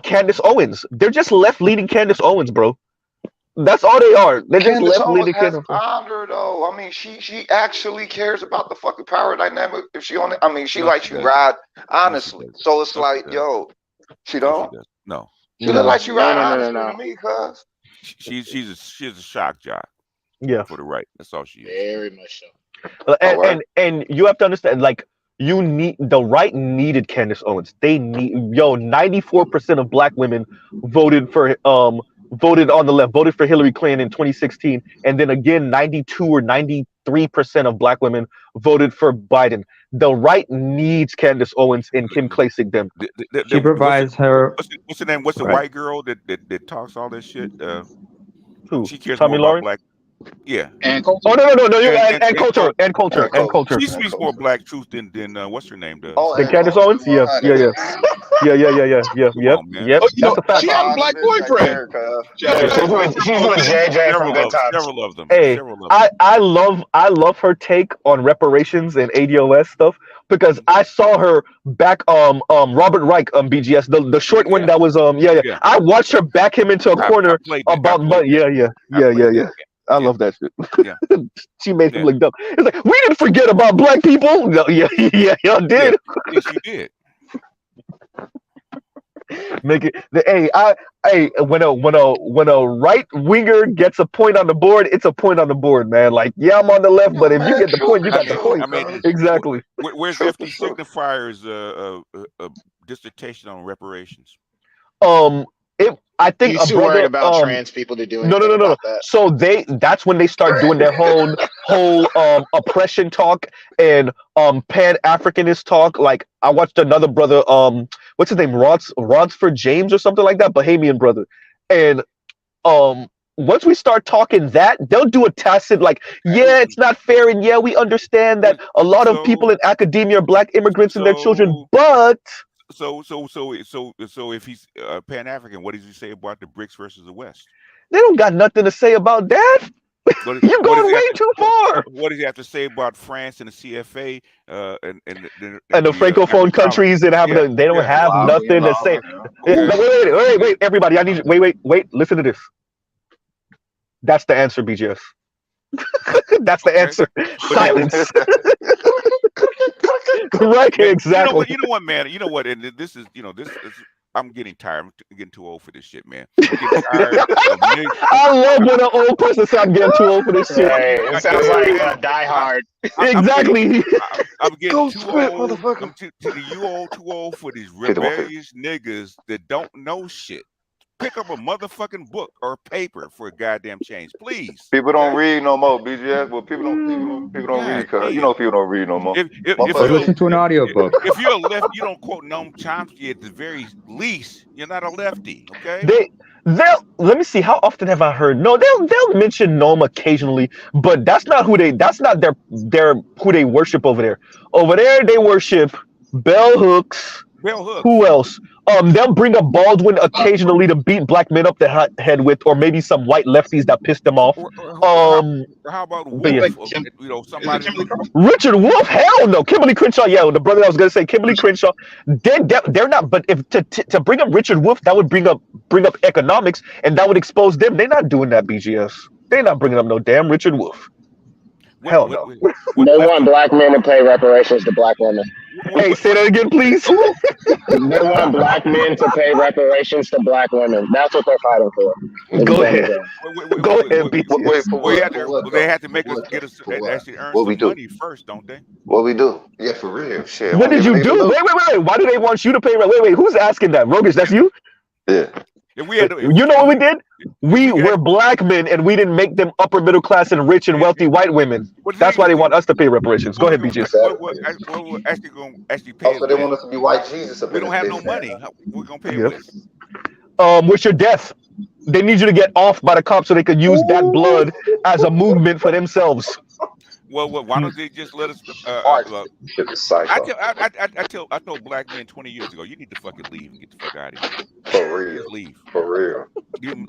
Candace Owens. They're just left leaning Candace Owens, bro. That's all they are. They're just left leaning Candace Owens. Honor, though. I mean, she actually cares about the fucking power dynamic. If she on it, I mean, she lets you ride honestly. So it's like, yo, she don't. No. She look like she ride honestly to me, cuz. She's a shock jock. Yeah. For the right. that's all she is. Very much so. And you have to understand, like, you need the right needed Candace Owens. They need 94% of black women voted on the left, voted for Hillary Clinton in 2016, and then again 92 or 93% of black women voted for Biden. The right needs Candace Owens and Kim Klacik. Them. She provides her. What's her name? What's the white girl that talks all this shit? Who? She cares Tommy more about Lawrence? black. Yeah. And culture. Oh no! And culture. She speaks more black truth than what's her name does. The Candace Owens? Yeah. Yep. She had a black boyfriend. She's with JJ from Good Times. Several of them. Hey, I love her take on reparations and ADOS stuff because I saw her back Robert Reich BGS, the short one that was yeah. I watched her back him into a corner about yeah. I love that shit. Yeah. She made him look dumb. It's like, we didn't forget about black people. No, y'all did. Yeah, she did. Make it. When a right winger gets a point on the board, it's a point on the board, man. Like, yeah, I'm on the left, but if you get the point, you got the point. I mean, exactly. Where's FD Signifier's dissertation on reparations? I think You a too worried brother. about trans people to do No, anything no. about that. So that's when they start doing their whole oppression talk and Pan-Africanist talk. Like I watched another brother, what's his name, Ronsford James or something like that, Bahamian brother, and once we start talking that, they'll do a tacit like, yeah, it's not fair, and yeah, we understand that a lot of people in academia are black immigrants and their children, but so if he's Pan-African, what does he say about the BRICS versus the West? they don't got nothing to say about that. You're going way too far. What does he have to say about France and the CFA and the Francophone countries that have they don't have nothing to say. Wait, everybody, I need you. Wait, listen to this. That's the answer, BGS. That's the answer. Silence. Right, exactly. You know what, man? You know what? And this is, I'm getting tired. I'm getting too old for this shit, man. I love when an old person says I'm getting too old for this shit. Hey, it sounds like Die Hard. Exactly. I'm getting too old. Too old for these rebellious niggas that don't know shit. Pick up a motherfucking book or paper for a goddamn change, please. People don't read no more, BGS. Well, people don't read, cause people don't read no more. If listen to an audiobook. If you're a lefty, you don't quote Noam Chomsky at the very least. You're not a lefty, okay? They'll let me see, how often have I heard? No, they'll mention Noam occasionally, but that's not who their who they worship over there. Over there they worship bell hooks. Who else? They'll bring up Baldwin occasionally to beat black men up the head with, or maybe some white lefties that pissed them off. How about Wolf? Somebody. Richard Wolf? Hell no. Kimberly Crenshaw. Yeah, the brother I was gonna say, Kimberly Crenshaw. They're not. But if to bring up Richard Wolf, that would bring up economics, and that would expose them. They're not doing that. BGS. They're not bringing up no damn Richard Wolf. Hell no. They want black men to pay reparations to black women. Hey, say that again, please. They want black men to pay reparations to black women. That's what they're fighting for. Go ahead. Go ahead, They have to make us actually earn some money first, don't they? What we do? Yeah, for real. Shit. What did you do? Wait. Why do they want you to pay? Wait. Who's asking that? Rogish, that's you? Yeah. You know what we did? We were black men, and we didn't make them upper middle class and rich and wealthy white women. That's why they want us to pay reparations. Go ahead, BG. Actually pay. Also, they want us to be white Jesus. We don't have no money. We're gonna pay with. With your death, they need you to get off by the cops so they could use that blood as a movement for themselves. Well, why don't they just let us? I told black men 20 years ago, you need to fucking leave and get the fuck out of here. For real. Just leave. For real.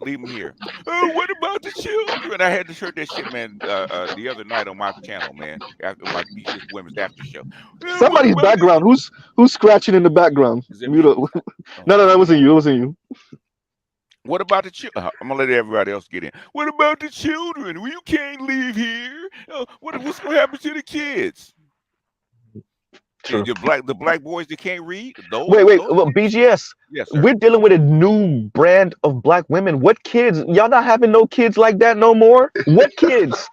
Leave them here. Oh, what about the children? I had to hear that shit, man, the other night on my channel, man. After my women's after show. Somebody's background. Who's scratching in the background? No, that wasn't you. It wasn't you. What about the children? I'm gonna let everybody else get in. What about the children? Well, you can't leave here. What's gonna happen to the kids? True. The black boys that can't read. Wait. Well, BGS. Yes, sir. We're dealing with a new brand of black women. What kids? Y'all not having no kids like that no more? What kids?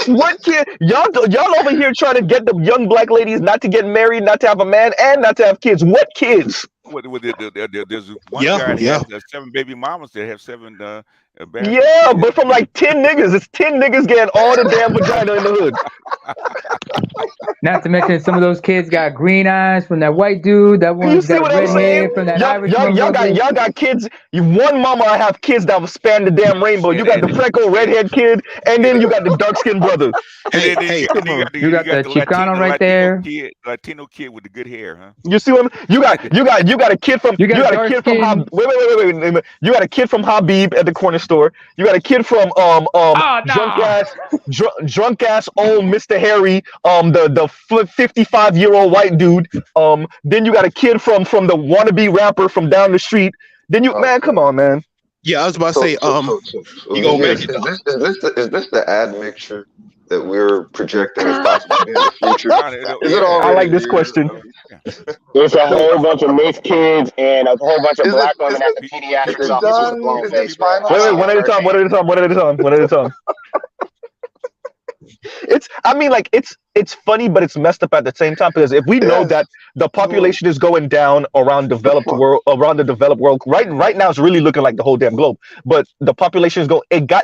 What kid? Y'all over here trying to get the young black ladies not to get married, not to have a man, and not to have kids. What kids? There's one guy that has 7 baby mamas that have 7 yeah, but from like 10 niggas. It's 10 niggas getting all the damn vagina in the hood. Not to mention some of those kids got green eyes from that white dude. That one's got red hair from that Irish. Y'all got kids. One mama have kids that will span the damn rainbow. You got the freckle redhead kid, and then you got the dark skinned brother. You got the Chicano right there. Latino kid with the good hair, huh? You see what you got a kid from wait. You got a kid from Habib at the corner store. You got a kid from drunk ass old Mr. Harry, the 55-year-old white dude. Then you got a kid from the wannabe rapper from down the street. Then man, come on, man. Yeah, I was about to say, you gonna make it. Is this the admixture that we're projecting as possible in the future? Is it I like this question. There's a whole bunch of mixed kids and a whole bunch of black women at the pediatrics office with blown face. Wait, one at a time. It's it's funny, but it's messed up at the same time, because if we know that the population is going down around the developed world, right now it's really looking like the whole damn globe. But the population is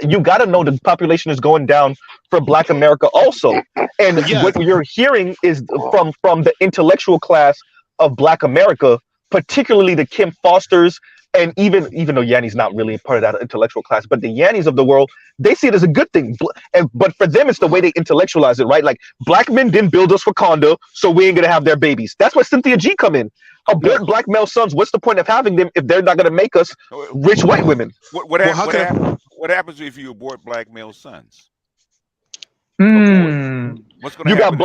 you got to know the population is going down for Black America also. And what you're hearing is from the intellectual class of Black America, particularly the Kim Fosters, and even though Yanni's not really part of that intellectual class, but the Yannis of the world, they see it as a good thing. But for them, it's the way they intellectualize it, right? Like, Black men didn't build us Wakanda, so we ain't gonna have their babies. That's where Cynthia G come in. Abort Black male sons. What's the point of having them if they're not gonna make us rich white women? What happens if you abort Black male sons? What's going to happen?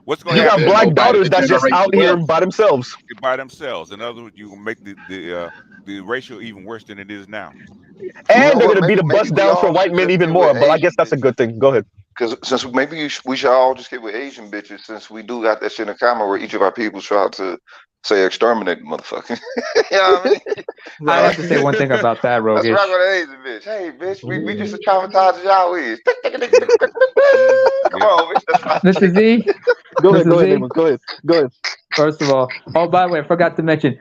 What's going to happen? You got Black daughters that's just out here by themselves. By themselves. In other words, you will make the ratio even worse than it is now. And they're going to be the bust down for white men even more. But I guess that's a good thing. Go ahead. Because since maybe we should all just get with Asian bitches, since we do got that shit in common where each of our people try to say exterminate the motherfucker. You know what I mean? I have to say one thing about that, Rogish. That's right with Asian bitch. Hey, bitch, we just as traumatized as y'all is. Come on, bitch. Mr. Z? Go ahead. First of all, by the way, I forgot to mention.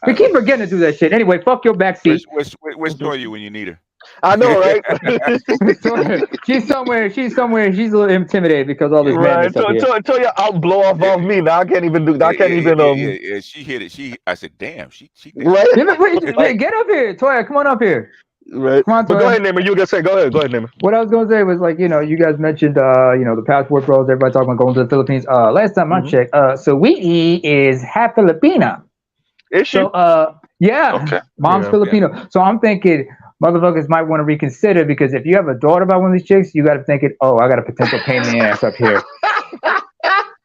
We keep forgetting to do that shit. Anyway, fuck your backseat. Where's Toya when you need her? I know, right? She's somewhere. She's a little intimidated because all this madness up here. Toya out blow off me now. I can't even do. I can't even. Yeah, she hit it. I said, damn. She right. Wait, get up here, Toya. Come on up here. Right. Come on, but go ahead, Naaman. You were gonna say. Go ahead, Naaman. What I was gonna say was, like, you guys mentioned the passport pros. Everybody talking about going to the Philippines. Last time I checked, Sweetie is half Filipina. Is she? So yeah, okay. Mom's Filipino. Yeah. So I'm thinking motherfuckers might want to reconsider, because if you have a daughter by one of these chicks, you got to think I got a potential pain in the ass up here.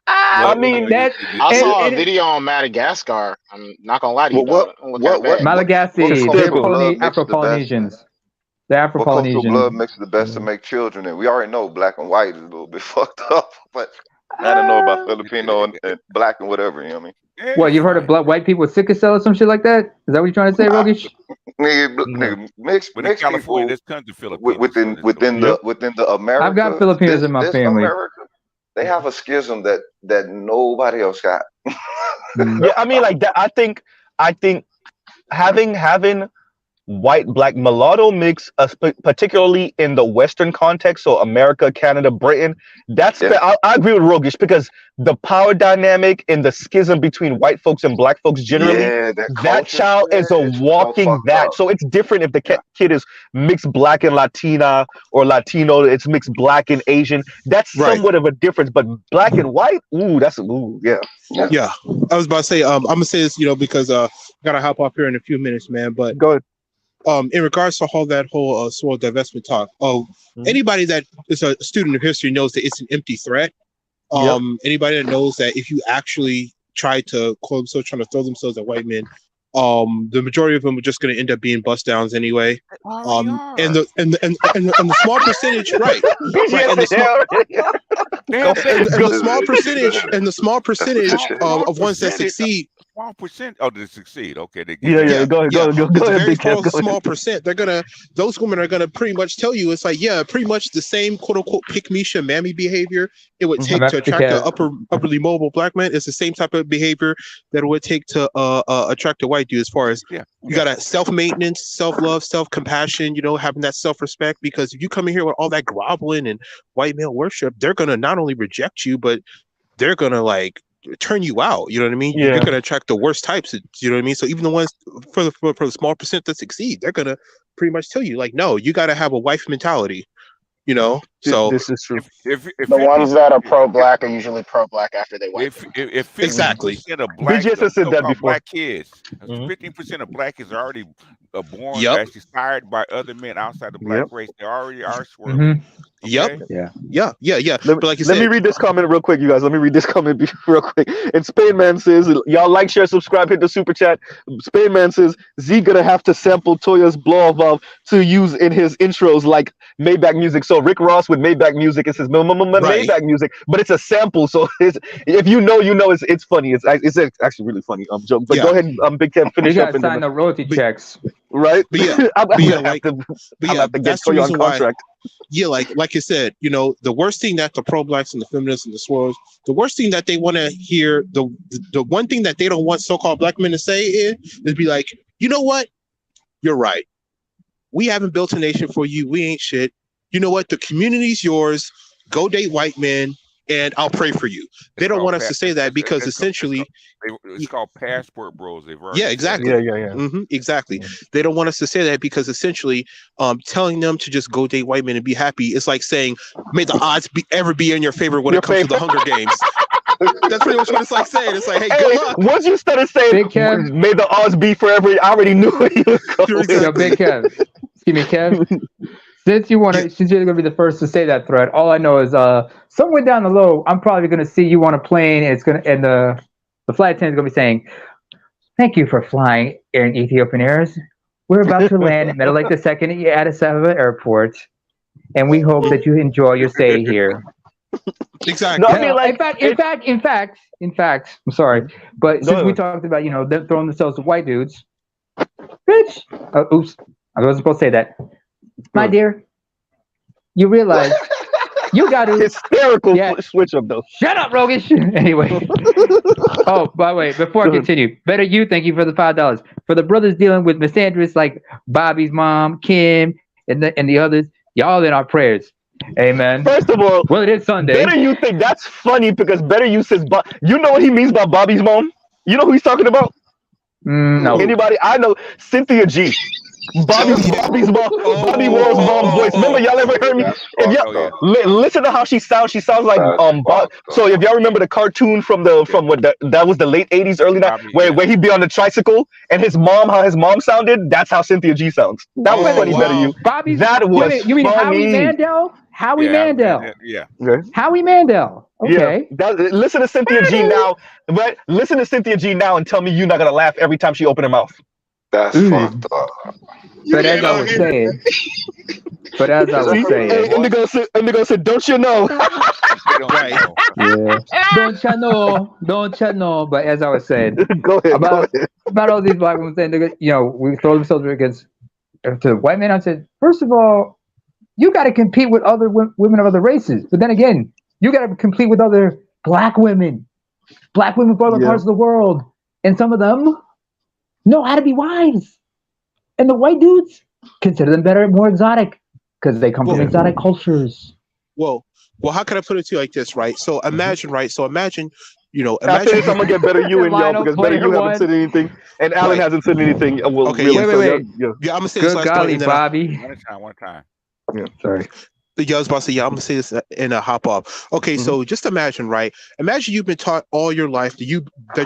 I mean, I saw a video on Madagascar. I'm not gonna lie to you. What? Madagascar, Afro-Polynesians. The Afro-Polynesians. Blood mixes the best to make children, and we already know Black and white is a little bit fucked up, but I don't know about Filipino and Black and whatever. You know what I mean? What, you've heard of white people with sickle cell or some shit like that? Is that what you're trying to say, Rogish? Nigga, mixed California, this country, Philippines, within the America. I've got Filipinos in my family. America, they have a schism that nobody else got. Yeah, I mean, like that. I think having white, Black, mulatto mix, particularly in the Western context, so America, Canada, Britain, I agree with Rogish, because the power dynamic and the schism between white folks and Black folks generally, that child is a walking that. So it's different if the kid is mixed Black and Latina, or Latino, it's mixed Black and Asian. That's somewhat of a difference, but Black and white, yeah. I was about to say, I'm gonna say this, because I gotta hop off here in a few minutes, man. But go ahead. In regards to all that whole sword divestment talk, anybody that is a student of history knows that it's an empty threat. Anybody that knows that if you actually try to trying to throw themselves at white men, the majority of them are just going to end up being bust downs anyway. And the small percentage, and the small percentage of ones that succeed. Small percent to succeed. Okay. Go ahead. Small percent. Those women are gonna pretty much tell you it's like, pretty much the same quote unquote pick me mammy behavior it would take to attract an upperly mobile Black man. It's the same type of behavior that it would take to attract a white dude. As far as you gotta self-maintenance, self-love, self-compassion, having that self-respect. Because if you come in here with all that groveling and white male worship, they're gonna not only reject you, but they're gonna turn you out. You know what I mean? You're gonna attract the worst types. You know what I mean? So even the ones for the small percent that succeed, they're gonna pretty much tell you no, you gotta have a wife mentality. So this is true. If the ones that are pro-Black are usually pro-Black after they white. If 50% exactly of Black, said that before. Black kids, 15% of Black kids are already born actually fired by other men outside the Black race. They already are swerving. Yeah. But like let me read this comment real quick, you guys. Let me read this comment real quick. And Spain Man says, y'all like, share, subscribe, hit the super chat. Spain Man says, Z gonna have to sample Toya's blow off to use in his intros like Maybach music. So Rick Ross with Maybach music, it says Maybach music, but it's a sample. So if you know, it's funny. It's actually really funny. Joke. But go ahead, Big Ken, finish you up. You gotta sign the royalty checks. Right? But yeah, I'm but yeah, gonna have like, to, but I'm yeah, have to get that's the Toya on reason why. contract. Yeah, like you said, you know, the worst thing that the pro-blacks and the feminists and the swirls, the worst thing that they want to hear, the one thing that they don't want so-called black men to say is be like, you know what? You're right. We haven't built a nation for you. We ain't shit. You know what? The community's yours. Go date white men, and I'll pray for you. They don't want us to say that because essentially, it's called passport bros. They've already yeah, exactly. Yeah. Exactly. They don't want us to say that because essentially, telling them to just go date white men and be happy is like saying, "May the odds ever be in your favor when it comes to the Hunger Games." That's pretty much what it's like saying. It's like, hey, good luck. Once you started saying, Big Kev. "May the odds be forever," I already knew where you was going. Yo, Big Kev. Excuse me, Kev. Since you're gonna be the first to say that thread, all I know is somewhere down the low, I'm probably gonna see you on a plane, and the flight attendant's gonna be saying, "Thank you for flying in Ethiopian Airlines. We're about to land at Menelik II at Addis Ababa Airport, and we hope that you enjoy your stay here." Exactly. No, I mean, like, in fact, I'm sorry, but since we talked about them throwing themselves to white dudes, bitch. Oops, I wasn't supposed to say that. My dear, you realize you got to hysterical switch up though. Shut up, Rogish. Anyway. Oh, by the way, before I continue, better you. Thank you for the $5 for the brothers dealing with misandrous like Bobby's mom, Kim, and the others. Y'all in our prayers. Amen. First of all, well, it is Sunday. Better you think that's funny because Better you says, you know what he means by Bobby's mom? You know who he's talking about? No. Anybody? I know Cynthia G. Bobby's mom, Bobby Wall's mom's voice. Remember, y'all ever heard me? If y'all listen to how she sounds. She sounds like So if y'all remember the cartoon from what that was the late '80s, early '90s, where he'd be on the tricycle and how his mom sounded. That's how Cynthia G sounds. That was funny. Wow. Better you. Bobby's. That was you mean funny. Howie Mandel? Howie Mandel. Yeah. Howie Mandel. Okay. Yeah. Listen to Cynthia G now. But listen to Cynthia G now and tell me you're not gonna laugh every time she open her mouth. That's fucked up. But as I was saying, Indigo said, "Don't you know?" Right. Yeah. Don't you know? But as I was saying, go ahead. About all these black women saying, we throw themselves against to white men. I said, first of all, you got to compete with other women of other races. But then again, you got to compete with other black women from other parts of the world, and some of them know how to be wives. And the white dudes consider them better, more exotic, because they come from exotic cultures. Well, how can I put it to you like this, right? So imagine, After this, I'm gonna get Better you and y'all because Better you haven't said anything, and Alan hasn't said anything. Okay, wait. Yeah, I'm gonna say this last point. Bobby. One time. Yeah, sorry. I was about to say, I'm gonna say this and hop off. Okay, so just imagine, right? Imagine you've been taught all your life that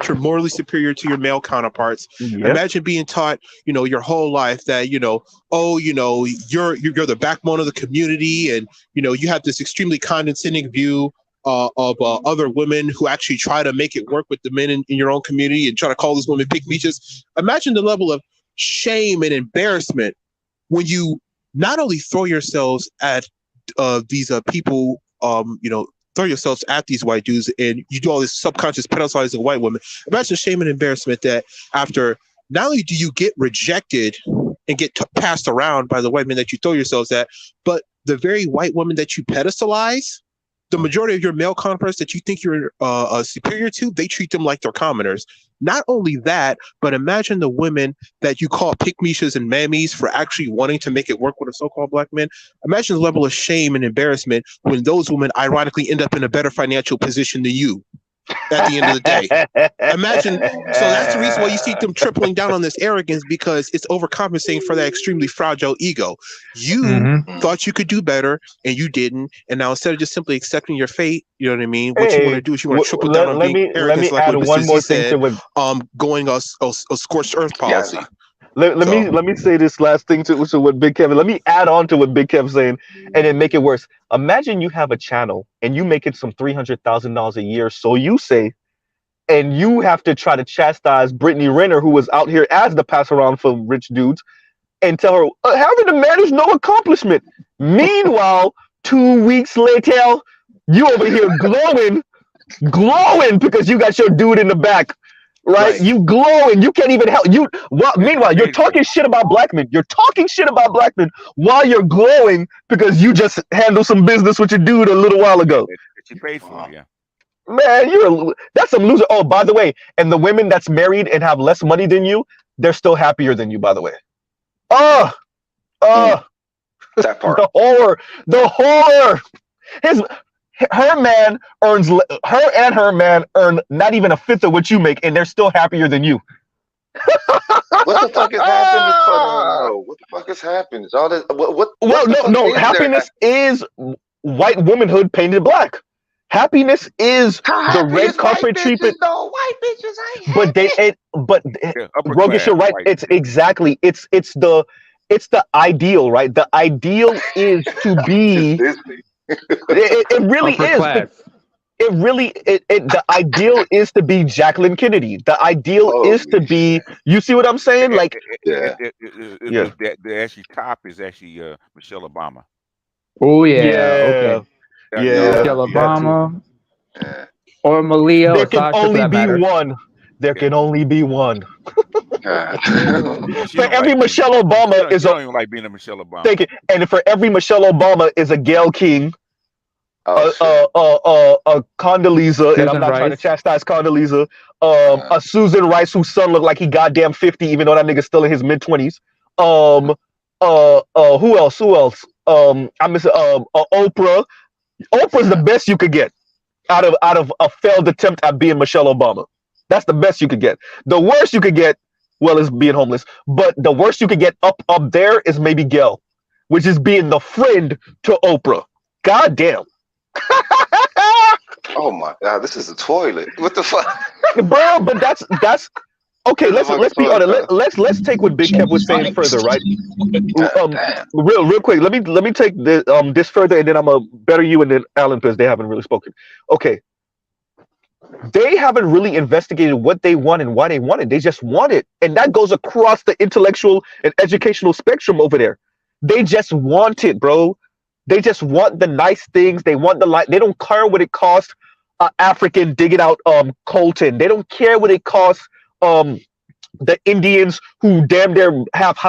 you're morally superior to your male counterparts. Yep. Imagine being taught, your whole life that you're the backbone of the community, and you have this extremely condescending view of other women who actually try to make it work with the men in your own community and try to call these women pig beaches. Imagine the level of shame and embarrassment when you not only throw yourselves at these people, throw yourselves at these white dudes, and you do all this subconscious pedestalizing of white women. Imagine shame and embarrassment that after not only do you get rejected and get passed around by the white men that you throw yourselves at, but the very white women that you pedestalize, the majority of your male counterparts that you think you're superior to, they treat them like they're commoners. Not only that, but imagine the women that you call pick-me-shas and mammies for actually wanting to make it work with a so-called black man. Imagine the level of shame and embarrassment when those women ironically end up in a better financial position than you at the end of the day. Imagine, so that's the reason why you see them tripling down on this arrogance, because it's overcompensating for that extremely fragile ego. You thought you could do better and you didn't, and now instead of just simply accepting your fate, you know what I mean, what you want to do is you want to triple down on being arrogant. Let me add one more thing to it. Going a scorched earth policy. Let me say this last thing to what Big Kevin. Let me add on to what Big Kevin's saying, and then make it worse. Imagine you have a channel and you make it some $300,000 a year, so you say, and you have to try to chastise Brittany Renner, who was out here as the pass around for rich dudes, and tell her having a man is no accomplishment. Meanwhile, 2 weeks later, you over here glowing because you got your dude in the back. right? You glowing. You can't even help. Meanwhile, you're talking shit about black men. You're talking shit about black men while you're glowing because you just handled some business with your dude a little while ago. She paid for it, yeah. Man, that's some loser. Oh, by the way, and the women that's married and have less money than you, they're still happier than you, by the way. That part. The horror. Her man earn not even a fifth of what you make, and they're still happier than you. What the fuck has happened? What the fuck has happened? All this, no. Happiness is white womanhood painted black. Happiness is the red carpet treatment. No, white bitches ain't Rogish, you're right. It's exactly. It's the ideal, right? The ideal is to be. It really is. The ideal is to be Jacqueline Kennedy. The ideal is to be. You see what I'm saying? Like, the actually top is actually Michelle Obama. Oh yeah. Okay. Yeah, Michelle Obama, or Malia. There can only be one. There can only be one. For every Michelle Obama is don't even like being a Michelle Obama. Thank you. And for every Michelle Obama is a Gayle King, a Condoleezza, and I'm not trying to chastise Condoleezza. A Susan Rice whose son looked like he goddamn 50, even though that nigga's still in his mid-20s. Who else? I miss Oprah. Oprah's the best you could get out of a failed attempt at being Michelle Obama. That's the best you could get. The worst you could get, well, is being homeless. But the worst you could get up there is maybe Gayle, which is being the friend to Oprah. God damn. Oh my God, this is a toilet. What the fuck, bro? But that's okay. Let's be honest. Let's take what Big Kev was saying further, right? Real quick. Let me take this further, and then I'm gonna better you, and then Alan, because they haven't really spoken. Okay. They haven't really investigated what they want and why they want it. They just want it, and that goes across the intellectual and educational spectrum over there. They just want it, bro. They just want the nice things. They want the light. They don't care what it costs. African digging out coltan. They don't care what it costs. The Indians who damn near have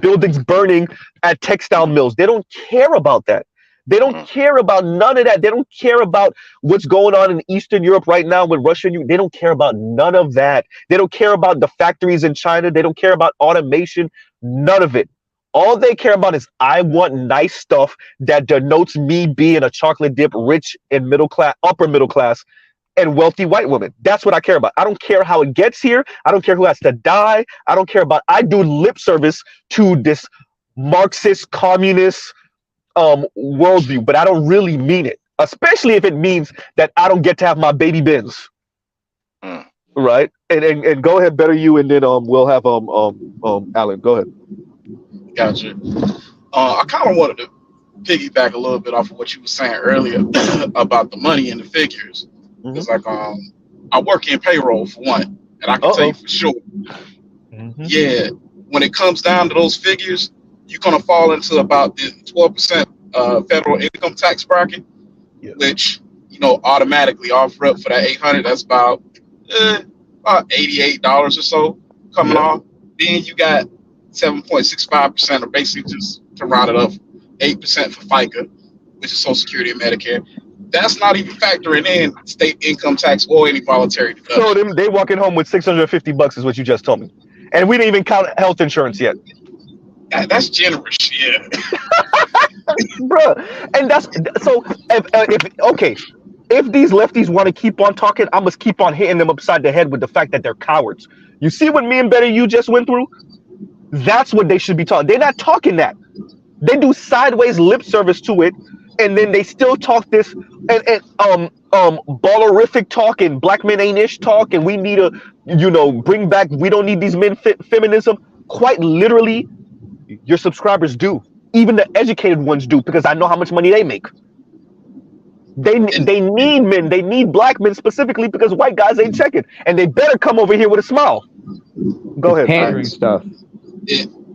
buildings burning at textile mills. They don't care about that. They don't care about none of that. They don't care about what's going on in Eastern Europe right now with Russia. They don't care about none of that. They don't care about the factories in China. They don't care about automation. None of it. All they care about is I want nice stuff that denotes me being a chocolate dip, rich and middle class, upper middle class, and wealthy white woman. That's what I care about. I don't care how it gets here. I don't care who has to die. I don't care about. I do lip service to this Marxist, communist worldview, but I don't really mean it. Especially if it means that I don't get to have my baby Benz. Right? And go ahead, better you, and then we'll have Alan. Go ahead. Gotcha. I kind of wanted to piggyback a little bit off of what you were saying earlier about the money and the figures. It's like I work in payroll for one, and I can tell you for sure. Yeah, when it comes down to those figures, you're gonna fall into about the 12% federal income tax bracket, which automatically offer up for that 800. That's about $88 or so coming off. Then you got 7.65%, or basically just to round it up, 8% for FICA, which is Social Security and Medicare. That's not even factoring in state income tax or any voluntary deduction. So they walking home with $650 is what you just told me, and we didn't even count health insurance yet. That's generous, yeah. Bro, and that's so. If these lefties want to keep on talking, I must keep on hitting them upside the head with the fact that they're cowards. You see what me and Better You just went through? That's what they should be talking. They're not talking that. They do sideways lip service to it, and then they still talk this and ballerific talk and black men ain't ish talk, and we need to bring back. We don't need these men feminism. Quite literally, your subscribers do. Even the educated ones do, because I know how much money they make. They need men. They need black men specifically because white guys ain't checking, and they better come over here with a smile. Go ahead. Pandering stuff.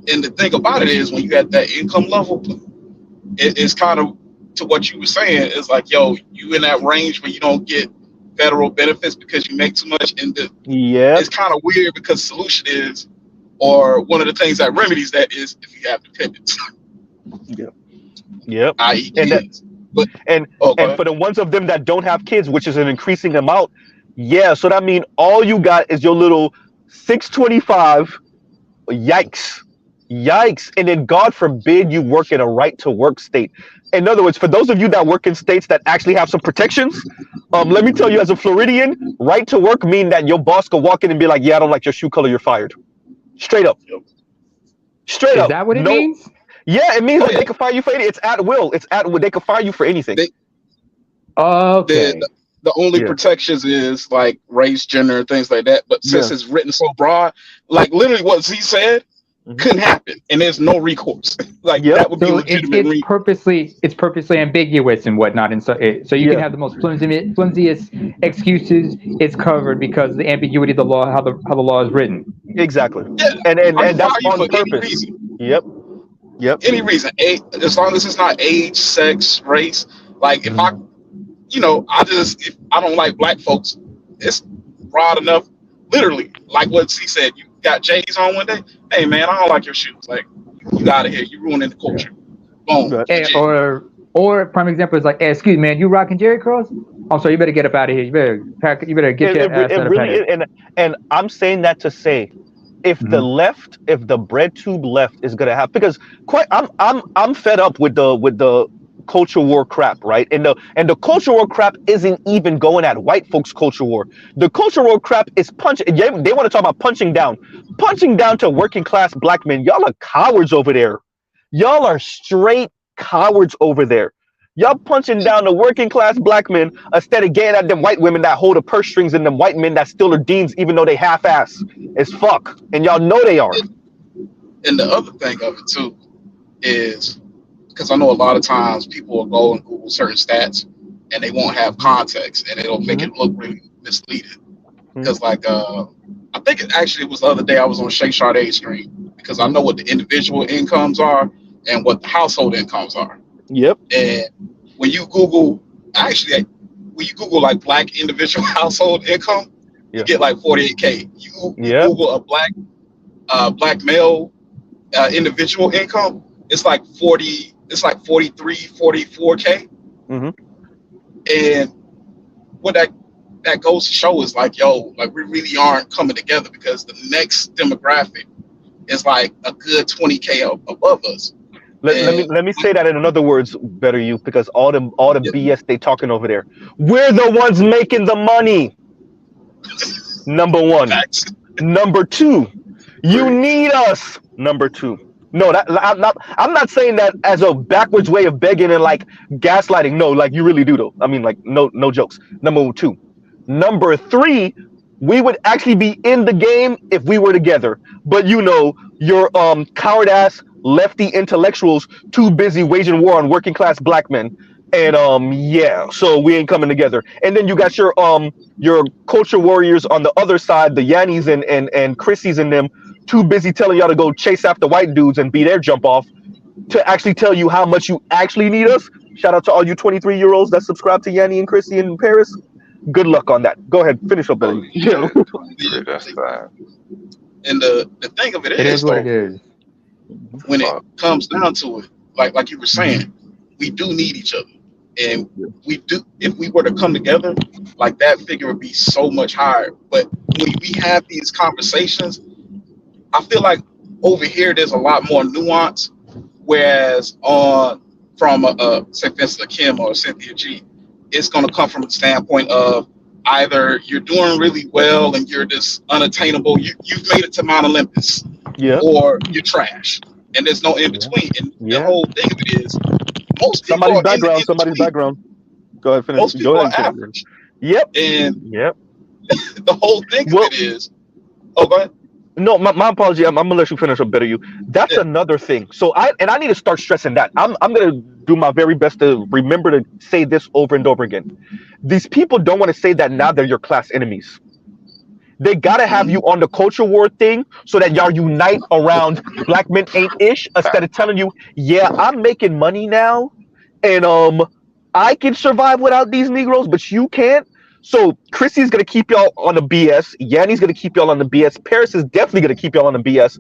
And the thing about it is, when you at that income level, it's kind of to what you were saying. It's like, yo, you in that range where you don't get federal benefits because you make too much, and Yep. it's kind of weird because the solution is, or one of the things that remedies that is if you have dependents. Yep. I.e. And that, kids. But and for the ones of them that don't have kids, which is an increasing amount, yeah. So that means all you got is your little 625. Yikes. And then God forbid you work in a right to work state. In other words, for those of you that work in states that actually have some protections, let me tell you, as a Floridian, right to work mean that your boss could walk in and be like, yeah, I don't like your shoe color, you're fired. Straight up. Straight up. Is that what it means? Yeah, it means that they can fire you for anything. It's at will. They can fire you for anything. Okay. The only protections is like race, gender, and things like that. But since it's written so broad, like literally what he said couldn't happen, and there's no recourse. Like that would be legitimate. It's purposely ambiguous and whatnot, and so you can have the most flimsiest excuses. It's covered because the ambiguity of the law, how the law is written. Exactly. And that's on purpose. Yep. Any reason, as long as it's not age, sex, race. Like if I if I don't like black folks, it's broad enough. Literally, like what he said, you got J's on one day. Hey man, I don't like your shoes. Like, you out of here. You ruining the culture. Boom. Or prime example is like, hey, excuse me, man, you rocking Jerry curls? Oh, so you better get up out of here. You better get your ass out of here. And I'm saying that to say, if the bread tube left is gonna have, because I'm fed up with the culture war crap, right? And the culture war crap isn't even going at white folks' culture war. The culture war crap is punching. They want to talk about punching down to working class black men. Y'all are cowards over there. Y'all are straight cowards over there. Y'all punching down the working class black men instead of getting at them white women that hold the purse strings and them white men that steal their deans, even though they half-ass as fuck, and y'all know they are. And the other thing of it too is, because I know a lot of times people will go and Google certain stats and they won't have context, and it'll make it look really misleading. Because like I think it actually was the other day I was on Shay Sade's stream, because I know what the individual incomes are and what the household incomes are. Yep. And when you Google like black individual household income, you get like 48K. You Google a black male individual income, it's like 43, 44K. And what that goes to show is like, yo, like we really aren't coming together, because the next demographic is like a good 20K above us. Let me say that in other words, better you, because all the BS they talking over there. We're the ones making the money. Number one. Facts. Number two, you need us. Number two. No, I'm not saying that as a backwards way of begging and like gaslighting. No, like you really do though. I mean, like no jokes. Number two. Number three, we would actually be in the game if we were together. But you know, your coward ass lefty intellectuals too busy waging war on working class black men. And so we ain't coming together. And then you got your culture warriors on the other side, the Yannies and Chrissies and them, too busy telling y'all to go chase after white dudes and be their jump off, to actually tell you how much you actually need us. Shout out to all you 23-year-olds that subscribe to Yanni and Chrissy in Paris. Good luck on that. Go ahead, finish up, Billy. Yeah, that's fine. And the thing of it is what it is. When it comes down to it, like you were saying, we do need each other. And we do, if we were to come together, like that figure would be so much higher. But when we have these conversations, I feel like over here there's a lot more nuance. Whereas from say for instance, Kim or Cynthia G, it's going to come from the standpoint of either you're doing really well and you're just unattainable, you've made it to Mount Olympus, or you're trash, and there's no in between. And the whole thing of it is, most people somebody's background. Go ahead, finish. Most people are average. Yep. And the whole thing of it is, go ahead. No, my apology. I'm gonna let you finish up, better you. That's another thing. So I need to start stressing that. I'm gonna do my very best to remember to say this over and over again. These people don't want to say that now they're your class enemies. They gotta have you on the culture war thing so that y'all unite around black men ain't ish, instead of telling you, yeah, I'm making money now, and I can survive without these Negroes, but you can't. So Chrissy's gonna keep y'all on the BS. Yanni's gonna keep y'all on the BS. Paris is definitely gonna keep y'all on the BS.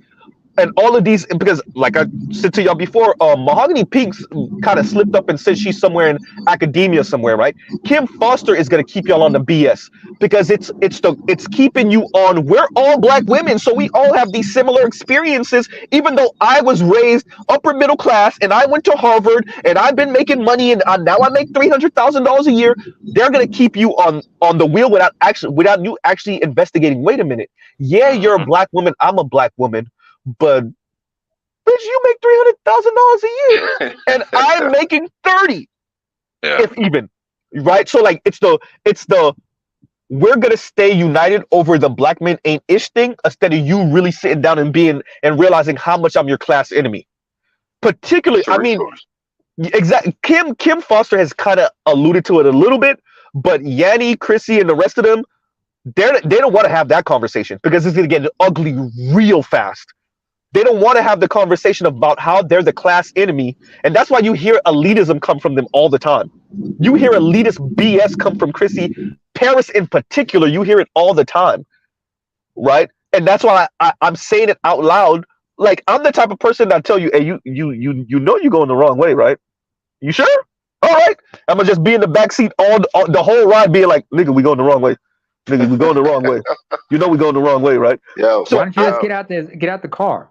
And all of these, because like I said to y'all before, Mahogany Pinks kind of slipped up and said she's somewhere in academia somewhere, right? Kim Foster is gonna keep y'all on the BS because it's keeping you on. We're all black women, so we all have these similar experiences. Even though I was raised upper middle class and I went to Harvard and I've been making money and now I make $300,000 a year, they're gonna keep you on the wheel without you actually investigating. Wait a minute, yeah, you're a black woman. I'm a black woman. But bitch, you make $300,000 a year, and I'm making 30, if even, right? So like, it's the we're gonna stay united over the black men ain't ish thing instead of you really sitting down and realizing how much I'm your class enemy. Particularly, I mean, exactly. Kim Foster has kind of alluded to it a little bit, but Yanni, Chrissy, and the rest of them, they don't want to have that conversation because it's gonna get ugly real fast. They don't want to have the conversation about how they're the class enemy. And that's why you hear elitism come from them all the time. You hear elitist BS come from Chrissy. Paris in particular, you hear it all the time. Right? And that's why I'm saying it out loud. Like, I'm the type of person that tell you, hey, you know you're going the wrong way, right? You sure? All right. I'm going to just be in the backseat all the whole ride being like, nigga, we going the wrong way. Nigga, we going the wrong way. You know we going the wrong way, right? Yo, so why don't you just get out the car?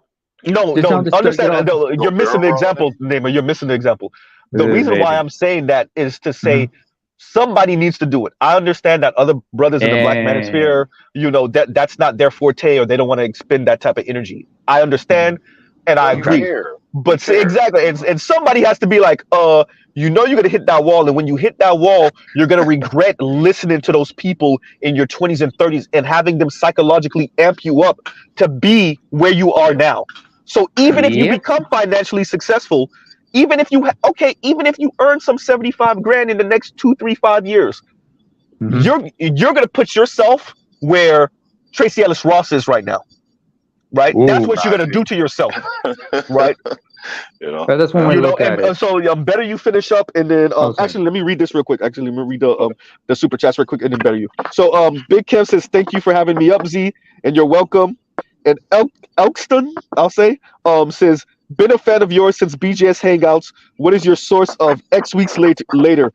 No, understand. No, you're missing the example, Neymar. You're missing the example. The reason why I'm saying that is to say somebody needs to do it. I understand that other brothers in the black manosphere, you know, that's not their forte, or they don't want to expend that type of energy. I understand, and I agree. But exactly, and somebody has to be like, you know, you're gonna hit that wall, and when you hit that wall, you're gonna regret listening to those people in your 20s and 30s and having them psychologically amp you up to be where you are now. So even if you become financially successful, even if you earn some 75 grand in the next 2, 3, 5 years, you're gonna put yourself where Tracy Ellis Ross is right now, right? Ooh, that's what you're gonna do to yourself, right? You know, that's one way to look at it. So better you finish up, and then actually let me read this real quick. Actually, let me read the super chats real quick, and then better you. So Big Kev says, thank you for having me up, Z, and you're welcome. And Elkston, I'll say, says, been a fan of yours since BGS Hangouts. What is your source of X weeks later?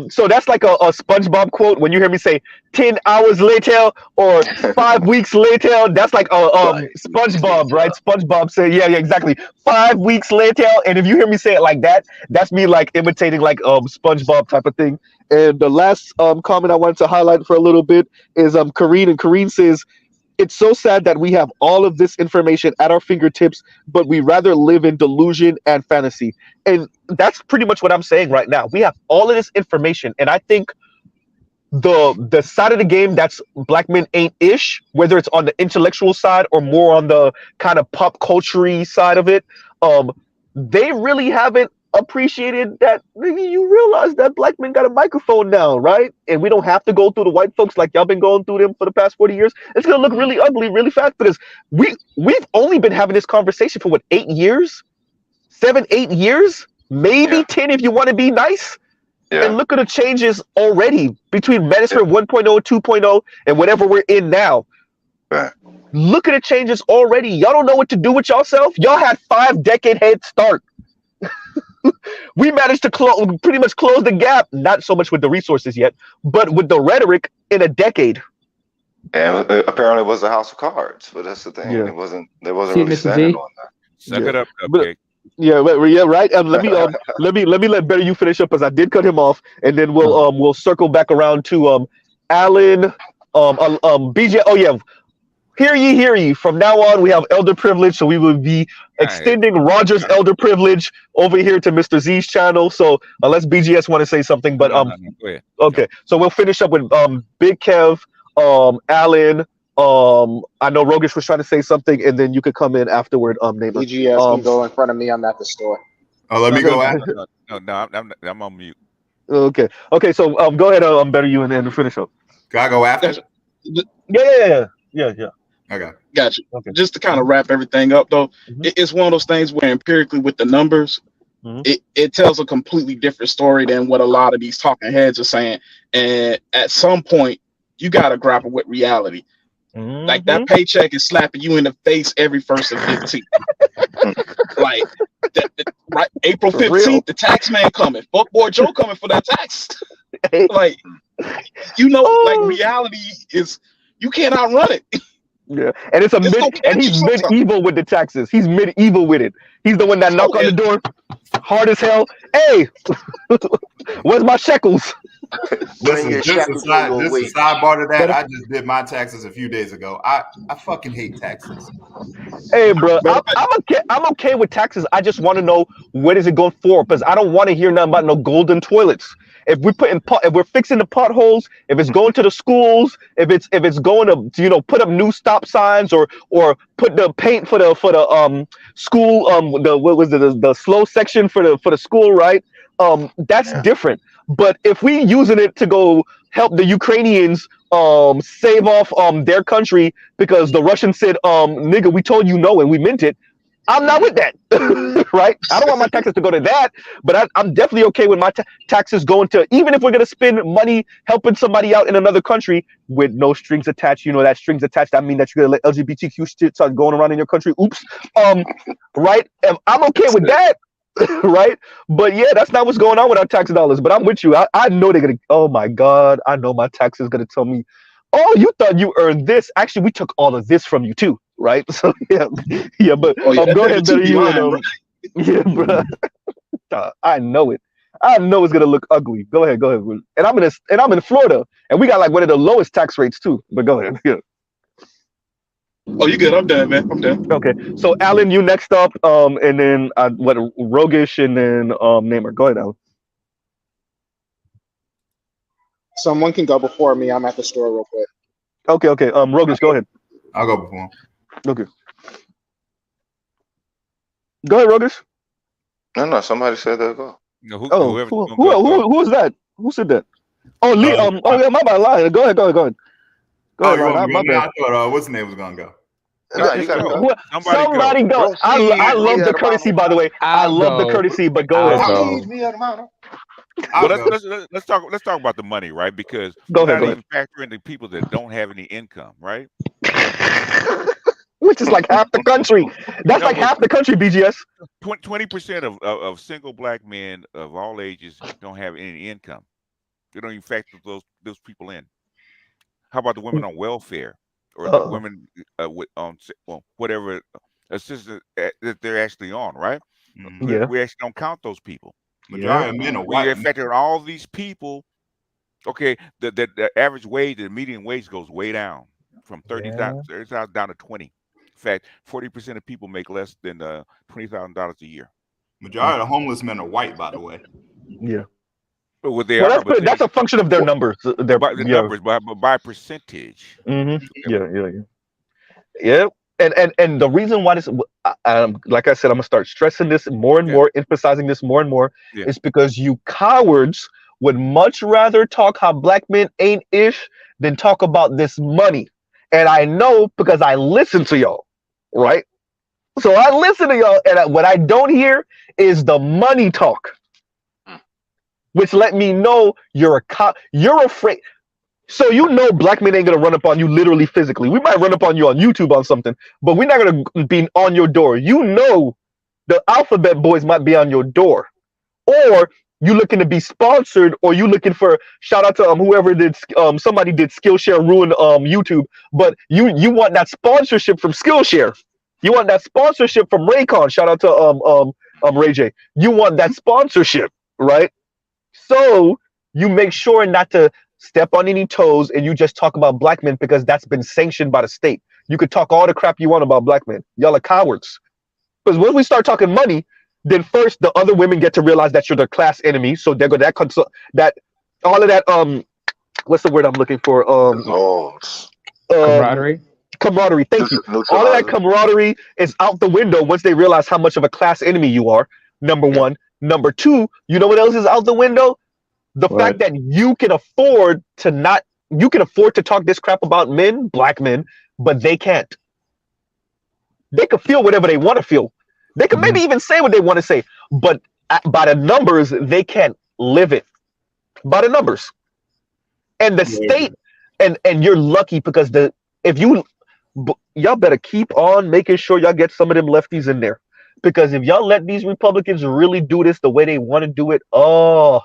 So that's like a SpongeBob quote. When you hear me say 10 hours later or 5 weeks later, that's like SpongeBob, right? SpongeBob said, yeah, exactly. 5 weeks later. And if you hear me say it like that, that's me like imitating like SpongeBob type of thing. And the last comment I wanted to highlight for a little bit is Kareen, and Kareen says, it's so sad that we have all of this information at our fingertips, but we rather live in delusion and fantasy. And that's pretty much what I'm saying right now. We have all of this information, and I think the side of the game that's black men ain't ish, whether it's on the intellectual side or more on the kind of pop culture-y side of it, they really haven't appreciated that you realize that black men got a microphone now, right? And we don't have to go through the white folks like y'all been going through them for the past 40 years. It's gonna look really ugly really fast because we've only been having this conversation for what, 8 years? 7, 8 years? Maybe 10 if you want to be nice. Yeah. And look at the changes already between Manosphere 1.0, 2.0, and whatever we're in now. Right. Look at the changes already. Y'all don't know what to do with yourself. Y'all had 5-decade head start. We managed to pretty much close the gap, not so much with the resources yet, but with the rhetoric in a decade. And apparently it was a house of cards, but that's the thing. Yeah. It wasn't really standing on that. Suck it up, Cupcake. Yeah, right. Let me let Better you finish up, because I did cut him off, and then we'll circle back around to Alan, BJ. Oh yeah. Hear ye. From now on, we have elder privilege, so we will be extending Roger's elder privilege over here to Mr. Z's channel. So unless BGS want to say something, but go ahead. Okay. So we'll finish up with Big Kev, Alan. I know Rogish was trying to say something, and then you could come in afterward. Neymar. BGS can go in front of me. I'm at the store. Oh, let me go after. No, I'm on mute. Okay. So go ahead, Better you, and then finish up. Can I go after? Yeah. Okay, gotcha. Okay. Just to kind of wrap everything up, though, it's one of those things where empirically with the numbers, it tells a completely different story than what a lot of these talking heads are saying. And at some point, you got to grapple with reality. Like that paycheck is slapping you in the face every 1st of 15th. Like right, April 15th, the tax man coming. Fuckboy Joe coming for that tax. Like, you know, like reality is, you can't outrun it. Yeah, and it's he's medieval with the taxes. He's medieval with it. He's the one that knock on the door, hard as hell. Hey, where's my shekels? Listen, just a sidebar to that. I just did my taxes a few days ago. I fucking hate taxes. Hey, bro, I'm okay with taxes. I just want to know what is it going for, because I don't want to hear nothing about no golden toilets. If we're fixing the potholes, if it's going to the schools, if it's going to, you know, put up new stop signs or put the paint for the school, the slow section for the school, right? That's different. But if we using it to go help the Ukrainians save off their country because the Russians said, nigga, we told you no and we meant it, I'm not with that. Right? I don't want my taxes to go to that, but I'm definitely okay with my taxes going to, even if we're going to spend money helping somebody out in another country with no strings attached. You know, that strings attached, that mean that you're going to let LGBTQ shit start going around in your country. Oops. Right? And I'm okay with that. Right? But yeah, that's not what's going on with our tax dollars. But I'm with you. I know they're going to, oh my God, I know my tax is going to tell me, oh, you thought you earned this. Actually, we took all of this from you too. Right? So yeah, but go ahead, better you and yeah, bro. I know it. I know it's gonna look ugly. Go ahead. And I'm in Florida, and we got like one of the lowest tax rates too. But go ahead. Yeah. Oh, you good? I'm done, man. I'm done. Okay. So Alan, you next up. And then Rogish, and then Namer. Go ahead, Alan. Someone can go before me. I'm at the store real quick. Okay. Rogish, go ahead. I'll go before him. Okay. Go ahead, Rogish. No, somebody said that. Go. No, who was that? Who said that? Oh, Lee. Yeah, my bad. Lie. Go ahead. Go ahead, Ryan. My bad. I thought what's his name was gonna go. No, you gotta go. Somebody go. I love the courtesy, by the way. I love the courtesy, but go ahead. Well, let's talk about the money, right? Because go ahead. Even factor in the people that don't have any income, right? Which is like half the country. That's like half the country, BGS. 20% of single black men of all ages don't have any income. They don't even factor those people in. How about the women on welfare, or the women with whatever assistance that they're actually on, right? Yeah, we actually don't count those people. Majority of men are white. We affected all these people. Okay, the average wage, the median wage goes way down from 30,000 down to 20. In fact, 40% of people make less than $20,000 a year. Majority of homeless men are white, by the way. Yeah. But what they are, that's a function of their numbers. Numbers, but by percentage. Mm-hmm. Yeah. And the reason why this, like I said, I'm gonna start stressing this more and more, emphasizing this more and more, is because you cowards would much rather talk how black men ain't ish than talk about this money. And I know because I listen to y'all, right? So I listen to y'all, and what I don't hear is the money talk, which let me know you're afraid. So you know black men ain't gonna run up on you literally physically. We might run up on you on YouTube on something, but we're not gonna be on your door. You know the alphabet boys might be on your door. Or you looking to be sponsored, or you looking for, shout out to whoever did somebody did Skillshare ruin YouTube, but you want that sponsorship from Skillshare. You want that sponsorship from Raycon. Shout out to Ray J. You want that sponsorship, right? So you make sure not to step on any toes, and you just talk about black men because that's been sanctioned by the state. You could talk all the crap you want about black men. Y'all are cowards. Because when we start talking money, then first the other women get to realize that you're their class enemy. So they're gonna that all of that what's the word I'm looking for? Camaraderie. Camaraderie. Thank you. All of that camaraderie is out the window once they realize how much of a class enemy you are. Number one. Number two, you know what else is out the window? The fact that you can afford to talk this crap about men, black men, but they can't. They can feel whatever they want to feel. They can maybe even say what they want to say, but by the numbers, they can't live it by the numbers. And the state, and you're lucky because y'all better keep on making sure y'all get some of them lefties in there. Because if y'all let these Republicans really do this the way they want to do it, oh,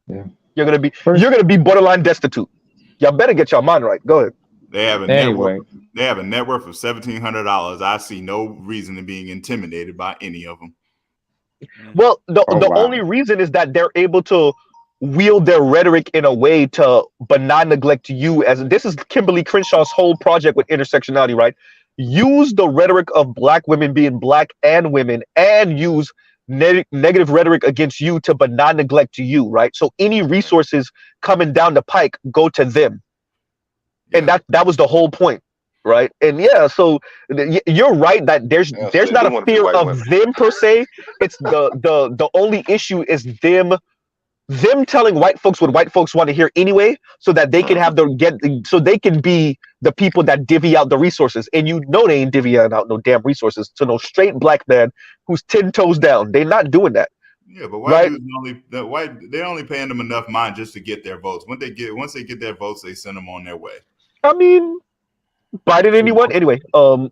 Yeah. you're gonna be borderline destitute. Y'all better get your mind right. Go ahead. They have a net worth. They have a net worth of $1,700. I see no reason in being intimidated by any of them. Well, the only reason is that they're able to wield their rhetoric in a way to but not neglect you. As this is Kimberly Crenshaw's whole project with intersectionality, right? Use the rhetoric of black women being black and women, and use negative rhetoric against you to but not neglect to you, right? So any resources coming down the pike go to them, and that was the whole point, right? And yeah, so you're right that there's not a fear of them per se. It's the only issue is them telling white folks what white folks want to hear anyway, so that they can have so they can be the people that divvy out the resources. And you know they ain't divvying out no damn resources to no straight black man who's 10 toes down. They're not doing that. Yeah, but white dudes they're only paying them enough mind just to get their votes. Once they get their votes, they send them on their way. I mean, Biden anyone anyway. For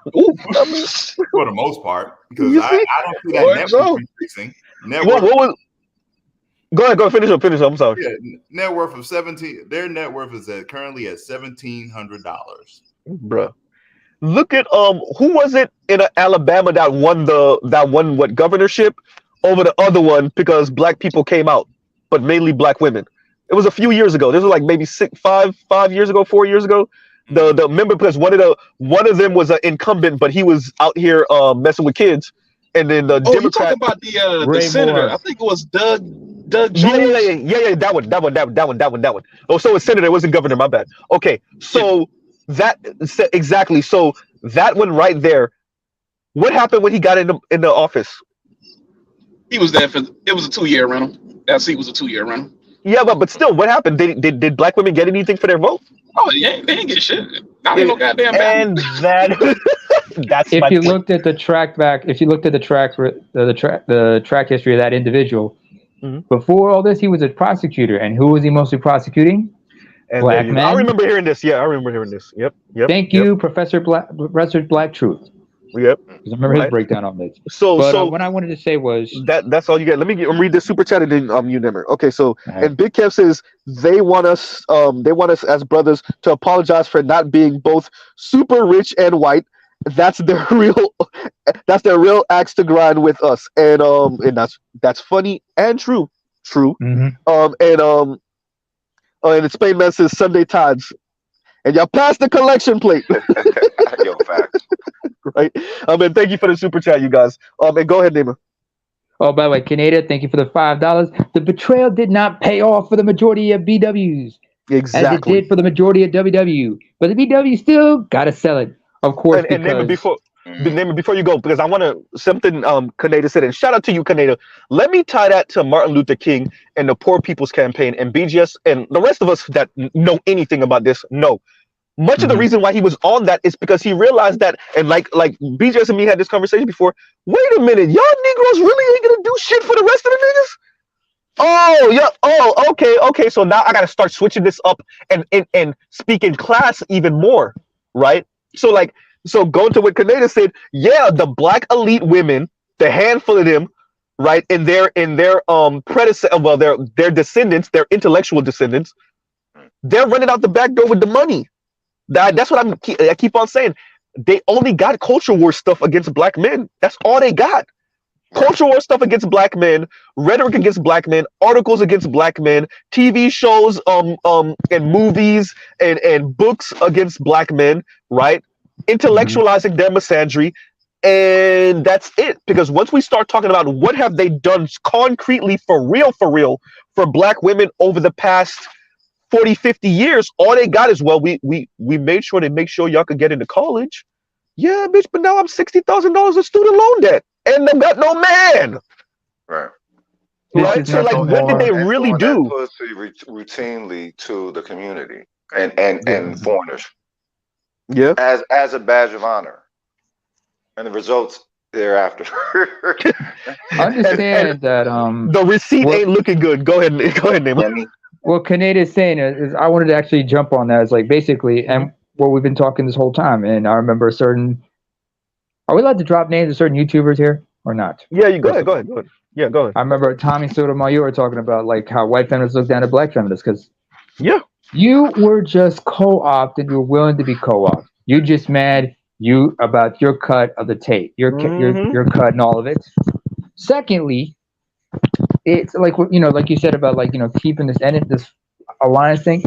the most part, because I don't see that network increasing. Go ahead, finish up. I'm sorry. Yeah, net worth of 17. Their net worth is currently at $1,700. Bruh. Look at who was it in Alabama that won what governorship over the other one because black people came out, but mainly black women. It was a few years ago. This was like maybe 4 years ago. The member, because one of them was an incumbent, but he was out here messing with kids, and then the Democrat. You talking about the senator? I think it was Doug Jones. Yeah, that one. Oh, so it's senator, it wasn't governor. My bad. Okay, so exactly. So that one right there. What happened when he got in the office? He was there it was a 2-year rental. That seat was a 2-year rental. Yeah, but still, what happened? Did black women get anything for their vote? Oh, yeah, they didn't get shit. Not even no goddamn bad. And that's if you looked at the track back, if you looked at the track history of that individual, before all this, he was a prosecutor, and who was he mostly prosecuting? And black men. I remember hearing this. Yeah, I remember hearing this. Yep. Thank you, Professor Black Truth. Yep. I remember his breakdown on this. So what I wanted to say was that's all you get. Let me read this super chat and then you Nimmer. Okay, so and Big Kev says they want us as brothers to apologize for not being both super rich and white. That's their real axe to grind with us. And that's funny and true. And the Spain man says Sunday Tides. And y'all passed the collection plate. Yo, facts. Right. And thank you for the super chat, you guys. And go ahead, Nima. Oh, by the way, Canada, thank you for the $5. The Betrayal did not pay off for the majority of BWs. Exactly. As it did for the majority of WW. But the BW still gotta sell it. Of course. And Nima, before you go, because I want to something Canada said, and shout out to you, Canada. Let me tie that to Martin Luther King and the Poor People's Campaign and BGS and the rest of us that know anything about this know. Much of the reason why he was on that is because he realized that, and like BGS and me had this conversation before. Wait a minute, y'all Negroes really ain't gonna do shit for the rest of the niggas? Oh yeah. Oh, okay. So now I gotta start switching this up and speak in class even more, right? So going to what Canada said, yeah, the black elite women, the handful of them, right, and their predecessor, well, their descendants, their intellectual descendants, they're running out the back door with the money. That's what I keep on saying. They only got culture war stuff against black men. That's all they got. Culture war stuff against black men, rhetoric against black men, articles against black men, TV shows, and movies and books against black men, right? Intellectualizing their misandry, and that's it. Because once we start talking about what have they done concretely for real for black women over the past 40, 50 years, all they got is, well, we made sure to make sure y'all could get into college. Yeah, bitch, but now I'm $60,000 of student loan debt, and I got no man. Right. So, like, what did they really do? Routinely to the community and foreigners. Yeah. As a badge of honor, and the results thereafter. Understand that the receipt ain't looking good. Go ahead, Nemo. What Kaneda is saying is, I wanted to actually jump on that. It's like basically, and what we've been talking this whole time. And I remember a certain. Are we allowed to drop names of certain YouTubers here or not? Yeah, you go ahead. Yeah, go ahead. I remember Tommy Sotomayor talking about like how white feminists look down at black feminists because you were just co-opted. You were willing to be co-opted. You just mad about your cut of the tape, your cut and all of it. Secondly, it's like like you said about like keeping this alliance thing.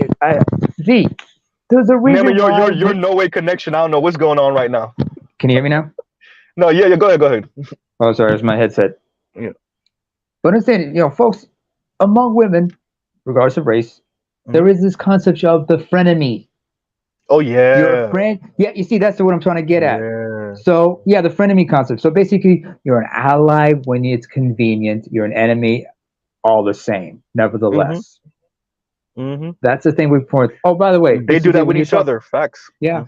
There's a reason. Nemo, you're no way connection. I don't know what's going on right now. Can you hear me now? No, yeah, go ahead. Oh, sorry, it's my headset. Yeah. But understand, folks, among women, regardless of race, there is this concept of the frenemy. Oh yeah. You're a friend. Yeah, you see, that's what I'm trying to get at. Yeah. So yeah, the frenemy concept. So basically, you're an ally when it's convenient. You're an enemy, all the same. Nevertheless. That's the thing we point. Oh, by the way, they do that with each other. Facts. Yeah.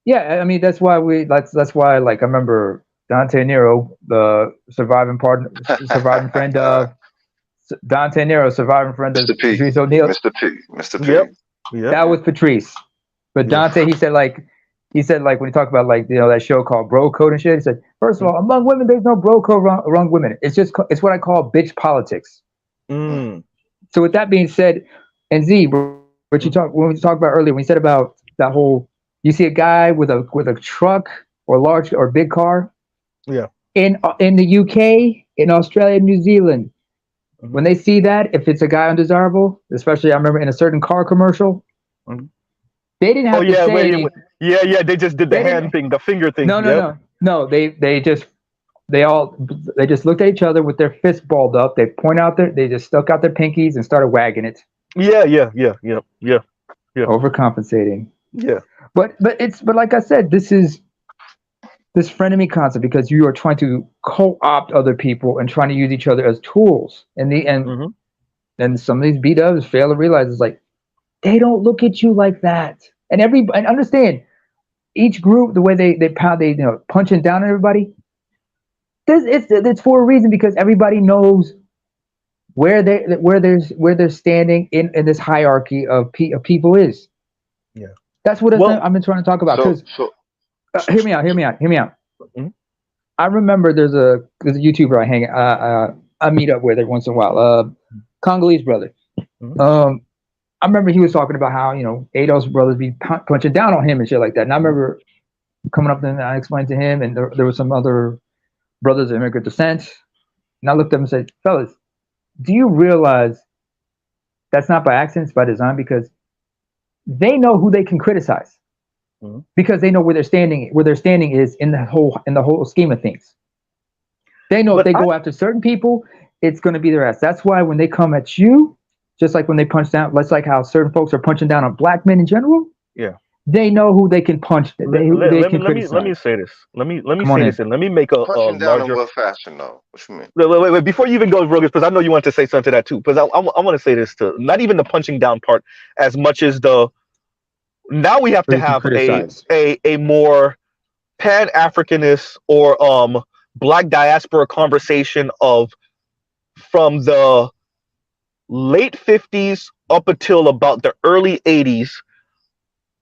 Yeah, I mean that's why that's why like I remember Dante Nero, the surviving friend of Dante Nero, surviving friend of Patrice O'Neill. Mr. P. Yep. That was Patrice. But Dante, he said like when he talked about like that show called Bro Code and shit, he said, first of all, among women, there's no bro code wrong women. It's what I call bitch politics. So with that being said, and Z, when we talked about earlier, when you said about that whole, you see a guy with a truck or large or big car, in the UK, in Australia, New Zealand, when they see that, if it's a guy undesirable, especially I remember in a certain car commercial, they didn't have to say. They just did the hand thing, the finger thing. No. They just looked at each other with their fists balled up. They they just stuck out their pinkies and started wagging it. Yeah. Overcompensating. Yeah. But like I said, this is this frenemy concept because you are trying to co-opt other people and trying to use each other as tools. And some of these B-dubs fail to realize it's like they don't look at you like that. And understand each group, the way they punching down on everybody. It's for a reason because everybody knows where they're standing in this hierarchy of people is. Yeah. That's what I've been trying to talk about. Because hear me out. I remember there's a YouTuber I meet up with every once in a while. Congolese brother. I remember he was talking about how Adolf's brothers be punching down on him and shit like that. And I remember coming up and I explained to him, and there were some other brothers of immigrant descent. And I looked at him and said, fellas, do you realize that's not by accident, it's by design? Because they know who they can criticize. Because they know where their standing is in the whole scheme of things. They know if they go after certain people, it's going to be their ass. That's why when they come at you, just like when they punch down, let's like how certain folks are punching down on black men in general. Yeah. They know who they can punch. Let me say this. Let me say this, and let me make a punching down larger. In what fashion, though? What you mean? Wait. Before you even go, Rogus, because I know you want to say something to that too. Because I want to say this too. Not even the punching down part, as much as the. Now we have to have a more pan-Africanist or black diaspora conversation from the late 50s up until about the early 80s.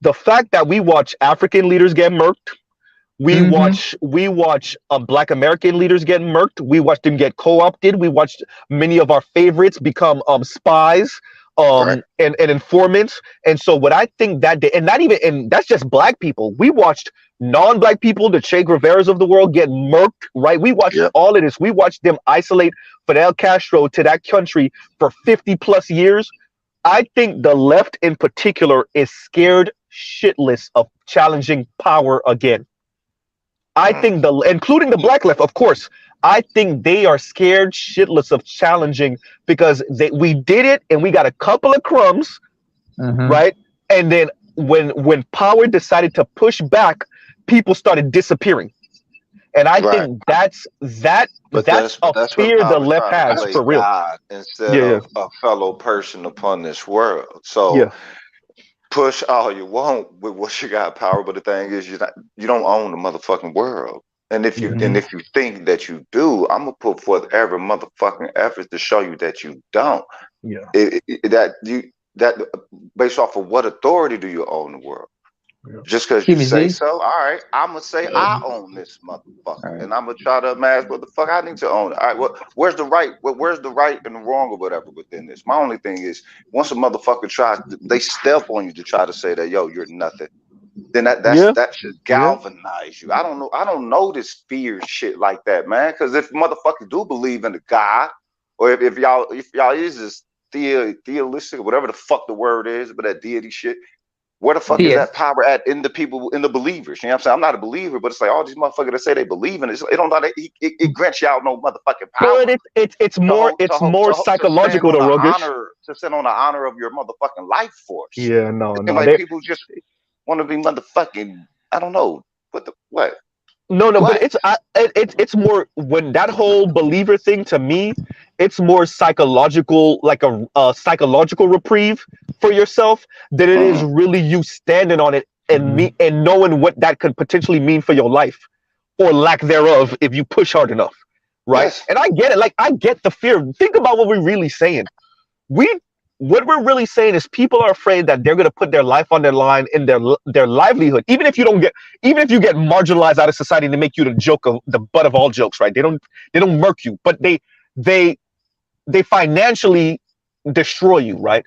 The fact that we watch African leaders get murked, we watch Black American leaders get murked, we watch them get co-opted, we watched many of our favorites become spies. And informants. And so what I think that day, and that's just black people. We watched non-black people, the Che Guevaras of the world, get murked, right? We watched all of this. We watched them isolate Fidel Castro to that country for 50 plus years. I think the left in particular is scared shitless of challenging power again. I think including the black left, of course. I think they are scared shitless of challenging because we did it and we got a couple of crumbs, right? And then when power decided to push back, people started disappearing. And I think that's a fear the left has for real. God instead of a fellow person upon this world. So push all you want with what you got power, but the thing is you don't own the motherfucking world. And if you think that you do, I'm gonna put forth every motherfucking effort to show you that you don't. Yeah. That based off of what authority do you own the world? Yeah. Just because you say so, all right, I'm gonna say I own this motherfucker, right. and I'm gonna try to imagine what the fuck I need to own it. All right, well, where's the right and the wrong or whatever within this? My only thing is, once a motherfucker tries, they step on you to try to say that, yo, you're nothing. Then that should galvanize you. I don't know this fear shit like that, man. Because if motherfuckers do believe in the God, or if y'all is this theistic, whatever the fuck the word is, but that deity shit, where the fuck is that power at in the people, in the believers? You know what I'm saying? I'm not a believer, but it's like all these motherfuckers that say they believe in it. It don't know that it grants y'all no motherfucking power. But it's more psychological, though, Rogish. To sit on the honor of your motherfucking life force. Yeah, no. Like people just want to be motherfucking, I don't know what. No, but it's more, when that whole believer thing, to me, it's more psychological, like a psychological reprieve for yourself than it is really you standing on it and and knowing what that could potentially mean for your life or lack thereof if you push hard enough, right? Yes. And I get it. Like, I get the fear. Think about what we're really saying. What we're really saying is people are afraid that they're going to put their life on their line in their livelihood, even if you get marginalized out of society and they make you the butt of all jokes, right? They don't murk you, but they financially destroy you, right?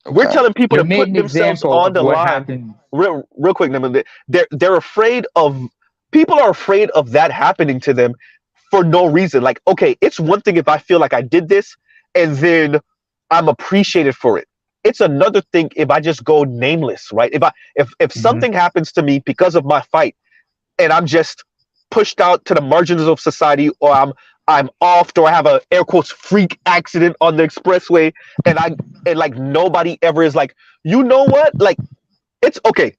Okay. We're telling people to put themselves on the line. Real quick, they're afraid of, people are afraid of that happening to them for no reason. Like, okay, it's one thing if I feel like I did this and then I'm appreciated for it. It's another thing if I just go nameless, right? If something happens to me because of my fight and I'm just pushed out to the margins of society, or I'm offed, or I have a air quotes freak accident on the expressway and like nobody ever is like, you know what? Like, it's okay.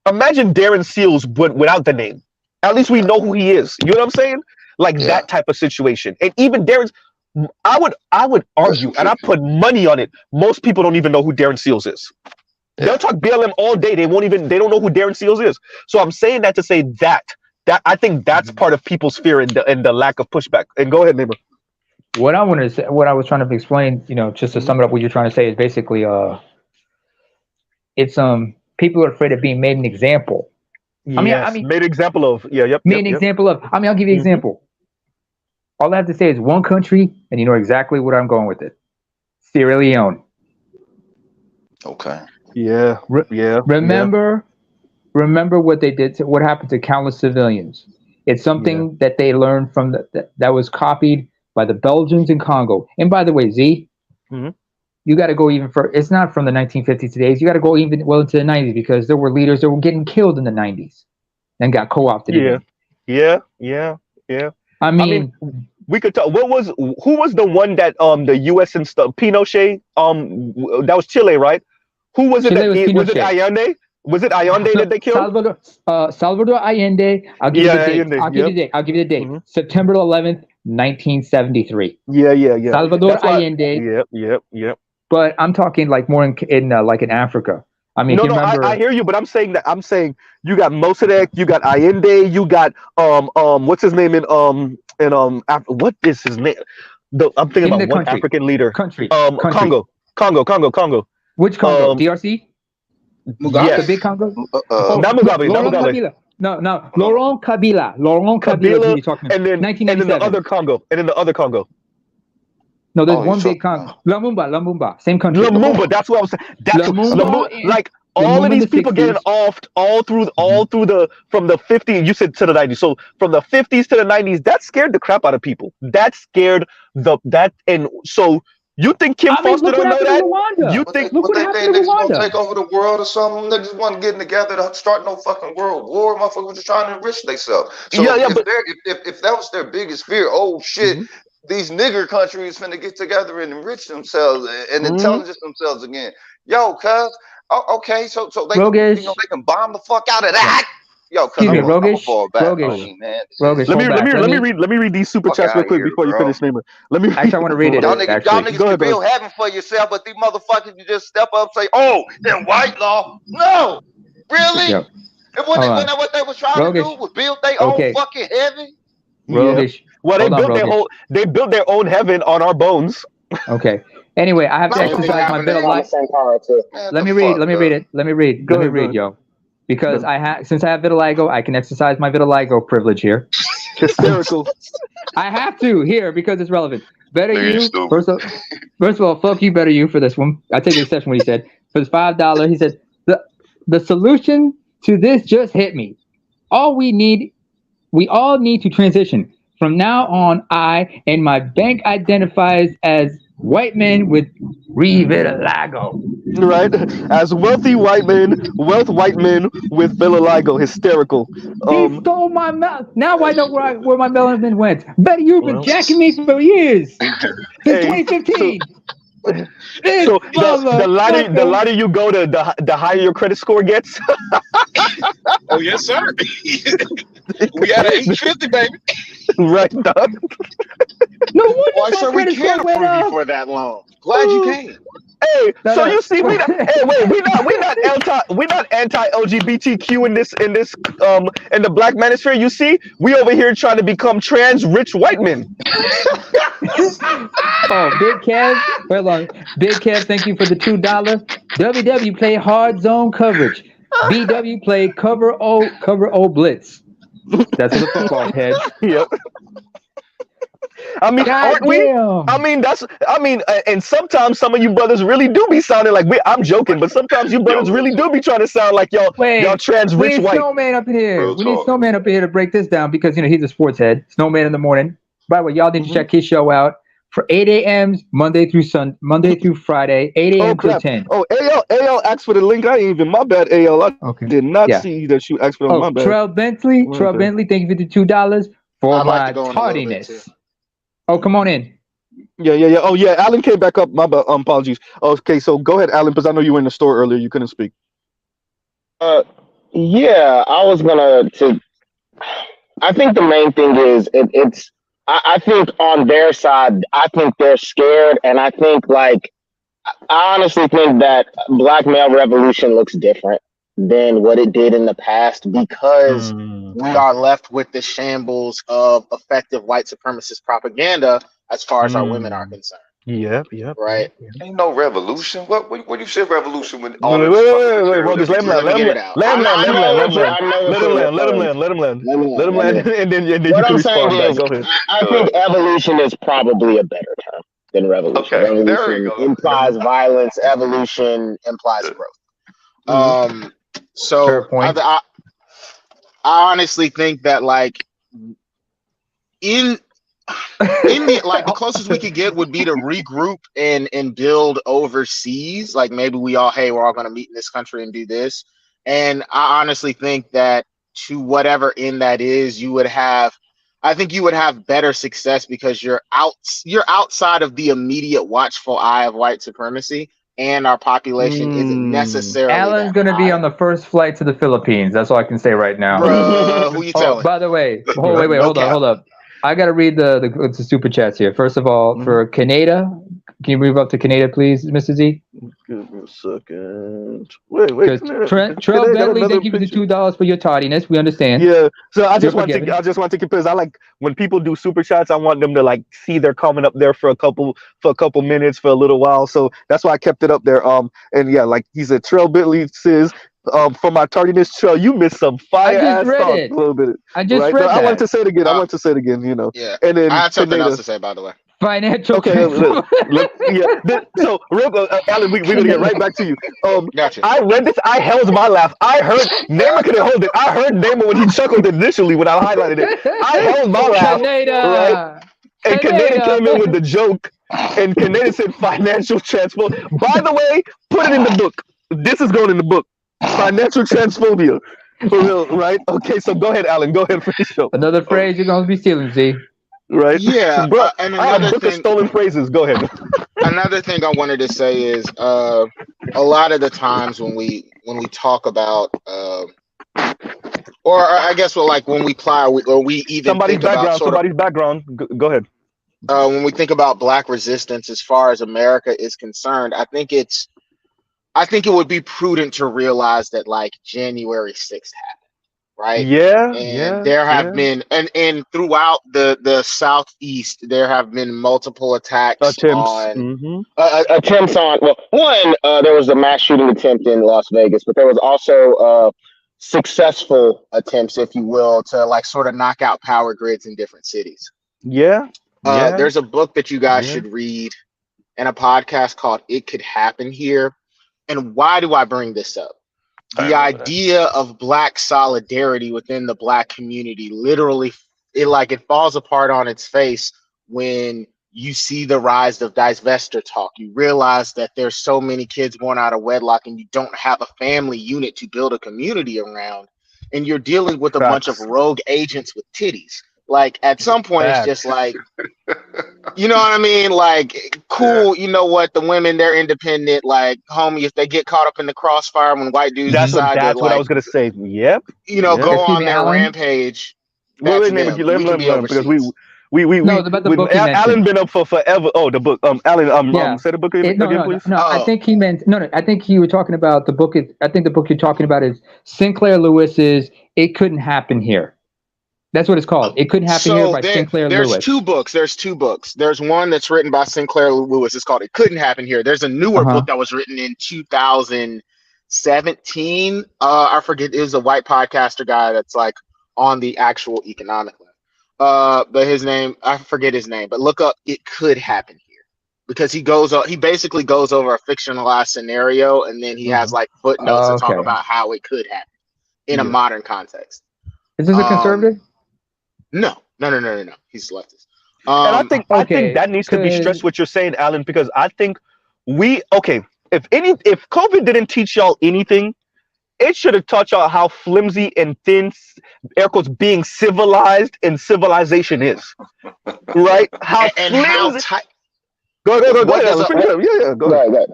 Imagine Darren Seals but without the name. At least we know who he is. You know what I'm saying? Like that type of situation. And even Darren's, I would argue, and I put money on it, most people don't even know who Darren Seals is. They'll talk BLM all day. They don't know who Darren Seals is. So I'm saying that to say that I think that's part of people's fear and the lack of pushback. And go ahead, neighbor. What I wanted to say, what I was trying to explain, just to sum it up, what you're trying to say is basically, it's people are afraid of being made an example. Yes, I mean, made an example of. Made an example of. I'll give you an example. All I have to say is one country, and you know exactly what I'm going with it. Sierra Leone. Okay. Yeah. Remember what they did what happened to countless civilians. It's something that they learned from that was copied by the Belgians in Congo. And by the way, Z, you got to go even further. It's not from the 1950s to days. You got to go even well into the 90s, because there were leaders that were getting killed in the 90s and got co-opted. Yeah. I mean, we could talk. Who was the one that the U.S. and stuff? Pinochet. That was Chile, right? Who was it? Was it Allende? Was it Allende that they killed? Salvador Allende. I'll give you the date. September 11th, 1973. Yeah. Salvador Allende. Yep. But I'm talking like more in like in Africa. I mean, I hear you, but I'm saying you got Mossadegh, you got Allende, you got what's his name in what is his name? I'm thinking about one African leader. Country. Congo. Which Congo? DRC? Mugabe? Yes. The big Congo? Not Mugabe. No. Laurent Kabila. You're talking and then the other Congo. No, there's one big Congo. Lumumba. Same country. Lumumba, that's what I was saying. Lumumba, like all of these people getting offed all through from the 50s, you said to the 90s. So from the 50s to the 90s, that scared the crap out of people. That scared and so you think Kim Foster don't know that? Rwanda. You think they niggas gonna take over the world or something? Niggas wasn't getting together to start no fucking world war. Motherfuckers were just trying to enrich themselves. So if that was their biggest fear, oh shit, these nigger countries finna get together and enrich themselves and intelligence themselves again. Yo, cuz, okay, so they they can bomb the fuck out of that. Yo, excuse me, Rogish. Let me read these super chats real quick before you finish, neighbor. Actually, I want to read it. Y'all niggas can build heaven for yourself, but these motherfuckers, you just step up and say, "Oh, then white law." No, really? And what they was trying to do was build their own fucking heaven. Roguish. Well, they built their own heaven on our bones. Okay. Anyway, I have to exercise my bit of life. Let me read it, yo. Because since I have vitiligo, I can exercise my vitiligo privilege here. Hysterical. I have to here because it's relevant. Better you. First of all, fuck you, better you for this one. I take the exception what he said. For the $5, he said the solution to this just hit me. We all need to transition. From now on, I and my bank identifies as white men with vitiligo. Right? As wealthy white men with vitiligo. Hysterical. He stole my mouth. Now I know where my melanin went. Better you've been jacking me for years. Since 2015. So the lighter you go, the higher your credit score gets. Oh yes, sir. We had an 850, baby. Right, dog. No wonder Why, sir, we can't approve you for that loan. Glad you came. Hey, so you see, we're not anti-LGBTQ in the black manosphere. You see, we over here trying to become trans rich white men. Oh, Big Kev, hold on. Big Kev, thank you for the $2. WW play hard zone coverage. BW play cover O blitz. That's the football head. Yep. I mean, aren't we? I mean, and sometimes some of you brothers really do be sounding like I'm joking, but sometimes you brothers really do be trying to sound like y'all trans rich white. Snowman up here. We need Snowman up here to break this down because he's a sports head. Snowman in the morning. By the way, y'all need to check his show out for 8 a.m. Monday through Friday, 8 a.m. to 10. Oh, AL asked for the link. I ain't even. My bad, AL. I did not see that you asked for it. My bad. Trell Bentley, thank you for the $2 for my tardiness. Oh, come on in. Yeah. Oh, yeah. Alan came back up. My apologies. Okay, so go ahead, Alan, because I know you were in the store earlier. You couldn't speak. Yeah, I was I think the main thing is I think on their side, I think they're scared, and I think I honestly think that black male revolution looks different than what it did in the past because we are left with the shambles of effective white supremacist propaganda as far as our women are concerned. Yep. Right. Ain't no revolution. What you say revolution when all wait, just let him land, and then you can respond back. Go ahead. I think evolution is probably a better term than revolution. Okay, revolution implies violence. Evolution implies growth. So I honestly think that in the closest we could get would be to regroup and build overseas. Maybe we're all going to meet in this country and do this. And I honestly think that to whatever end that is, you would have better success because you're outside of the immediate watchful eye of white supremacy. And our population isn't necessarily. Alan's going to be on the first flight to the Philippines. That's all I can say right now. Who you telling? By the way, hold up. I got to read the super chats here. First of all, for Canada, can you move up to Canada, please, Mr. Z? Give me a second. Wait. Trell Bentley, thank you for the $2 for your tardiness. We understand. Yeah. So I just want to because I like when people do super chats. I want them to see their comment up there for a couple minutes for a little while. So that's why I kept it up there. And yeah, he said, Trell Bentley says, for my tardiness, Trell, you missed some fire ass talk a little bit. I just read that. I want to say it again. Yeah. And then I have something else to say, by the way. Financial. Okay. So real quick, Alan, we're gonna get right back to you. Gotcha. I read this. I held my laugh. I heard Neymar couldn't hold it. I heard Neymar when he chuckled initially when I highlighted it. I held my laugh. Right? And Canada came in with the joke, and Canada said financial transfer. By the way, put it in the book. This is going in the book. Financial transphobia. For real, right? Okay, so go ahead, Alan. Go ahead for the show. Another phrase you're going to be stealing, Z. Right? Yeah. Bro, and I have a book of stolen phrases. Go ahead. Another thing I wanted to say is a lot of the times when we talk about or I guess when we apply or we even somebody's background. Go ahead. When we think about black resistance as far as America is concerned, I think it would be prudent to realize that January 6th happened. right? Yeah, And there have been, and throughout the Southeast, there have been multiple attacks attempts. on. Attempts on, well, one, there was a mass shooting attempt in Las Vegas, but there was also successful attempts, if you will, to like sort of knock out power grids in different cities. Yeah, there's a book that you guys should read and a podcast called It Could Happen Here. And why do I bring this up? The idea of Black solidarity within the Black community, literally, it falls apart on its face when you see the rise of divestiture talk. You realize that there's so many kids born out of wedlock and you don't have a family unit to build a community around. And you're dealing with a bunch of rogue agents with titties. Like, at some point, it's just like, you know what I mean? Like, cool, you know what? The women, they're independent. Like, homie, if they get caught up in the crossfire when white dudes decide that's to, what I like, was going to say. Yep. You know, go on their rampage. Wait, because we no, about the book Alan been up for forever. Oh, the book. Alan, say the book again, please. No, I think he meant I think you were talking about the book. I think the book you're talking about is Sinclair Lewis's "It Couldn't Happen Here." That's what it's called. It Couldn't Happen Here by Sinclair Lewis. There's two books. There's one that's written by Sinclair Lewis. It's called It Couldn't Happen Here. There's a newer book that was written in 2017. I forget. It was a white podcaster guy that's like on the actual economic level. But his name, I forget his name, but look up It Could Happen Here, because he basically goes over a fictionalized scenario, and then he has like footnotes to talk about how it could happen in a modern context. Is this a conservative? No. He's leftist. And I think that needs to be stressed what you're saying, Alan, because I think if COVID didn't teach y'all anything, it should have taught y'all how flimsy and thin, air quotes, being civilized and civilization is. Right? How tight. Go ahead. Yeah, go ahead.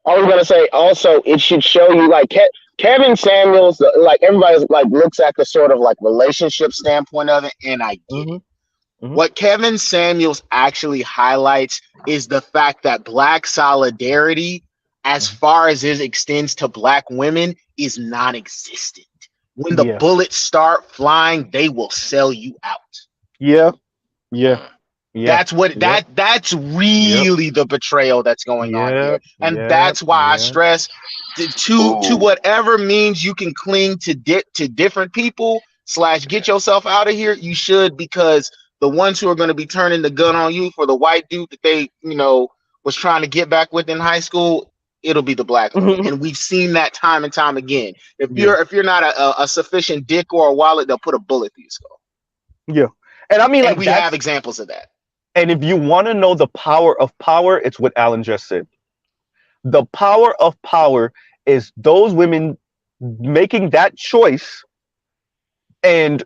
I was gonna say also it should show you like Kevin Samuels, like everybody like looks at the sort of like relationship standpoint of it, and I get it. What Kevin Samuels actually highlights is the fact that Black solidarity, as far as it extends to Black women, is non-existent. When the bullets start flying, they will sell you out. Yeah. That's what that's really the betrayal that's going on here. And that's why I stress to whatever means you can cling to different people / get yourself out of here, you should, because the ones who are going to be turning the gun on you for the white dude that they, was trying to get back with in high school, it'll be the Black woman. And we've seen that time and time again. If you're not a sufficient dick or a wallet, they'll put a bullet through your skull. Yeah. And I mean, and we have examples of that. And if you want to know the power of power, it's what Alan just said. The power of power is those women making that choice, and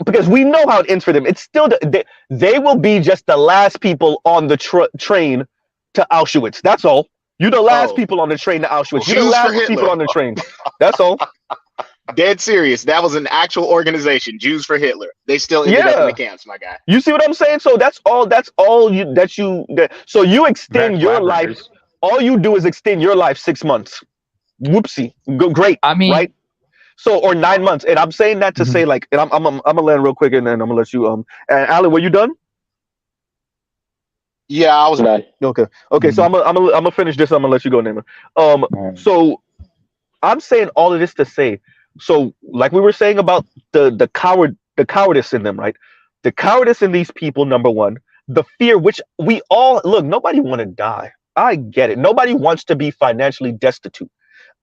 because we know how it ends for them. It's still they will be just the last people on the train to Auschwitz. That's all. You're the last people on the train to Auschwitz. You're the last people on the train. That's all. Dead serious. That was an actual organization, Jews for Hitler. They still ended up in the camps, my guy. You see what I'm saying? So that's all so you extend your life. All you do is extend your life 6 months. Whoopsie. Great. I mean, right? So, or 9 months. And I'm saying that to say, like, and I'm gonna land real quick, and then I'm gonna let you and Alan, were you done? Yeah, I was done. Okay. So I'm gonna finish this. I'm gonna let you go, Neymar. So I'm saying all of this to say, so like we were saying about the cowardice in them, right? The cowardice in these people, number one, the fear, which we all look, nobody want to die. I get it. Nobody wants to be financially destitute.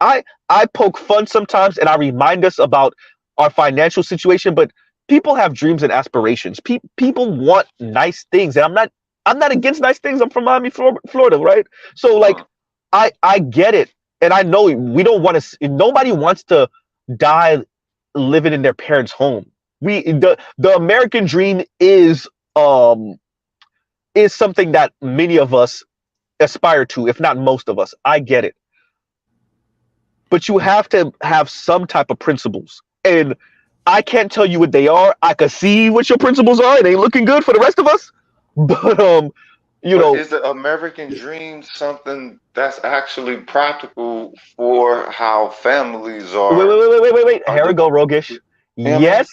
I poke fun sometimes, and I remind us about our financial situation, but people have dreams and aspirations. People want nice things, and I'm not against nice things. I'm from Miami, Florida, right? So like, I get it, and I know we don't want to. Nobody wants to die living in their parents' home. The American dream is something that many of us aspire to, if not most of us. I get it, but you have to have some type of principles, and I can't tell you what they are. I can see what your principles are. It ain't looking good for the rest of us, but You But know, is the American dream something that's actually practical for how families are? wait. Are Here we the, go, Rogish. you know what I mean? Yes,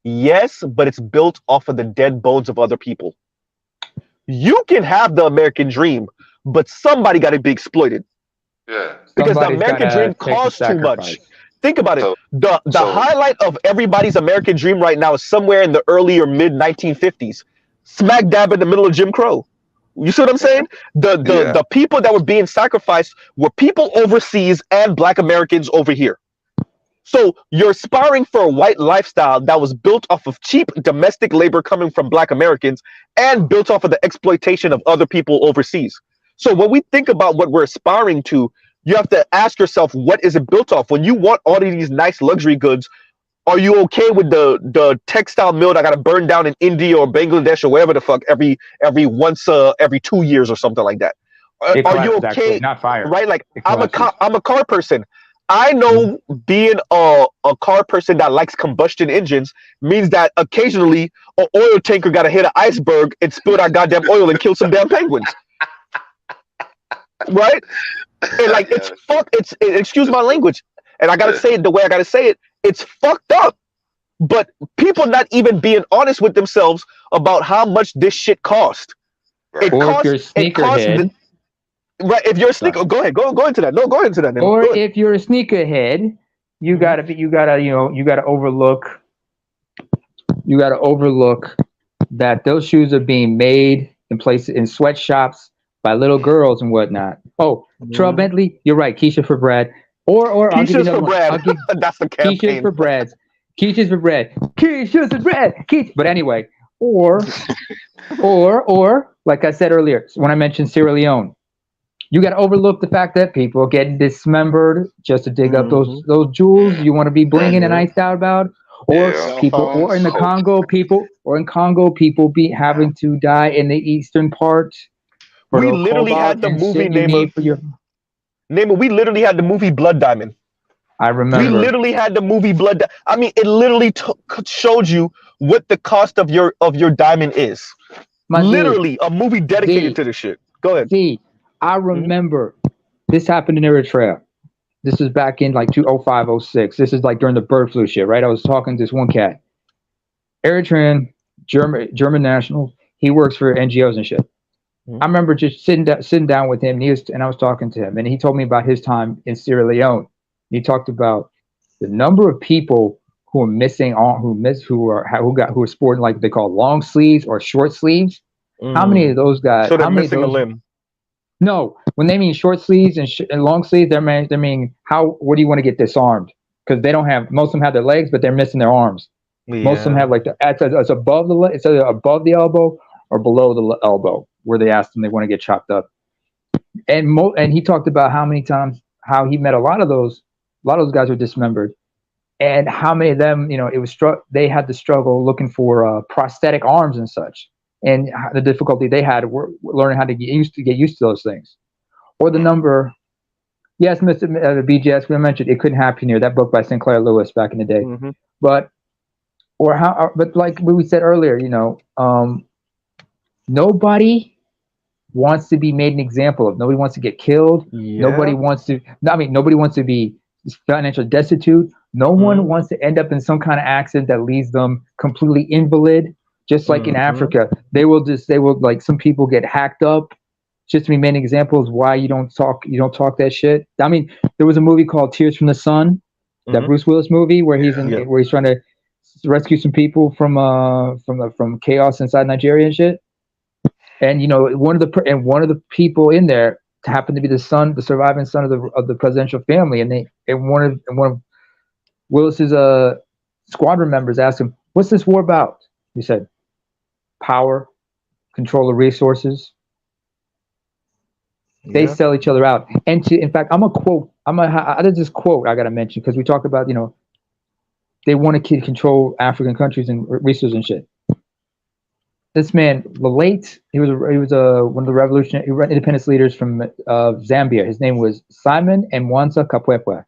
yes, but it's built off of the dead bones of other people. You can have the American dream, but somebody got to be exploited Yeah. because the Somebody's got American dream to take the costs too much. sacrifice. Think about it. So The so highlight of everybody's American dream right now is somewhere in the early or mid 1950s, smack dab in the middle of Jim Crow. You see what I'm saying? yeah. The people that were being sacrificed were people overseas and Black Americans over here. So you're aspiring for a white lifestyle that was built off of cheap domestic labor coming from Black Americans and built off of the exploitation of other people overseas. So when we think about what we're aspiring to, you have to ask yourself, what is it built off? When you want all of these nice luxury goods, are you okay with the textile mill that got to burn down in India or Bangladesh or wherever the fuck every 2 years or something like that? It Are you collapses, actually, okay? not fire. Right? Like It I'm collapses. a car person. I know being a car person that likes combustion engines means that occasionally an oil tanker got to hit an iceberg and spill our goddamn oil and kill some damn penguins. Right? And like it's Yes. excuse my language, and I gotta say it the way I gotta say it. It's fucked up. But people not even being honest with themselves about how much this shit cost. Right. Or if you're a sneakerhead, right? If you're a sneaker, go ahead, go into that. No, go into that. Nemo. or Go ahead. if you're a sneakerhead, you gotta overlook that those shoes are being made in places in sweatshops by little girls and whatnot. Oh, Terrell Bentley, you're right. Keisha for bread, or I'll give you Keisha's another for one. bread. I'll give That's the Keisha's campaign. for bread. Keisha's for bread. Keisha's for bread. But anyway, or like I said earlier, when I mentioned Sierra Leone, you got to overlook the fact that people are getting dismembered just to dig up those jewels you want to be blinging and iced out about, or Yeah. people, or in the Congo, people be having to die in the eastern part. For We the literally cobalt had the and movie shit you name need for your. we literally had the movie Blood Diamond. I We remember. literally had the movie Blood. I mean, it literally showed you what the cost of your diamond is. My dude, Literally, a movie dedicated D, to this shit. Go ahead. D, I remember this happened in Eritrea. This was back in like 2005, 06. This is like during the bird flu shit, right? I was talking to this one cat, Eritrean, German national. He works for NGOs and shit. I remember just sitting down with him, and I was talking to him, and he told me about his time in Sierra Leone. He talked about the number of people who are missing, who are sporting like they call long sleeves or short sleeves. How many of those guys? So they're how many missing of a those, limb. No, when they mean short sleeves and long sleeves, they mean what do you want to get disarmed? Because they don't have, most of them have their legs, but they're missing their arms. Yeah. Most of them have like it's above the it's either above the elbow or below the elbow where they asked them they want to get chopped up. And he talked about how many times how he met a lot of those guys were dismembered, and how many of them they had to struggle looking for prosthetic arms and such, and the difficulty they had were learning how to get used to those things, or the number. Yes, Mr. BGS, we mentioned It Couldn't Happen Here, that book by Sinclair Lewis back in the day, but like we said earlier, nobody wants to be made an example of. Nobody wants to get killed. Nobody wants to be financially destitute. No one wants to end up in some kind of accident that leaves them completely invalid. Just like in Africa, they will like, some people get hacked up just to be made examples why you don't talk that shit. I mean, there was a movie called Tears from the Sun, that Bruce Willis movie where he's where he's trying to rescue some people from chaos inside Nigeria and shit. And one of the people in there happened to be the surviving son of the presidential family, and one of Willis's squadron members asked him, "What's this war about?" He said, "Power, control of resources." They sell each other out. And in fact, there's this quote I gotta mention because we talk about they want to control African countries and resources and shit. This man, he was one of the independence leaders from Zambia. His name was Simon Mwanza Kapwepwe.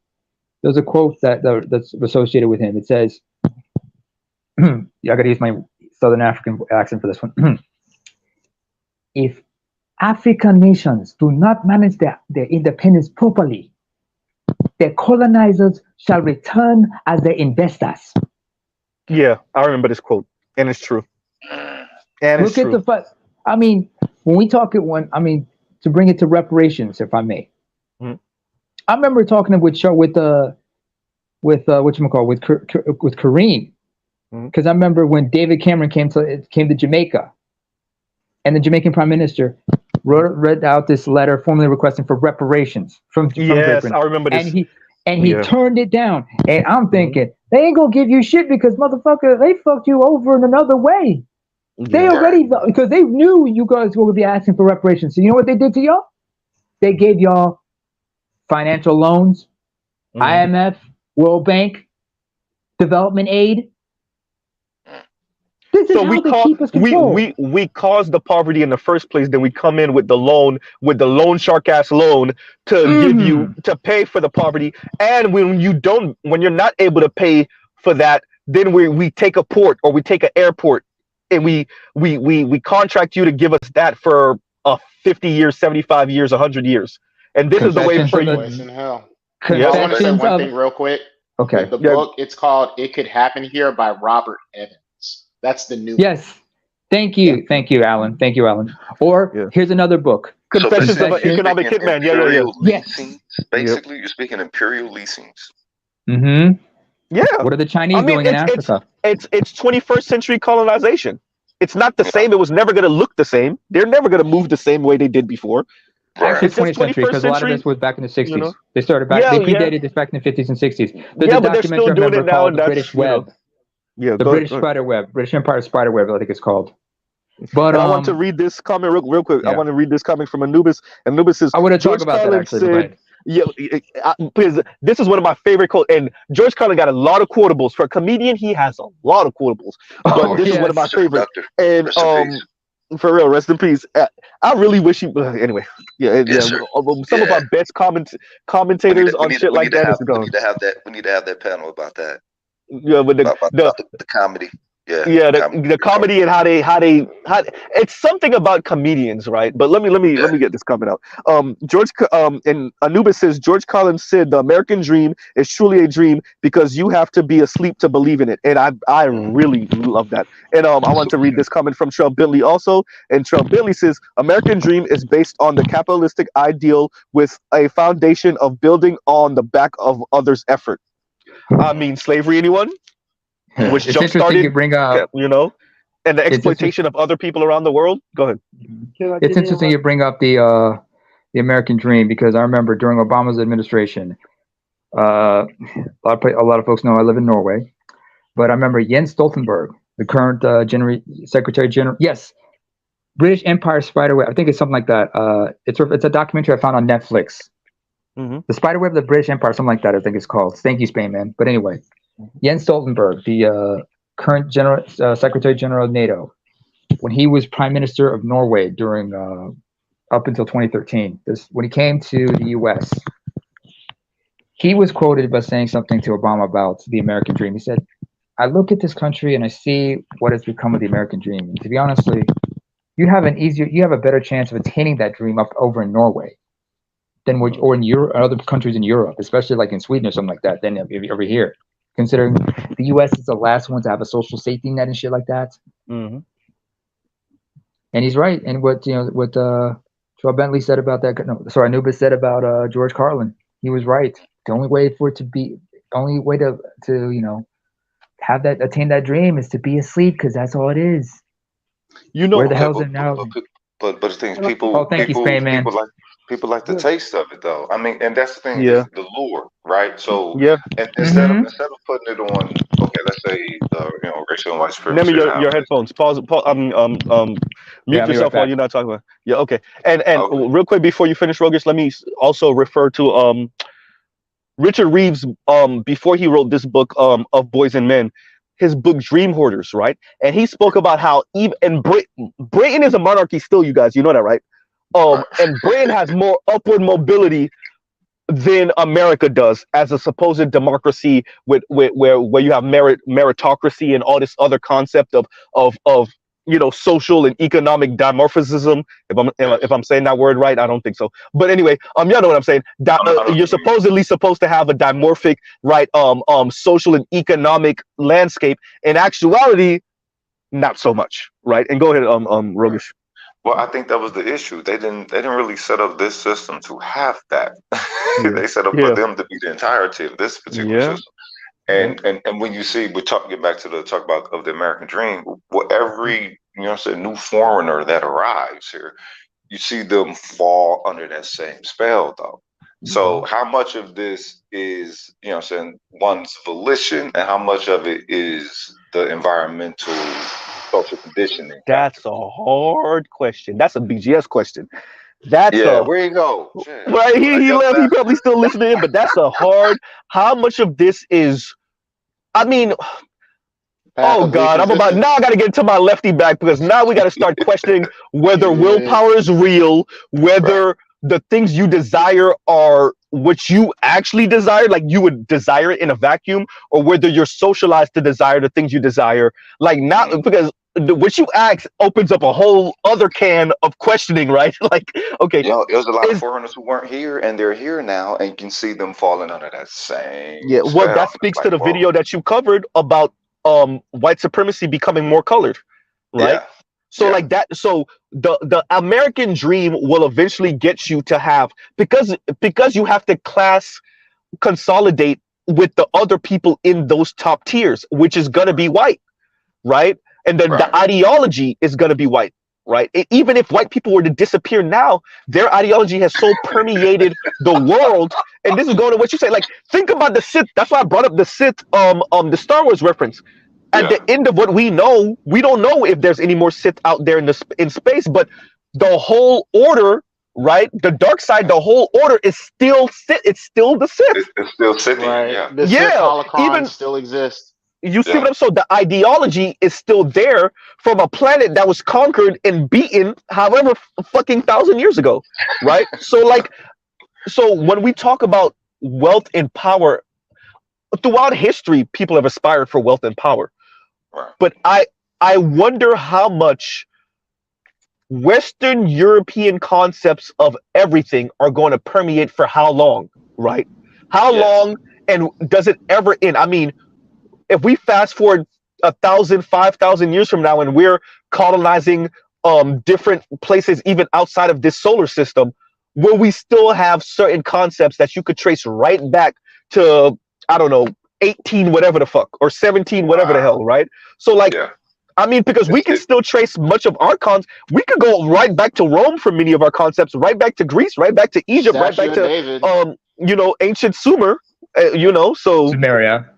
There's a quote that's associated with him. It says, I got to use my Southern African accent for this one. If African nations do not manage their independence properly, their colonizers shall return as their investors. Yeah, I remember this quote, and it's true. And Look at the fact. I mean, when we talk it, to bring it to reparations, if I may. Mm-hmm. I remember talking with Kareem, because I remember when David Cameron came to Jamaica, and the Jamaican Prime Minister read out this letter formally requesting for reparations from yes, Britain. I remember this. And he turned it down. And I'm thinking, they ain't gonna give you shit because motherfucker, they fucked you over in another way. They already, because they knew you guys were gonna be asking for reparations. So you know what they did to y'all? They gave y'all financial loans, IMF, World Bank, development aid. This is so we caused the poverty in the first place. Then we come in with the loan shark ass loan to give you to pay for the poverty. And when you're not able to pay for that, then we take a port or we take an airport, and we contract you to give us that for 50 years, 75 years, 100 years. And this is the way for you. In hell. Yeah. I want to say one thing real quick. Okay. The book, it's called "It Could Happen Here" by Robert Evans. That's the new. Yes. Thank you, Alan. Thank you, Alan. Or here's another book. Confessions of an Economic Hitman. Yeah. Yes. Basically, you're speaking imperial leasings. Mm-hmm. Yeah. What are the Chinese doing in Africa? It's 21st century colonization. It's not the same. It was never going to look the same. They're never going to move the same way they did before. Actually, 20th century, because a lot of this was back in the 60s. You know? They started back. They predated this back in the 50s and 60s. There's a documentary I remember called The British Web. Yeah, the British Spider Web, British Empire Spider Web, I think it's called. But I want to read this comment real quick. Yeah. I want to read this comment from Anubis. Anubis says, I want to talk about that actually. Please, this is one of my favorite quotes. And George Carlin got a lot of quotables. For a comedian, he has a lot of quotables. But this is one of my favorites. And for real, rest in peace. I really wish he. Anyway, some of our best commentators on shit like that is gone. We need to have that panel about that. Yeah, but the comedy. Yeah, the comedy and how it's something about comedians, right? But let me get this comment out. And Anubis says George Carlin said the American dream is truly a dream because you have to be asleep to believe in it, and I really love that. And I want to read this comment from Trell Bentley also, and Trell Bentley says American dream is based on the capitalistic ideal with a foundation of building on the back of others' effort. I mean, slavery, anyone? Which jump started, and the exploitation of other people around the world. Go ahead. It's interesting you bring up the American dream, because I remember during Obama's administration, a lot of folks know I live in Norway, but I remember Jens Stoltenberg, the current Secretary General. Yes, British Empire Spiderweb. I think it's something like that. It's a documentary I found on Netflix. Mm-hmm. The Spiderweb of the British Empire, something like that, I think it's called. Thank you, Spain Man. But anyway, Jens Stoltenberg, the current Secretary General of NATO, when he was Prime Minister of Norway during up until 2013, when he came to the U.S., he was quoted by saying something to Obama about the American dream. He said, "I look at this country and I see what has become of the American dream. And to be honestly, you have a better chance of attaining that dream up over in Norway than or in Europe, or other countries in Europe, especially like in Sweden or something like that, than over here. Considering the U.S. is the last one to have a social safety net and shit like that." Mm-hmm. And he's right. And what Joel Bentley said about that, Anubis said about George Carlin, he was right. The only way to have that, attain that dream, is to be asleep, because that's all it is. Where the hell's it now? But the thing is, people like the taste of it, though. I mean, and that's the thing, is the lure, right? So instead of putting it on, okay, let's say racial and white supremacy. Name your headphones. Pause. Mute yourself while you're not talking about. Yeah, okay. And real quick before you finish, Rogish, let me also refer to Richard Reeves. Before he wrote this book of Boys and Men, his book Dream Hoarders, right? And he spoke about how even Britain is a monarchy still, you guys, you know that, right? And Britain has more upward mobility than America does as a supposed democracy where you have meritocracy and all this other concept of social and economic dimorphism. If I'm saying that word right, I don't think so. But anyway, y'all know what I'm saying. You're supposedly supposed to have a dimorphic, right, social and economic landscape. In actuality, not so much, right? And go ahead, Rogish. Well, I think that was the issue. They didn't really set up this system to have that. They set up for them to be the entirety of this particular system. And when you see, get back to the talk about of the American dream, well, every new foreigner that arrives here, you see them fall under that same spell, though. So how much of this is one's volition, and how much of it is the environmental social conditioning? That's a hard question. That's a BGS question. That's where you go? Right, he left. He probably still listening, but that's a hard. How much of this is? I mean, oh God, now I got to get into my lefty back, because now we got to start questioning whether willpower is real, whether the things you desire are what you actually desire, like you would desire it in a vacuum, or whether you're socialized to desire the things you desire. Like, not because what you ask opens up a whole other can of questioning, right? Like, okay, there's a lot of foreigners who weren't here, and they're here now, and you can see them falling under that same. Well, that speaks to the video that you covered about white supremacy becoming more colored, right? So like that. So the American dream will eventually get you to have, because you have to class consolidate with the other people in those top tiers, which is gonna be white, right? And then the ideology is going to be white, right? Even if white people were to disappear now, their ideology has so permeated the world. And this is going to what you say. Like, think about the Sith. That's why I brought up the Sith, the Star Wars reference. At the end of what we know, we don't know if there's any more Sith out there in space. But the whole order, right? The dark side, the whole order is still Sith. It's still the Sith. It's still Sith. Right. The Sith holocron still exists. You see what I'm saying? So the ideology is still there from a planet that was conquered and beaten however fucking 1,000 years ago, right? So when we talk about wealth and power, throughout history, people have aspired for wealth and power. Right. But I wonder how much Western European concepts of everything are going to permeate for how long, right? How long, and does it ever end? I mean, if we fast forward 1,000, 5,000 years from now, and we're colonizing different places even outside of this solar system, will we still have certain concepts that you could trace right back to, I don't know, 18 whatever the fuck, or 17 whatever the hell, right? So like, I mean, because we can still trace much of our we could go right back to Rome for many of our concepts, right back to Greece, right back to Egypt, right back to ancient Sumer, so Sumeria.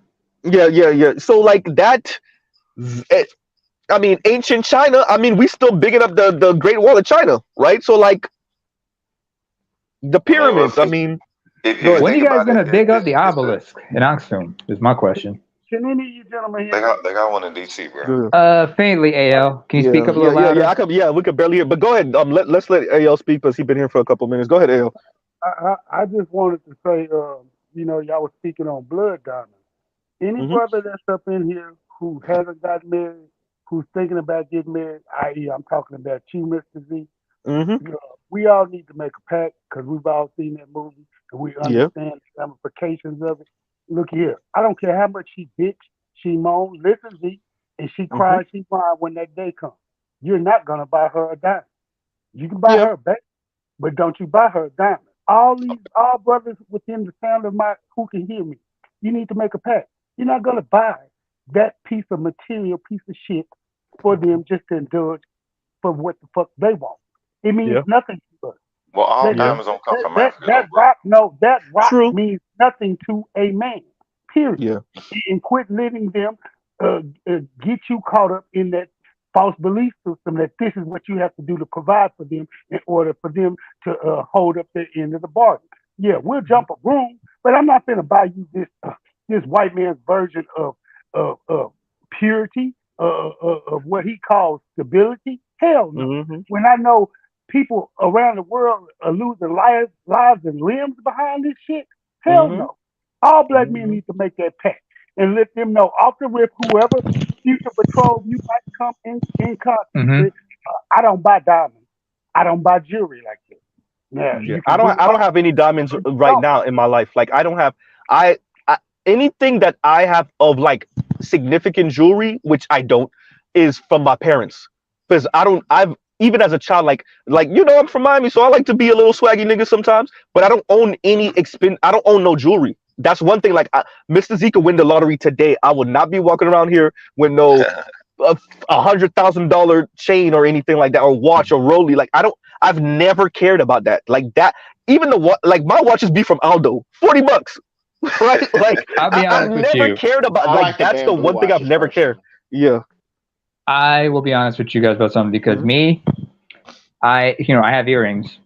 Yeah. So like that, I mean, ancient China, I mean, we still bigging up the Great Wall of China, right? So like the pyramids, I mean. When are you guys going to dig up the obelisk in Aksum is my question. Can any of you gentlemen hear They got one in DC, bro. Faintly, AL. Can you speak up a little louder? Yeah, we could barely hear. But go ahead. Let's let AL speak, because he's been here for a couple minutes. Go ahead, AL. I just wanted to say, y'all was speaking on blood diamonds. Any brother that's up in here who hasn't got married, who's thinking about getting married, i.e., I'm talking about you, Mr. Z, we all need to make a pact, because we've all seen that movie and we understand the ramifications of it. Look here, I don't care how much she bitch, she moan, listen, Z, and she cries, she cries when that day comes. You're not going to buy her a diamond. You can buy her a baby, but don't you buy her a diamond. All brothers within the sound of my, who can hear me, you need to make a pact. You're not going to buy that piece of material, piece of shit for them just to indulge for what the fuck they want. It means nothing to us. Well, all diamonds don't come from Africa. That rock means nothing to a man, period. Yeah. And quit letting them get you caught up in that false belief system that this is what you have to do to provide for them in order for them to hold up their end of the bargain. Yeah, we'll jump a room, but I'm not going to buy you this white man's version of purity, of what he calls stability. Hell no. When I know people around the world are losing lives and limbs behind this shit, hell no. All black men need to make that pact and let them know off the rip, whoever future patrol, you might come in contact. I don't buy diamonds. I don't buy jewelry like this. Yeah, I don't have any diamonds right now in my life. Like I don't have I anything that I have of like significant jewelry, which I don't, is from my parents. Because I've even as a child, like I'm from Miami, so I like to be a little swaggy nigga sometimes. But I don't own I don't own no jewelry. That's one thing. Like Mr. Z could win the lottery today, I would not be walking around here with no $100,000 chain or anything like that, or watch or rollie. Like I've never cared about that. Like that. Even like my watches be from Aldo, $40. Right? Like I've never cared about like that's the one thing I've never cared. Yeah. I will be honest with you guys about something, because me, I have earrings,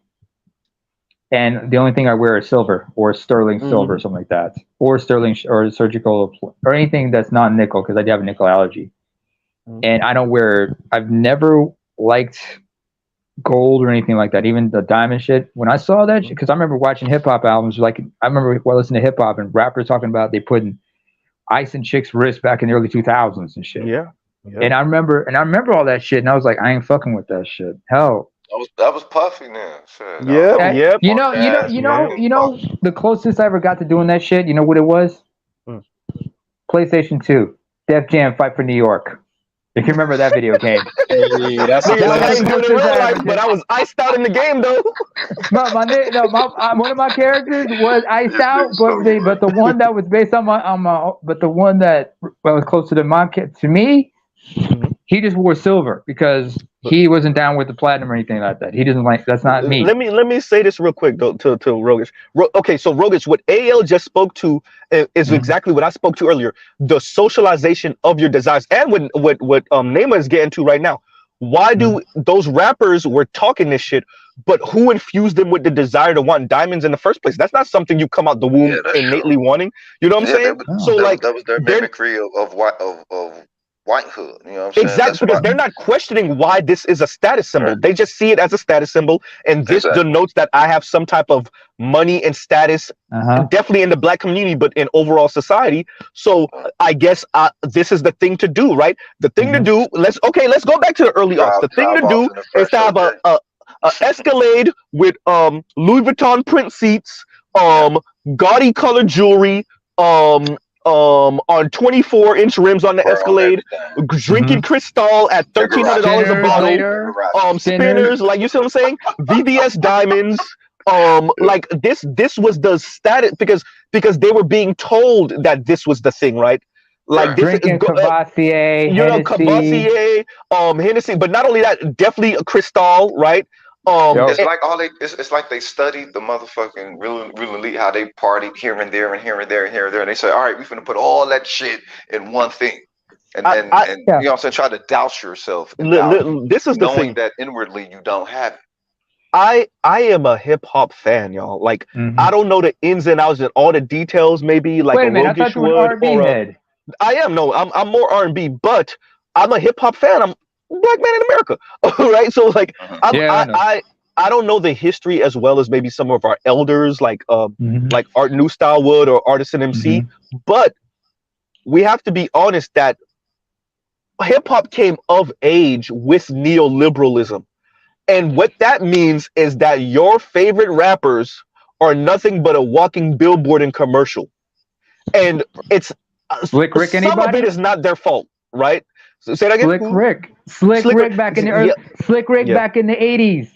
and the only thing I wear is silver or sterling silver, something like that, or sterling or surgical or anything that's not nickel, because I do have a nickel allergy, and I don't wear. I've never liked gold or anything like that, even the diamond shit. When I saw that, because I remember watching hip hop albums, like I remember listening to hip hop and rappers talking about they putting ice in chicks' wrists back in the early 2000s and shit. Yeah. And I remember all that shit, and I was like, I ain't fucking with that shit. Hell, that was Puffy now. Shit. Yeah. You know, the closest I ever got to doing that shit, you know what it was? PlayStation 2, Def Jam Fight for New York. If you remember that video game. Yeah, that's I ain't doing it in real life, but I was iced out in the game though. One of my characters was iced out, but the one that was based on but the one that was closer to me, he just wore silver because he wasn't down with the platinum or anything like that. He doesn't like, that's not me. Let me say this real quick though to Rogish. Okay, so Rogish, what AL just spoke to is exactly what I spoke to earlier. The socialization of your desires, and what Neema is getting to right now. Why do those rappers were talking this shit, but who infused them with the desire to want diamonds in the first place? That's not something you come out the womb innately wanting. You know what I'm saying? That was their mimicry of whitehood, you know what I'm saying? Exactly, because they're not questioning why this is a status symbol. Right. They just see it as a status symbol, and this denotes that I have some type of money and status, definitely in the black community, but in overall society. So I guess this is the thing to do, right? The thing to do. Let's go back to the early aughts. The thing to do is to have a Escalade with Louis Vuitton print seats, gaudy colored jewelry, on 24-inch rims on the Escalade, drinking Cristal at $1,300 a bottle, spinners, like, you see what I'm saying? VVS diamonds, like this was the status, because they were being told that this was the thing, right? Like this, drinking Cavassier, Cavassier, Hennessy, but not only that, definitely a Cristal, right? It's like they studied the motherfucking real elite, how they partied here and there and here and there and here and there, and they say, all right, we're finna put all that shit in one thing, and you know what I'm saying, try to douse yourself. This is the knowing thing that inwardly you don't have it. I am a hip hop fan, y'all. Like I don't know the ins and outs and all the details. Maybe like wait a minute, I thought you were an R&B head. I am. No, I'm more R&B, but I'm a hip hop fan. I'm Black man in America, right? So like, I don't know the history as well as maybe some of our elders, like like Art New Style would, or Artisan MC. But we have to be honest that hip hop came of age with neoliberalism, and what that means is that your favorite rappers are nothing but a walking billboard and commercial, and it's Slick Rick. Some of it is not their fault, right? So say that again. Slick Rick back in the early, Slick Rick back in the 80s.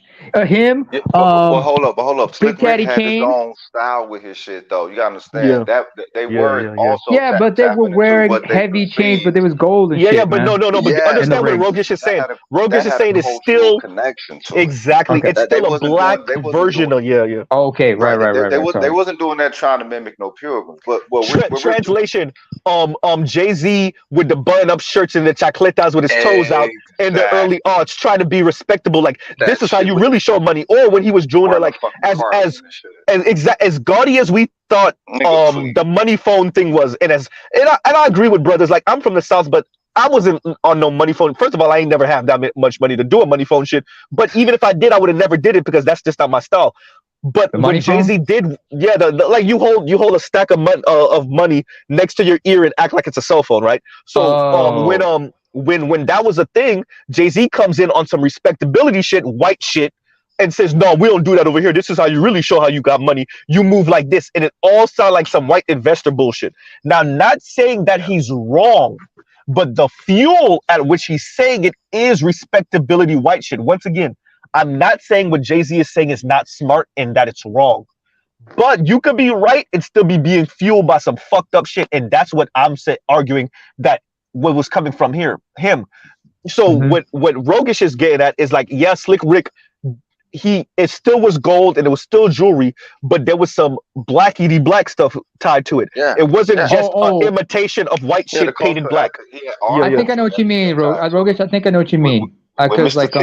Him. Well, hold up. Slick Rick had his own style with his shit, though. You gotta understand that they were also. Yeah, but they were wearing heavy chains, but there was gold and shit. But no. But understand what Rogish is saying. Rogish is saying it's still connection to exactly. It's still a black version of Okay, right. They wasn't doing that trying to mimic no Pilgrims, but translation. Jay-Z with the button-up shirts and the chacletas with his toes out in the early aughts, trying to be respectable. Like this is how you really show money. Or when he was doing it, like as gaudy as we thought the money phone thing was, and I agree with brothers. Like I'm from the South, but I wasn't on no money phone. First of all, I ain't never have that much money to do a money phone shit. But even if I did, I would have never did it because that's just not my style. But The when money phone? Jay-Z did, yeah, like you hold a stack of money next to your ear and act like it's a cell phone, right? So when that was a thing, Jay-Z comes in on some respectability shit, white shit, and says, "No, we don't do that over here. This is how you really show how you got money. You move like this," and it all sounds like some white investor bullshit. Now, not saying that he's wrong, but the fuel at which he's saying it is respectability white shit. Once again, I'm not saying what Jay-Z is saying is not smart and that it's wrong. But you could be right and still be being fueled by some fucked up shit. And that's what I'm arguing that what was coming from him. So what Rogish is getting at is like, yeah, Slick Rick, it still was gold and it was still jewelry, but there was some black stuff tied to it. Yeah. It wasn't just an imitation of white shit painted black. I think I know what you mean, Rogish. I think I know what you mean. Because like you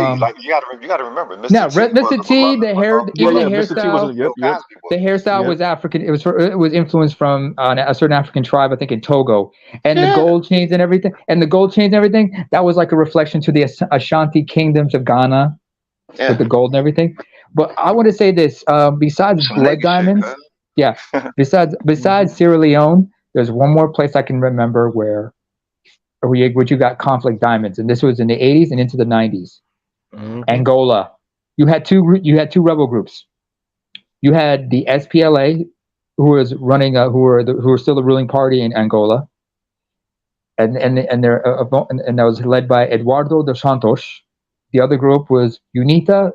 gotta remember, Mr. T, the hairstyle was African. It was influenced from a certain African tribe, I think in Togo, and the gold chains and everything. That was like a reflection to the Ashanti kingdoms of Ghana with the gold and everything. But I want to say this: besides blood diamonds, besides Sierra Leone, there's one more place I can remember where you got conflict diamonds, and this was in the 80s and into the 90s. Angola, you had two rebel groups. You had the SPLA, who was running, who were still the ruling party in Angola, and that was led by Eduardo dos Santos. The other group was UNITA,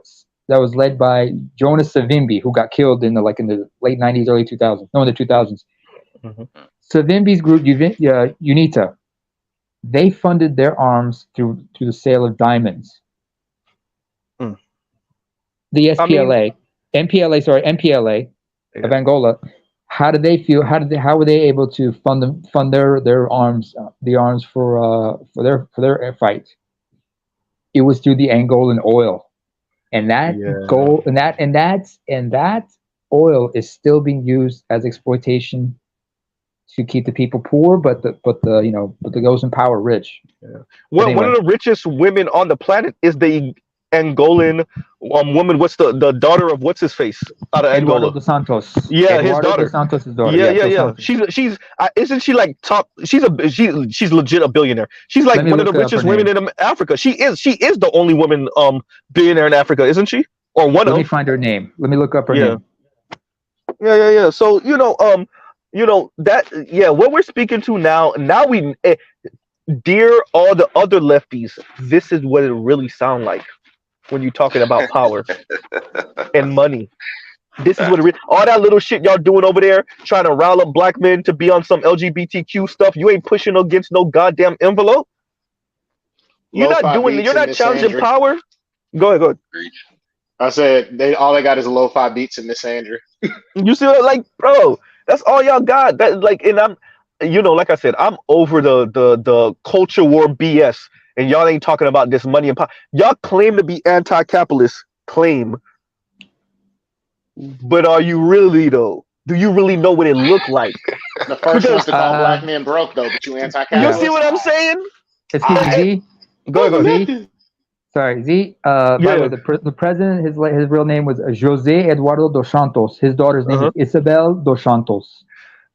that was led by Jonas Savimbi, who got killed in the late 90s, early 2000s. No, in the 2000s. Savimbi's group, UNITA. They funded their arms through the sale of diamonds. The MPLA of Angola. How did they feel? How were they able to fund their arms, the arms for their fight? It was through the Angolan oil, and that gold and that oil is still being used as exploitation to keep the people poor, but the those in power rich. Well, anyway. One of the richest women on the planet is the Angolan woman. What's the daughter of what's his face out of Angola? Eduardo dos Santos. Yeah, Eduardo his daughter. Dos Santos' daughter. Yeah. She's isn't she like top? She's legit a billionaire. She's like one of the richest women in Africa. She is the only woman billionaire in Africa, isn't she? Or one of? Let me find her name. Let me look up her name. Yeah. So what we're speaking to now we dear all the other lefties, this is what it really sounds like when you're talking about power and money. This is what all that little shit y'all doing over there, trying to rile up black men to be on some LGBTQ stuff. You ain't pushing against no goddamn envelope. You're not challenging power. Go ahead. I said all they got is lo-fi beats and Miss Andrew. You see, bro, that's all y'all got. That and I'm, like I said, I'm over the culture war BS, and y'all ain't talking about this money and power. Y'all claim to be anti-capitalist, but are you really though? Do you really know what it looked like? The first one to call black men broke though, but you anti-capitalist. You see what I'm saying? Excuse me, Z. Go ahead. Z. Sorry, Z. By the way, the president, his real name was José Eduardo dos Santos. His daughter's name is Isabel dos Santos.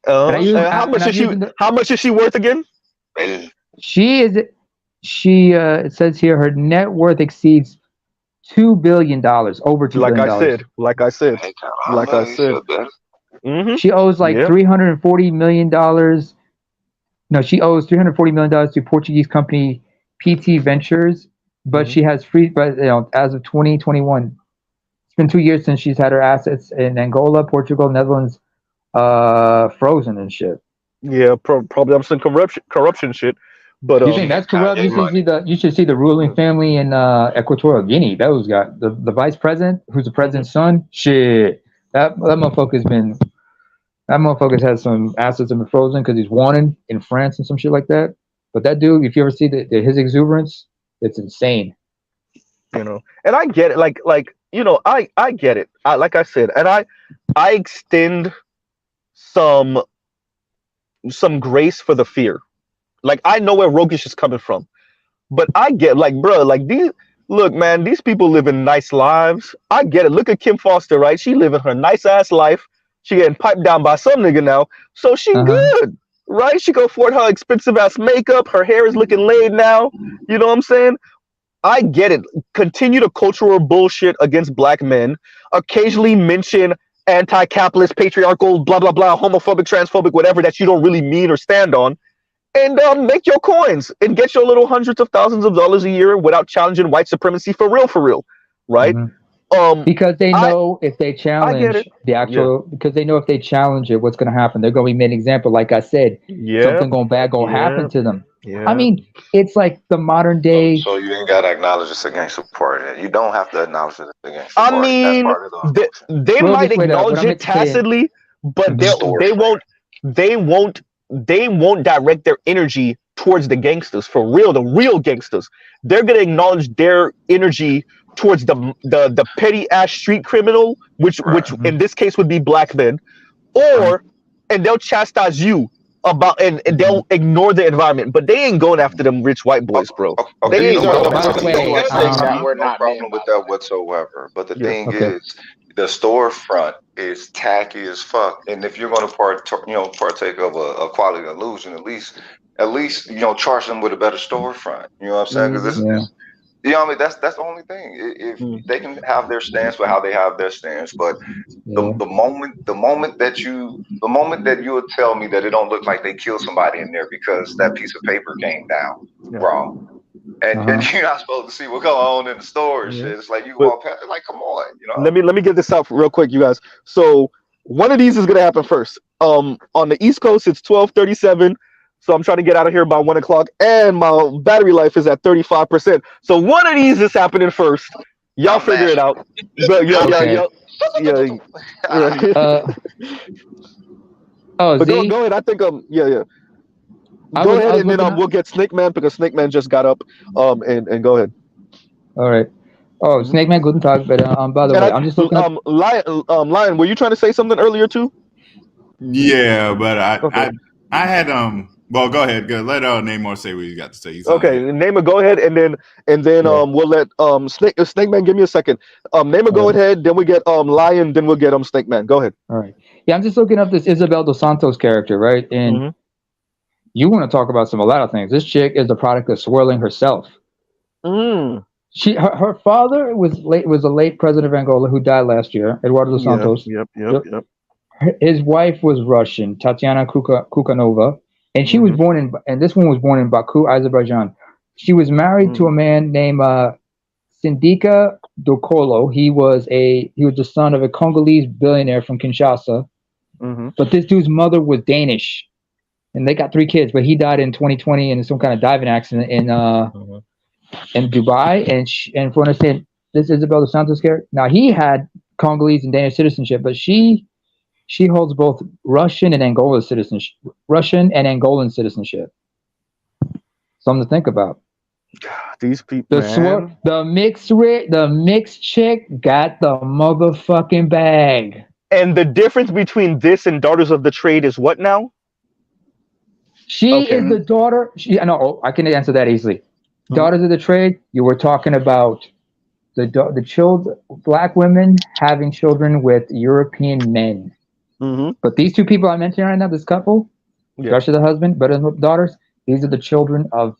How much is she worth again? It says here her net worth exceeds $2 billion, over $2 billion. Like I said. She owes $340 million. No, she owes $340 million to Portuguese company PT Ventures, but she has as of 2021. It's been 2 years since she's had her assets in Angola, Portugal, Netherlands, frozen and shit. Yeah, probably some corruption shit. But you think that's corrupt? You should see the ruling family in Equatorial Guinea. Those guys, the vice president, who's the president's son. Shit, that motherfucker's had some assets in frozen because he's wanted in France and some shit like that. But that dude, if you ever see his exuberance, it's insane. And I get it. I get it. Like I said, and I extend some grace for the fear. Like, I know where Rogish is coming from, but I get these Look, man, these people living nice lives. I get it. Look at Kim Foster, right? She living her nice ass life. She getting piped down by some nigga now, so she good, right? She can afford her expensive ass makeup. Her hair is looking laid now. You know what I'm saying? I get it. Continue the cultural bullshit against black men. Occasionally mention anti-capitalist, patriarchal, blah blah blah, homophobic, transphobic, whatever that you don't really mean or stand on. And make your coins and get your little hundreds of thousands of dollars a year without challenging white supremacy for real, right? Because they know if they challenge the actual, because they know if they challenge it, what's going to happen? They're going to be made an example. Like I said, something going bad going to happen to them. I mean, it's like the modern day. So you ain't got to acknowledge it's against the party. You don't have to acknowledge it's against the party. I mean, they might acknowledge it tacitly, but they won't direct their energy towards the gangsters for real, the real gangsters. They're gonna acknowledge their energy towards the petty ass street criminal, which in this case would be black men, and they'll chastise you about and they'll ignore the environment, but they ain't going after them rich white boys, bro. They ain't going after them. We're no problem with that whatsoever. But the thing is, the storefront is tacky as fuck, and if you're going to partake of a quality illusion, at least charge them with a better storefront. You know what I'm saying? Because you know what I mean? That's the only thing. If they can have their stance for how they have their stance, but the moment that you would tell me that it don't look like they killed somebody in there because that piece of paper came down wrong, and you're not supposed to see what's going on in the store and shit. It's like you walk past, like, come on, you know. Let me get this out real quick, you guys. So one of these is gonna happen first. On the East Coast, it's 12:37. So I'm trying to get out of here by 1 o'clock, and my battery life is at 35%. So one of these is happening first. Y'all figure it out. But go ahead. I think Go ahead, and then we'll get Snake Man because Snake Man just got up. And go ahead. All right. Oh, Snake Man, guten Tag. But by the way, I'm just looking. Lion, were you trying to say something earlier too? Yeah, but I had Well, go ahead. Go. Let Namor say what you got to say. Okay, Namor, go ahead, and then we'll let Snake Man. Give me a second. Namor, go ahead. Then we get Lion. Then we'll get Snake Man. Go ahead. All right. Yeah, I'm just looking up this Isabel dos Santos character, right? And you want to talk about a lot of things. This chick is the product of swirling herself. Her father was a late president of Angola who died last year, Eduardo dos Santos. Yep. His wife was Russian, Tatiana Kukanova. And she was born and this one was born in Baku, Azerbaijan. She was married to a man named Sindika Dokolo. He was the son of a Congolese billionaire from Kinshasa. But this dude's mother was Danish, and they got 3 kids. But he died in 2020 in some kind of diving accident in Dubai. And for understand, this Isabel dos Santos character. Now he had Congolese and Danish citizenship, but she holds both Russian and Angolan citizenship. Something to think about. These people, the mixed chick got the motherfucking bag. And the difference between this and Daughters of the Trade is what now? She is the daughter. I can answer that easily. Daughters of the Trade. You were talking about the children, black women having children with European men. But these 2 people I mentioned right now, this couple, especially the husband, but his daughters, these are the children of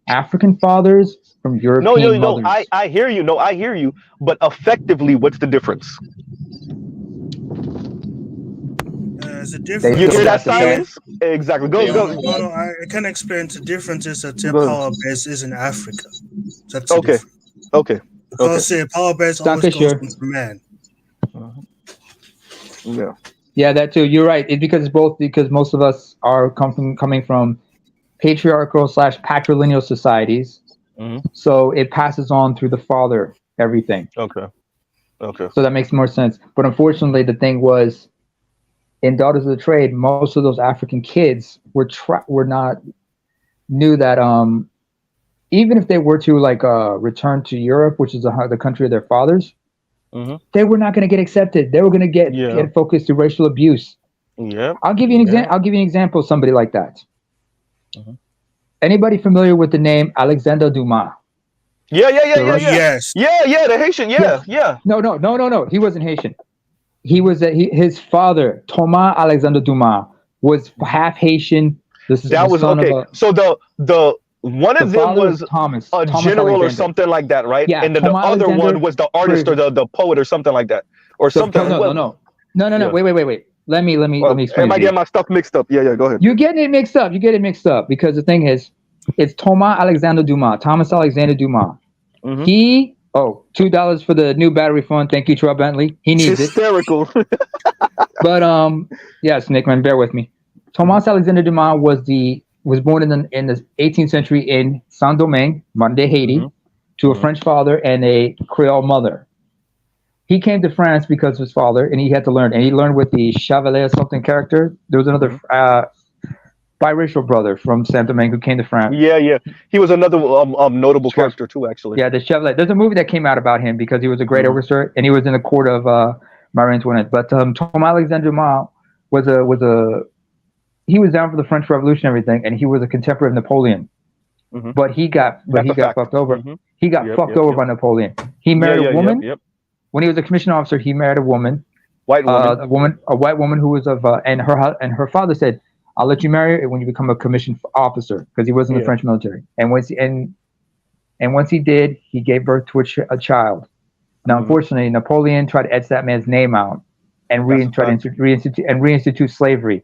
African fathers from European mothers. No, I hear you. No, I hear you. But effectively, what's the difference? There's a difference. You hear that silence? Exactly. Go. I can explain the difference is that their power base is in Africa. That's okay. Because power base always goes with man. Yeah, that too. You're right. It's because most of us are coming from patriarchal / patrilineal societies. So it passes on through the father, everything. Okay. So that makes more sense. But unfortunately, the thing was, in Daughters of the Trade, most of those African kids knew that even if they were to return to Europe, which is the country of their fathers, they were not going to get accepted. They were going to get focused through racial abuse. I'll give you an example. I'll give you an example of somebody like that. Anybody familiar with the name Alexander Dumas? Yes. Yeah, the Haitian, yeah. No. He wasn't Haitian. He was his father, Thomas Alexander Dumas, was half Haitian. This is That the was son okay. of So the one of them father was Thomas a general Alexander. or something like that, right? Yeah, And then the Thomas other Alexander one was the artist or the poet or something like that, or something. No. Yeah. Wait. Let me explain. Am I getting my stuff mixed up? Yeah. Go ahead. You're getting it mixed up. Because the thing is, it's Thomas Alexander Dumas. Mm-hmm. He $2 for the new battery phone. Thank you, Troy Bentley. He needs hysterical. But yes, Nick, man, bear with me. Thomas Alexander Dumas was born in the 18th century in Saint-Domingue, modern day Haiti, to a French father and a Creole mother. He came to France because of his father, and he had to learn. And he learned with the Chevalier something character. There was another biracial brother from Saint-Domingue who came to France. Yeah. He was another notable character too, actually. Yeah, the Chevalier. There's a movie that came out about him because he was a great overseer, and he was in the court of Marie Antoinette. But Thomas Alexander Dumas he was down for the French Revolution and everything, and he was a contemporary of Napoleon. But he got fucked over. He got fucked over by Napoleon. He married a woman. When he was a commissioned officer, he married a woman, a white woman who was of and her father said, "I'll let you marry her when you become a commissioned officer," because he was in the French military. And once he did, he gave birth to a child. Now, unfortunately, Napoleon tried to etch that man's name out and reinstitute slavery.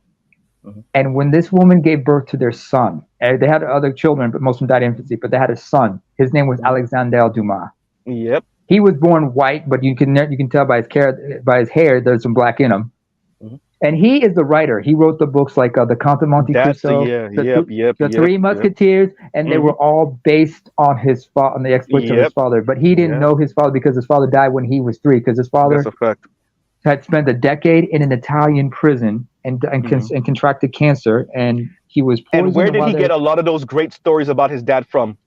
And when this woman gave birth to their son, they had other children, but most of them died in infancy. But they had a son. His name was Alexandre Dumas. Yep. He was born white, but you can tell by his hair there's some black in him. And he is the writer. He wrote the books like the Count of Monte Cristo, the Three Musketeers, and they were all based on on the exploits of his father. But he didn't know his father because his father died when he was 3. Because his father had spent a decade in an Italian prison and contracted cancer, and he was poisoned. And where did he get a lot of those great stories about his dad from?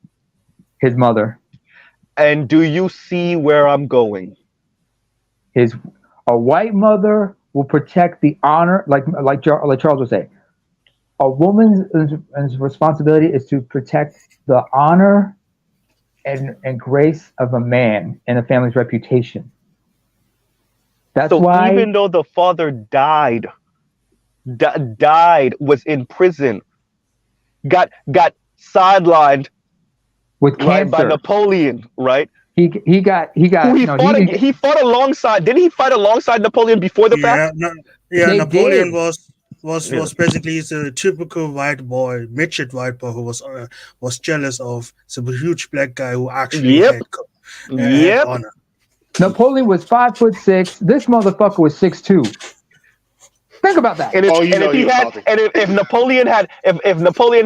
His mother. And do you see where I'm going? A white mother will protect the honor, like Charles would say. A woman's responsibility is to protect the honor and grace of a man and a family's reputation. That's why, even though the father died, was in prison, got sidelined with cancer by Napoleon, right? He fought alongside. Didn't he fight alongside Napoleon before the fact? Napoleon was basically the typical white boy, midget white boy who was jealous of some huge black guy who actually had honor. Napoleon was 5'6". This motherfucker was 6'2". Think about that. If Napoleon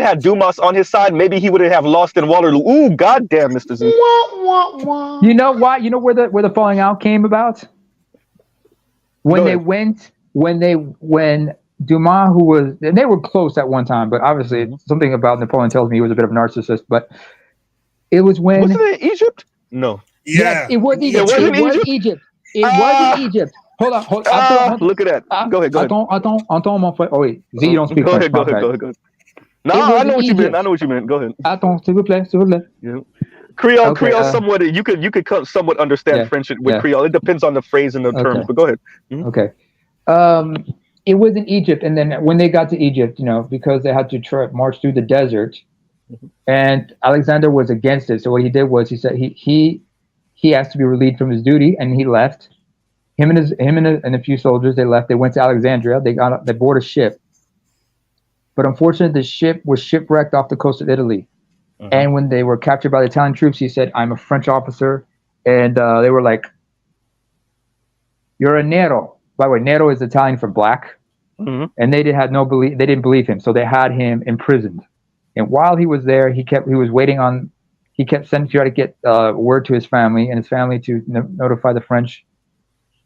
had Dumas on his side, maybe he would have lost in Waterloo. Ooh, goddamn, Mr. Z. You know why? You know where the falling out came about? When Dumas, and they were close at one time, but obviously something about Napoleon tells me he was a bit of a narcissist. But it was when wasn't it Egypt? No. Yeah, it was Egypt. It was Egypt. Hold on. Look at that. Go ahead. Attends, mon frère. Oh wait, Z, you don't speak French. Go ahead. No, I know what you meant. Go ahead. Attends, s'il vous plaît. Yeah. Creole, somewhat. You could somewhat understand French with Creole. It depends on the phrase and the terms. But go ahead. Okay. It was in Egypt, and then when they got to Egypt, because they had to march through the desert, and Alexander was against it. So what he did was he said he asked to be relieved from his duty, and he left. Him and a few soldiers, they left. They went to Alexandria. They boarded a ship. But unfortunately, the ship was shipwrecked off the coast of Italy. And when they were captured by the Italian troops, he said, "I'm a French officer." And they were like, "You're a Nero." By the way, Nero is Italian for black. And they didn't believe him. So they had him imprisoned. And while he was there, he kept sending to try to get word to his family and his family to notify the French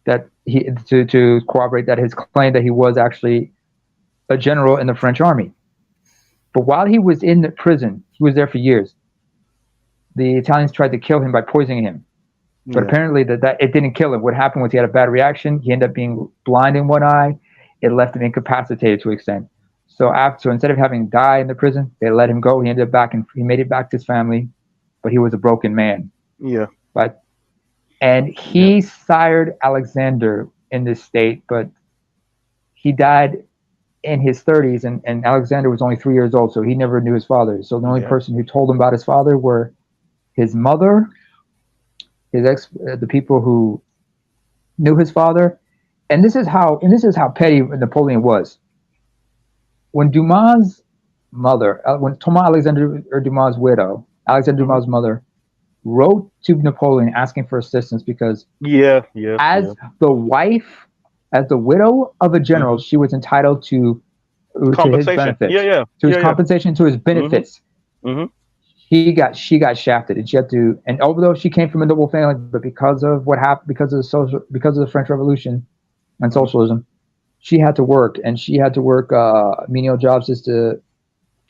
that to corroborate that his claim that he was actually a general in the French army. But while he was in the prison, he was there for years. The Italians tried to kill him by poisoning him. But apparently that it didn't kill him. What happened was he had a bad reaction. He ended up being blind in one eye. It left him incapacitated to an extent. So instead of having died in the prison, they let him go. He ended up he made it back to his family, but he was a broken man. Yeah. And he sired Alexander in this state, but he died in his 30s, and Alexander was only 3 years old, so he never knew his father. So the only person who told him about his father were his mother, the people who knew his father, and this is how petty Napoleon was. When Dumas' mother, when Thomas Alexander Dumas' widow, Alexander Dumas' mother, wrote to Napoleon asking for assistance because as the widow of a general, she was entitled to his benefits, to his compensation, to his benefits. She got shafted, and she had to. And although she came from a noble family, but because of what happened, because of the French Revolution and socialism, she had to work, and she had to work menial jobs just to,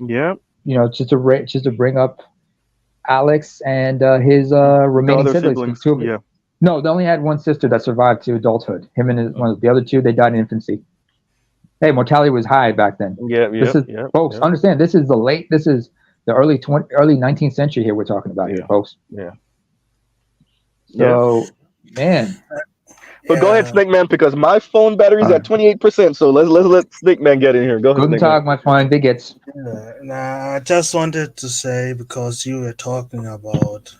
just to bring up Alex and his remaining siblings. No, they only had one sister that survived to adulthood. Him and the other two, they died in infancy. Hey, mortality was high back then. Folks, understand, this is the early 19th century here we're talking about here, folks. So, man. But go ahead, Snake Man, because my phone battery's at 28%. So let's let Snake Man get in here. Go ahead. Guten Tag, my fine bigots. I just wanted to say, because you were talking about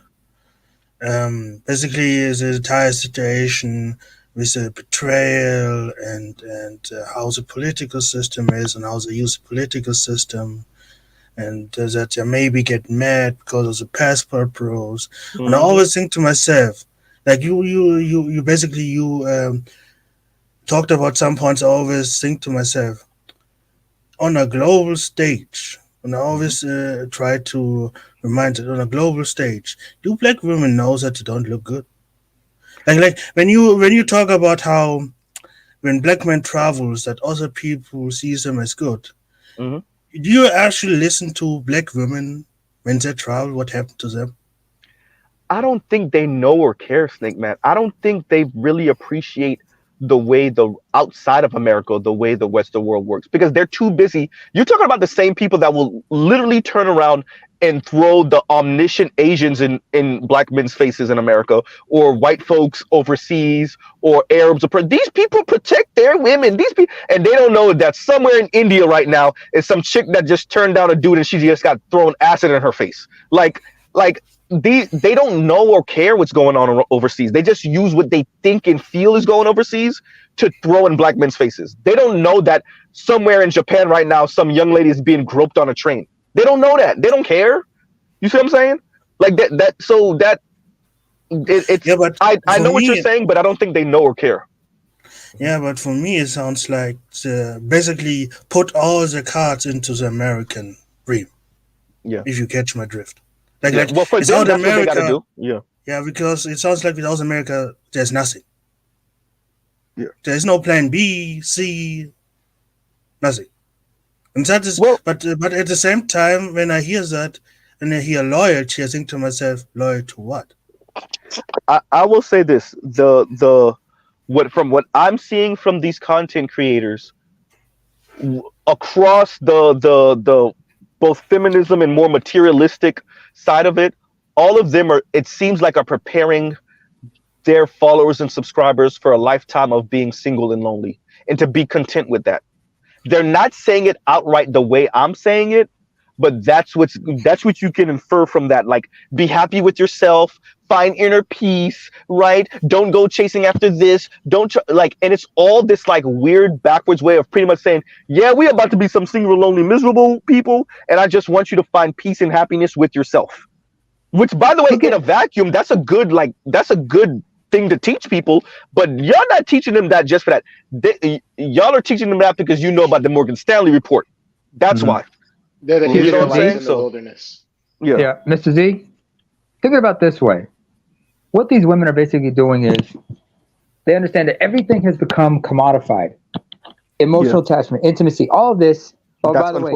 basically the entire situation with the betrayal and how the political system is and how they use the political system, and that they maybe get mad because of the passport rules. And I always think to myself, like you basically talked about some points. I always think to myself, on a global stage, and I always try to remind that on a global stage, do black women know that they don't look good? Like when you talk about how when black men travels, that other people see them as good. Do you actually listen to black women when they travel? What happened to them? I don't think they know or care, Snake Man. I don't think they really appreciate the way the outside of America, the way the Western world works, because they're too busy. You're talking about the same people that will literally turn around and throw the omniscient Asians in black men's faces in America, or white folks overseas, or Arabs. These people protect their women. These people, and they don't know that somewhere in India right now is some chick that just turned down a dude and she just got thrown acid in her face. Like they don't know or care what's going on overseas. They just use what they think and feel is going overseas to throw in black men's faces. They don't know that somewhere in Japan right now, some young lady is being groped on a train. They don't know that. They don't care. You see what I'm saying? Like that. So that it's. Yeah, but I know what you're saying, but I don't think they know or care. Yeah, but for me, it sounds like basically put all the cards into the American dream. Yeah. If you catch my drift. Well, for them, that's America, what they gotta do. Yeah, because it sounds like without America, there's nothing. Yeah. There's no plan B, C, nothing. And that is, but at the same time, when I hear that and I hear loyalty, I think to myself, loyal to what? I will say this: from what I'm seeing from these content creators across the both feminism and more materialistic side of it, all of them it seems like are preparing their followers and subscribers for a lifetime of being single and lonely, and to be content with that. They're not saying it outright the way I'm saying it, but that's what you can infer from that. Like, be happy with yourself, find inner peace, right? Don't go chasing after this. And it's all this like weird backwards way of pretty much saying, yeah, we're about to be some single, lonely, miserable people, and I just want you to find peace and happiness with yourself. Which, by the way, in a vacuum, that's a good thing to teach people, but y'all not teaching them that just for that. Y'all are teaching them that because you know about the Morgan Stanley report. That's why. They're the Israelites in the wilderness. Yeah, Mr. Z, think about it this way. What these women are basically doing is they understand that everything has become commodified. Emotional attachment, intimacy, all of this. Oh, that's by the way,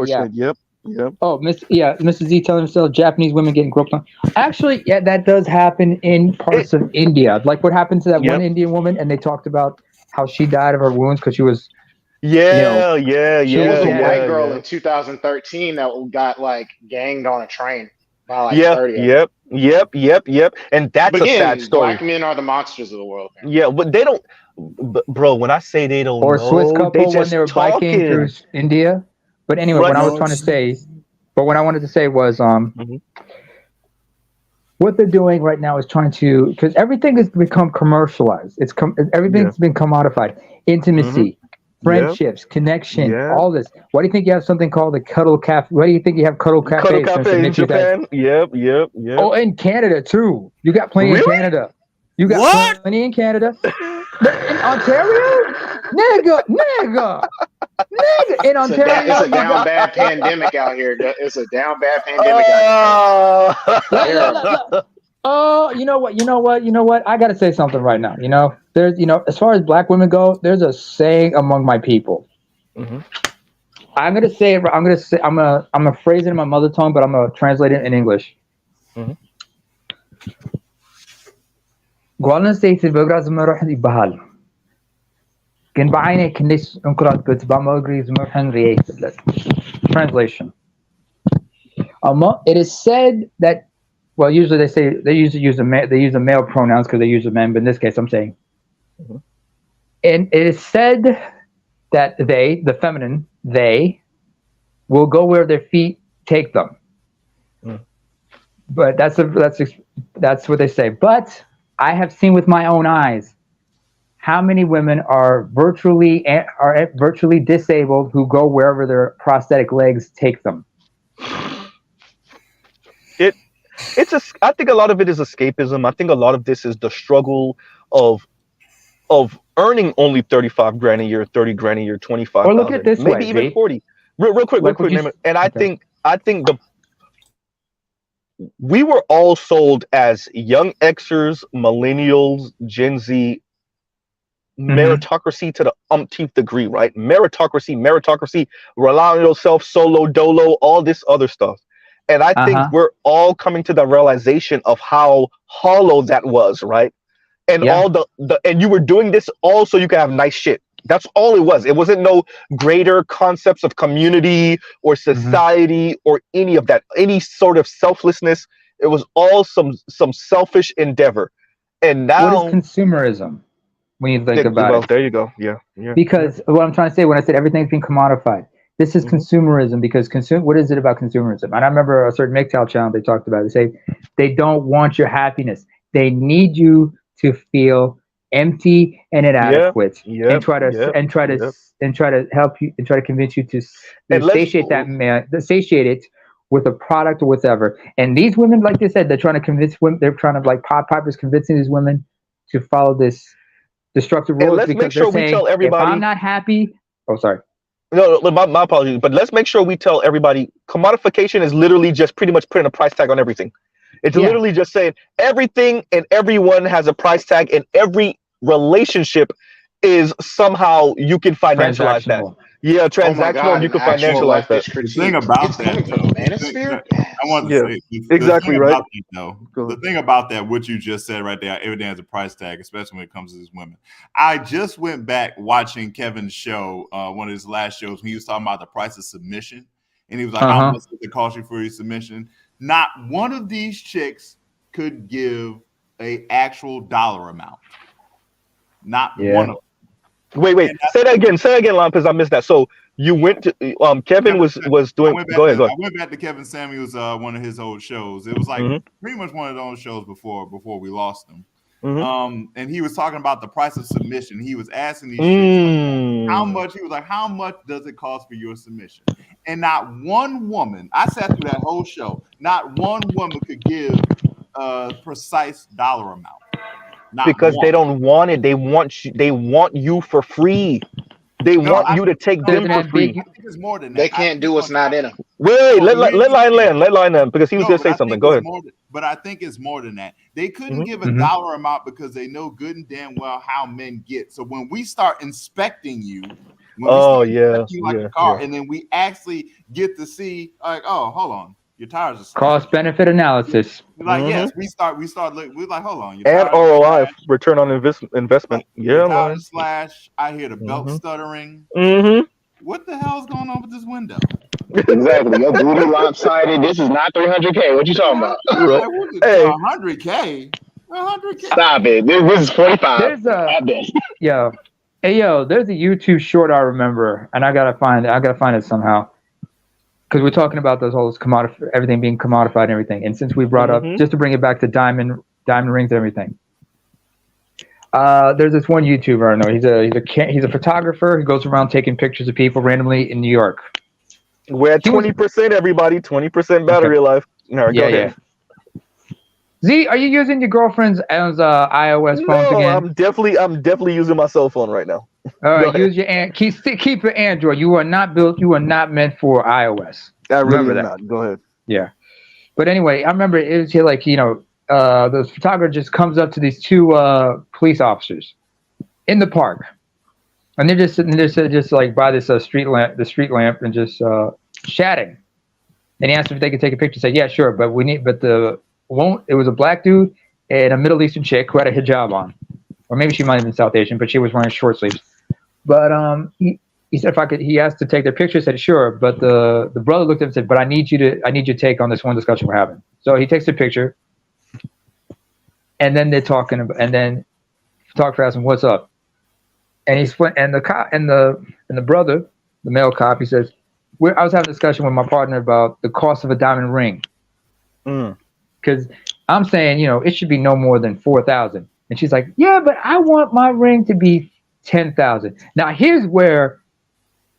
Yep. Oh, Mr. Z telling himself Japanese women getting groped on. Actually, yeah, that does happen in parts of India. Like what happened to that one Indian woman, and they talked about how she died of her wounds because she was. There was a white girl in 2013 that got like ganged on a train by like 30. Yep. And that's But a sad again, story. black men are the monsters of the world. Man. Yeah, but they don't, bro. When I say they don't Or know, Swiss couple they when just they were biking through talking. India. But anyway, Right. what I was trying to say, what I wanted to say was, what they're doing right now is trying to, because everything has become commercialized. Everything's been commodified. Intimacy, friendships, connection, all this. Why do you think you have something called the cuddle cafe? Why do you think you have cuddle cafes? Cuddle cafe in Japan. Yep. Oh, in Canada too. You got plenty in Canada. You got plenty in Canada. In Ontario? Nigga. In Ontario. It's a down bad pandemic out here. It's a down bad pandemic out here. Oh, you know what? I got to say something right now. There's, as far as black women go, there's a saying among my people. I'm gonna phrase it in my mother tongue, but I'm gonna translate it in English. Translation. It is said that, well, usually they use the male pronouns because they use the men, but in this case I'm saying, and it is said that the feminine, they will go where their feet take them. But that's what they say. But I have seen with my own eyes how many women are virtually disabled who go wherever their prosthetic legs take them. I think a lot of it is escapism. I think a lot of this is the struggle of earning only 35 grand a year, 30 grand a year, 25, or look at this maybe way, even 40. Real quick. And I think we were all sold as young Xers, millennials, Gen Z, meritocracy to the umpteenth degree, right? Meritocracy, rely on yourself, solo, dolo, all this other stuff. And I think we're all coming to the realization of how hollow that was, right? And all and you were doing this all so you could have nice shit. That's all it was. It wasn't no greater concepts of community or society or any of that, any sort of selflessness. It was all some selfish endeavor. And now, what is consumerism? When you think about it, there you go. Yeah. Because what I'm trying to say when I said everything's been commodified, this is consumerism. Because what is it about consumerism? And I remember a certain MGTOW channel they talked about it. They say they don't want your happiness. They need you to feel empty and inadequate, and try to help you and try to convince you to satiate satiate it with a product or whatever. And these women, like they said, they're trying to convince women. They're trying to, like Pod Piper's convincing these women to follow this destructive rules. Let's because make sure we tell everybody. If I'm not happy. Oh, sorry. No, my apologies. But let's make sure we tell everybody commodification is literally just pretty much putting a price tag on everything. It's literally just saying everything and everyone has a price tag, and every relationship is somehow you can financialize that. Yeah, transactional. You can financialize that. The thing about that, though, I want to say exactly right. The thing about that, what you just said right there, everything has a price tag, especially when it comes to these women. I just went back watching Kevin's show, one of his last shows, when he was talking about the price of submission, and he was like, "How much does it cost you for your submission?" Not one of these chicks could give a actual dollar amount. Not one of them. Wait. Say that again, Lon, because I missed that. So you went to Kevin was doing. Go ahead. I went back to Kevin Samuels, one of his old shows. It was like pretty much one of those shows before we lost him. And he was talking about the price of submission. He was asking these chicks, how much. He was like, "How much does it cost for your submission?" And not one woman. I sat through that whole show. Not one woman could give a precise dollar amount. Because they don't want it. They want you for free. They want you to take them for free. I think it's more than that. They can't do what's not in them. Wait, let Line land because he was going to say something. Go ahead. But I think it's more than that. They couldn't give a dollar amount because they know good and damn well how men get. So when we start inspecting you, like a car, and then we actually get to see, like, oh, hold on, your tires are slashed. Cost benefit analysis. Like, yes, we start looking. We're like, hold on, and ROI, return on investment. Your tires slashed. I hear the belt stuttering. What the hell's going on with this window? Exactly. Your booty lopsided. This is not 300K. What you talking about? Right. 100K. 100K. Stop it. This is 45. There's a there's a YouTube short I remember, and I gotta find it somehow. Because we're talking about those whole everything being commodified and everything. And since we brought up, just to bring it back to diamond rings and everything. There's this one YouTuber I know. He's a photographer. He goes around taking pictures of people randomly in New York. We're at 20%, everybody. 20% battery life. No, go ahead. Z, are you using your girlfriend's iOS phones again? I'm definitely using my cell phone right now. All right, use your keep your Android. You are not meant for iOS. I really am not. Go ahead. Yeah, but anyway, I remember it was here like the photographer just comes up to these two police officers in the park, and they're just sitting there just like by this street lamp, and just chatting. And he asked if they could take a picture. Said, "Yeah, sure, but it was a black dude and a Middle Eastern chick who had a hijab on, or maybe she might have been South Asian, but she was wearing short sleeves." But he said if I could, he asked to take their picture. Said sure, but the brother looked at him and said, "But I need your take on this one discussion we're having." So he takes the picture, and then they're talking, and then the photographer asks him, "What's up?" And the cop and the brother, the male cop, he says, I was having a discussion with my partner about the cost of a diamond ring. Because I'm saying, it should be no more than 4,000. And she's like, yeah, but I want my ring to be 10,000. Now, here's where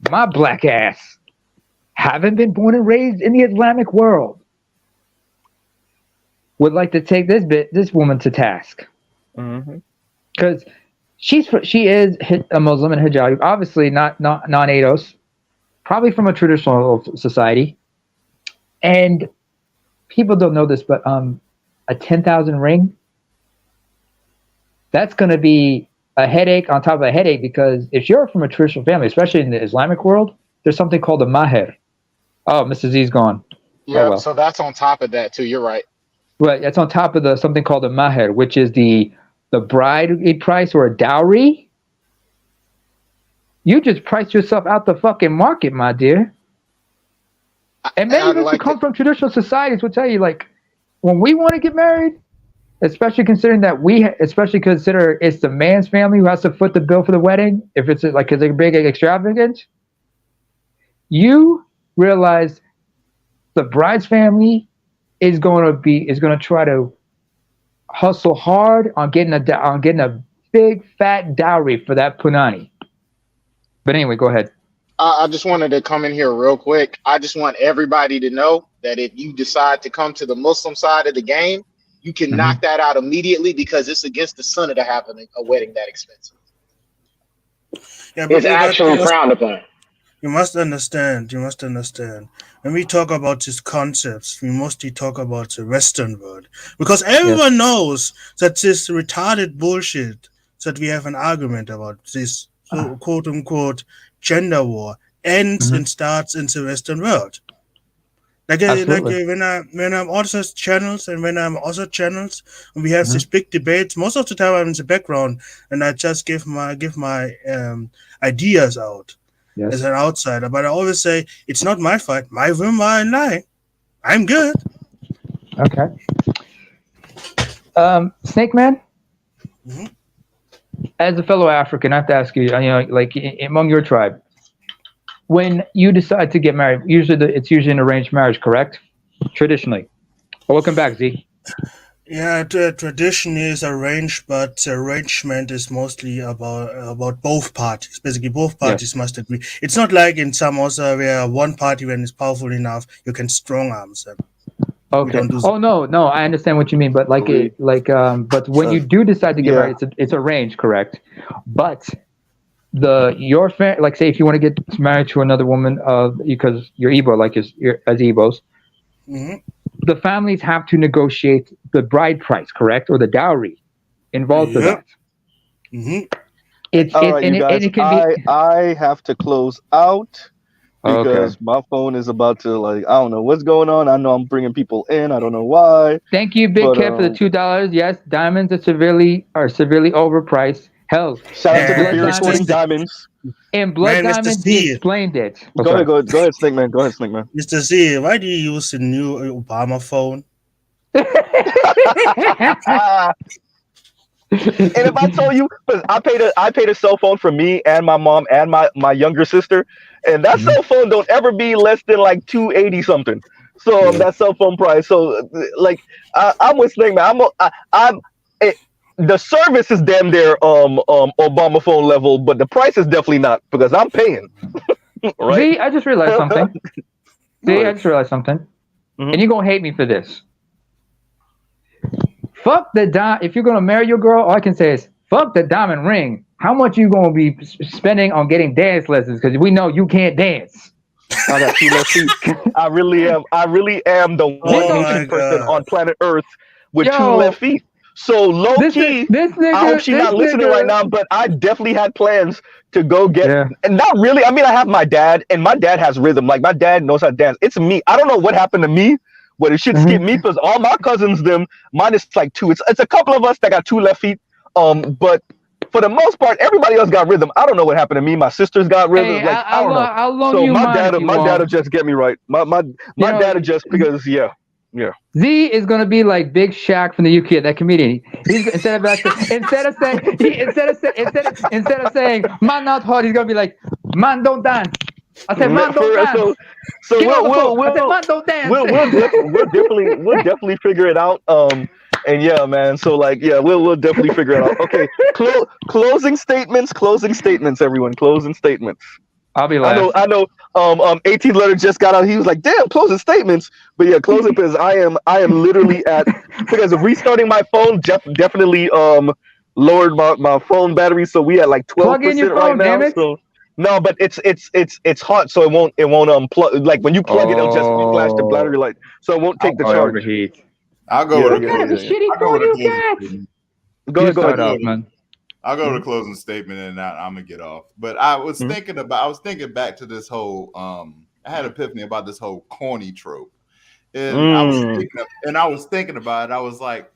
my black ass, having been born and raised in the Islamic world, would like to take this woman to task. Because she is a Muslim and hijab, obviously not non-ADOS, probably from a traditional society. And people don't know this, but a 10,000 ring, that's going to be a headache on top of a headache, because if you're from a traditional family, especially in the Islamic world, there's something called a maher. Oh, Mr. Z's gone. Yeah, so that's on top of that too. You're right. Right, that's on top of something called a maher, which is the bride price or a dowry. You just priced yourself out the fucking market, my dear. And many of us who come from traditional societies will tell you, like, when we want to get married, especially considering that consider it's the man's family who has to foot the bill for the wedding, if it's like a big extravagance, you realize the bride's family is going to try to hustle hard on getting a big fat dowry for that punani. But anyway, go ahead. I just wanted to come in here real quick. I just want everybody to know that if you decide to come to the Muslim side of the game, you can knock that out immediately, because it's against the sunnah to have a wedding that expensive. Yeah, it's actually frowned upon. You must understand. When we talk about these concepts, we mostly talk about the Western world, because everyone knows that this retarded bullshit that we have an argument about, this quote unquote gender war, ends and starts in the Western world. Like when I'm on those channels and when I'm other channels and we have these big debates, most of the time I'm in the background and I just give my ideas out as an outsider. But I always say it's not my fight. My women are in line. I'm good. Okay. Snake Man. As a fellow African, I have to ask you, like among your tribe, when you decide to get married, it's usually an arranged marriage, correct? Traditionally. Well, welcome back, Z. Yeah, tradition is arranged, but the arrangement is mostly about both parties. Basically, both parties must agree. It's not like in some other where one party, when it's powerful enough, you can strong arm them. Okay. No, I understand what you mean, but but when you do decide to get married, it's arranged, correct? But your family, like say if you want to get married to another woman, because you're Igbo, like as Igbos, the families have to negotiate the bride price, correct, or the dowry involved with that. I have to close out. Because my phone is about to, I don't know what's going on. I know I'm bringing people in. I don't know why. Thank you, Big Cat, for the $2. Yes, diamonds are severely overpriced. Hell, Shout out to the Blood beer Diamond. recording diamonds. In Blood Man, Mr. Diamond, he C. explained it. Go ahead, Snake Man. Go ahead, Snake Man. Mr. Z, why do you use the new Obama phone? And if I told you, because I paid a cell phone for me and my mom and my younger sister, and that cell phone don't ever be less than like $280 something. So that cell phone price. So like I'm with Snake Man. The service is damn near Obama phone level, but the price is definitely not because I'm paying. Right? See, I just realized something. And you're gonna hate me for this. Fuck the if you're gonna marry your girl, all I can say is fuck the diamond ring. How much you gonna be spending on getting dance lessons? Because we know you can't dance. I got 2 left feet. I really am the one Haitian person on planet Earth with 2 left feet. So low key, I hope she's not listening right now, but I definitely had plans to go get, and not really. I mean, I have my dad, and my dad has rhythm. Like my dad knows how to dance. It's me. I don't know what happened to me, but it should skip me because all my cousins, mine is like 2. It's a couple of us that got 2 left feet. But for the most part, everybody else got rhythm. I don't know what happened to me. My sisters got rhythm. Hey, like I don't know. How long So you my dad'll want? just get me right. My dad'll just because yeah. Z is gonna be like Big Shaq from the UK, that comedian. He's instead of saying man not hard, he's gonna be like man don't dance. I said man don't dance. So we'll definitely figure it out. And yeah, man. So like yeah, we'll definitely figure it out. Okay, closing statements, everyone. Closing statements. I'll be last. I know. 18th letter just got out. He was like, "Damn, closing statements." But yeah, closing because I am literally at because of restarting my phone. Definitely lowered my phone battery, so we at like 12% right now. So no, but it's hot, so it won't unplug. Like when you plug it, it'll just flash the battery light, so it won't take the charge. I'll go with I'll go with a closing statement and I'm gonna get off. But I was thinking back to this whole I had an epiphany about this whole corny trope. And I was thinking about it. I was like,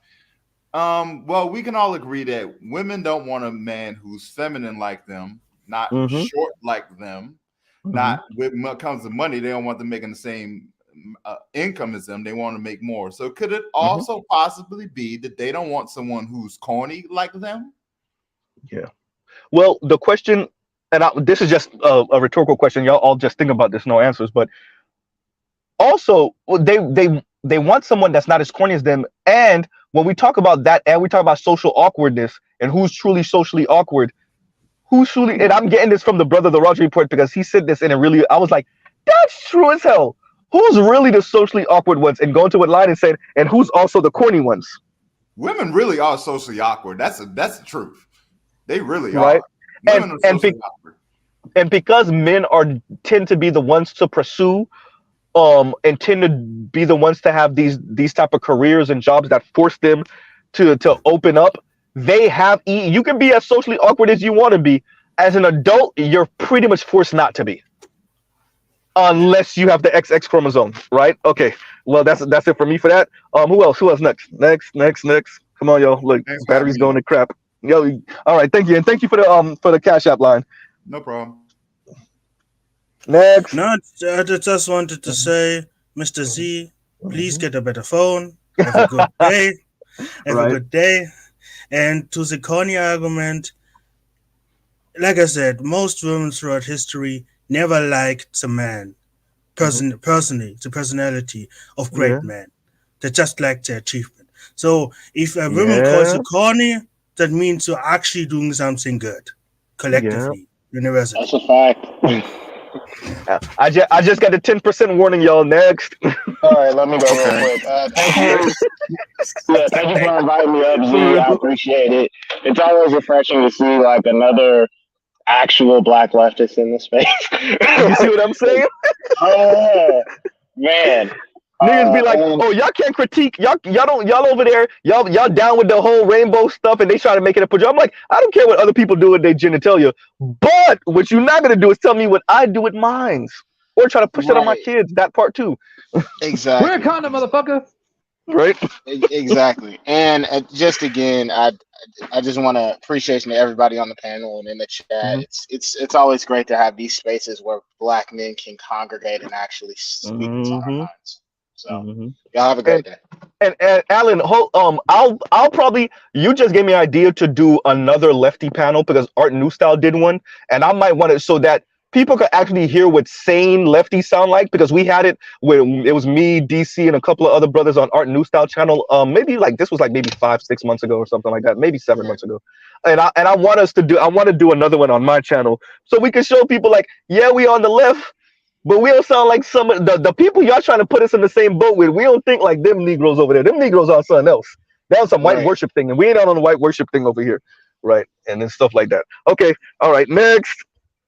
well, we can all agree that women don't want a man who's feminine like them, not short like them, not when it comes to money, they don't want them making the same income as them. They want to make more. So could it also possibly be that they don't want someone who's corny like them? Yeah. Well, the question, and this is just a rhetorical question. Y'all all just think about this, no answers. But also, they want someone that's not as corny as them. And when we talk about that, and we talk about social awkwardness and who's truly socially awkward, and I'm getting this from the brother, the Roger Report, because he said this, and I was like, that's true as hell. Who's really the socially awkward ones? And going to what Line said, and who's also the corny ones? Women really are socially awkward. That's the truth. They really are. Women are socially awkward. And because men tend to be the ones to pursue, and tend to be the ones to have these type of careers and jobs that force them to open up, they have. You can be as socially awkward as you want to be. As an adult, you're pretty much forced not to be, unless you have the XX chromosome, right? Okay. Well, that's it for me for that. Who else? Next. Come on, yo. Look, battery's going to crap. Yo, all right, thank you, and thank you for the Cash App line. No problem. Next. No, I just wanted to say, Mr. Z, please get a better phone. Have a good day. Have a good day. And to the corny argument, like I said, most women throughout history never liked the man, personally, the personality of great men. They just liked the achievement. So if a woman calls you corny, that means you're actually doing something good, collectively, universally. That's a fact. I just got a 10% warning, y'all. Next. All right, let me go real quick. Thank you. Thank you for inviting me up, Z. I appreciate it. It's always refreshing to see like another actual black leftist in the space. You see what I'm saying? Oh man. Niggas be like, oh, y'all can't critique, y'all over there, y'all down with the whole rainbow stuff, and they try to make it a project. I'm like, I don't care what other people do with their genitalia, but what you're not gonna do is tell me what I do with mine, or try to push that on my kids. That part too. Exactly. Wear a condom, motherfucker. right? Exactly. And just again, I just want to appreciation to everybody on the panel and in the chat. Mhm. It's always great to have these spaces where Black men can congregate and actually speak what's on our Mhm. minds. So Mhm. y'all have a great day. And Alan, I'll probably, you just gave me an idea to do another lefty panel because Art New Style did one, and I might want it so that people could actually hear what sane lefties sound like, because we had it when it was me, DC, and a couple of other brothers on Art New Style channel. Maybe like this was like maybe 5-6 months ago or something like that, maybe 7 months ago. And I want to do another one on my channel so we can show people like, yeah, we on the left. But we don't sound like some of the people y'all trying to put us in the same boat with. We don't think like them Negroes over there. Them Negroes on something else. That was some white worship thing, and we ain't on the white worship thing over here, right? And then stuff like that. Okay, all right, next.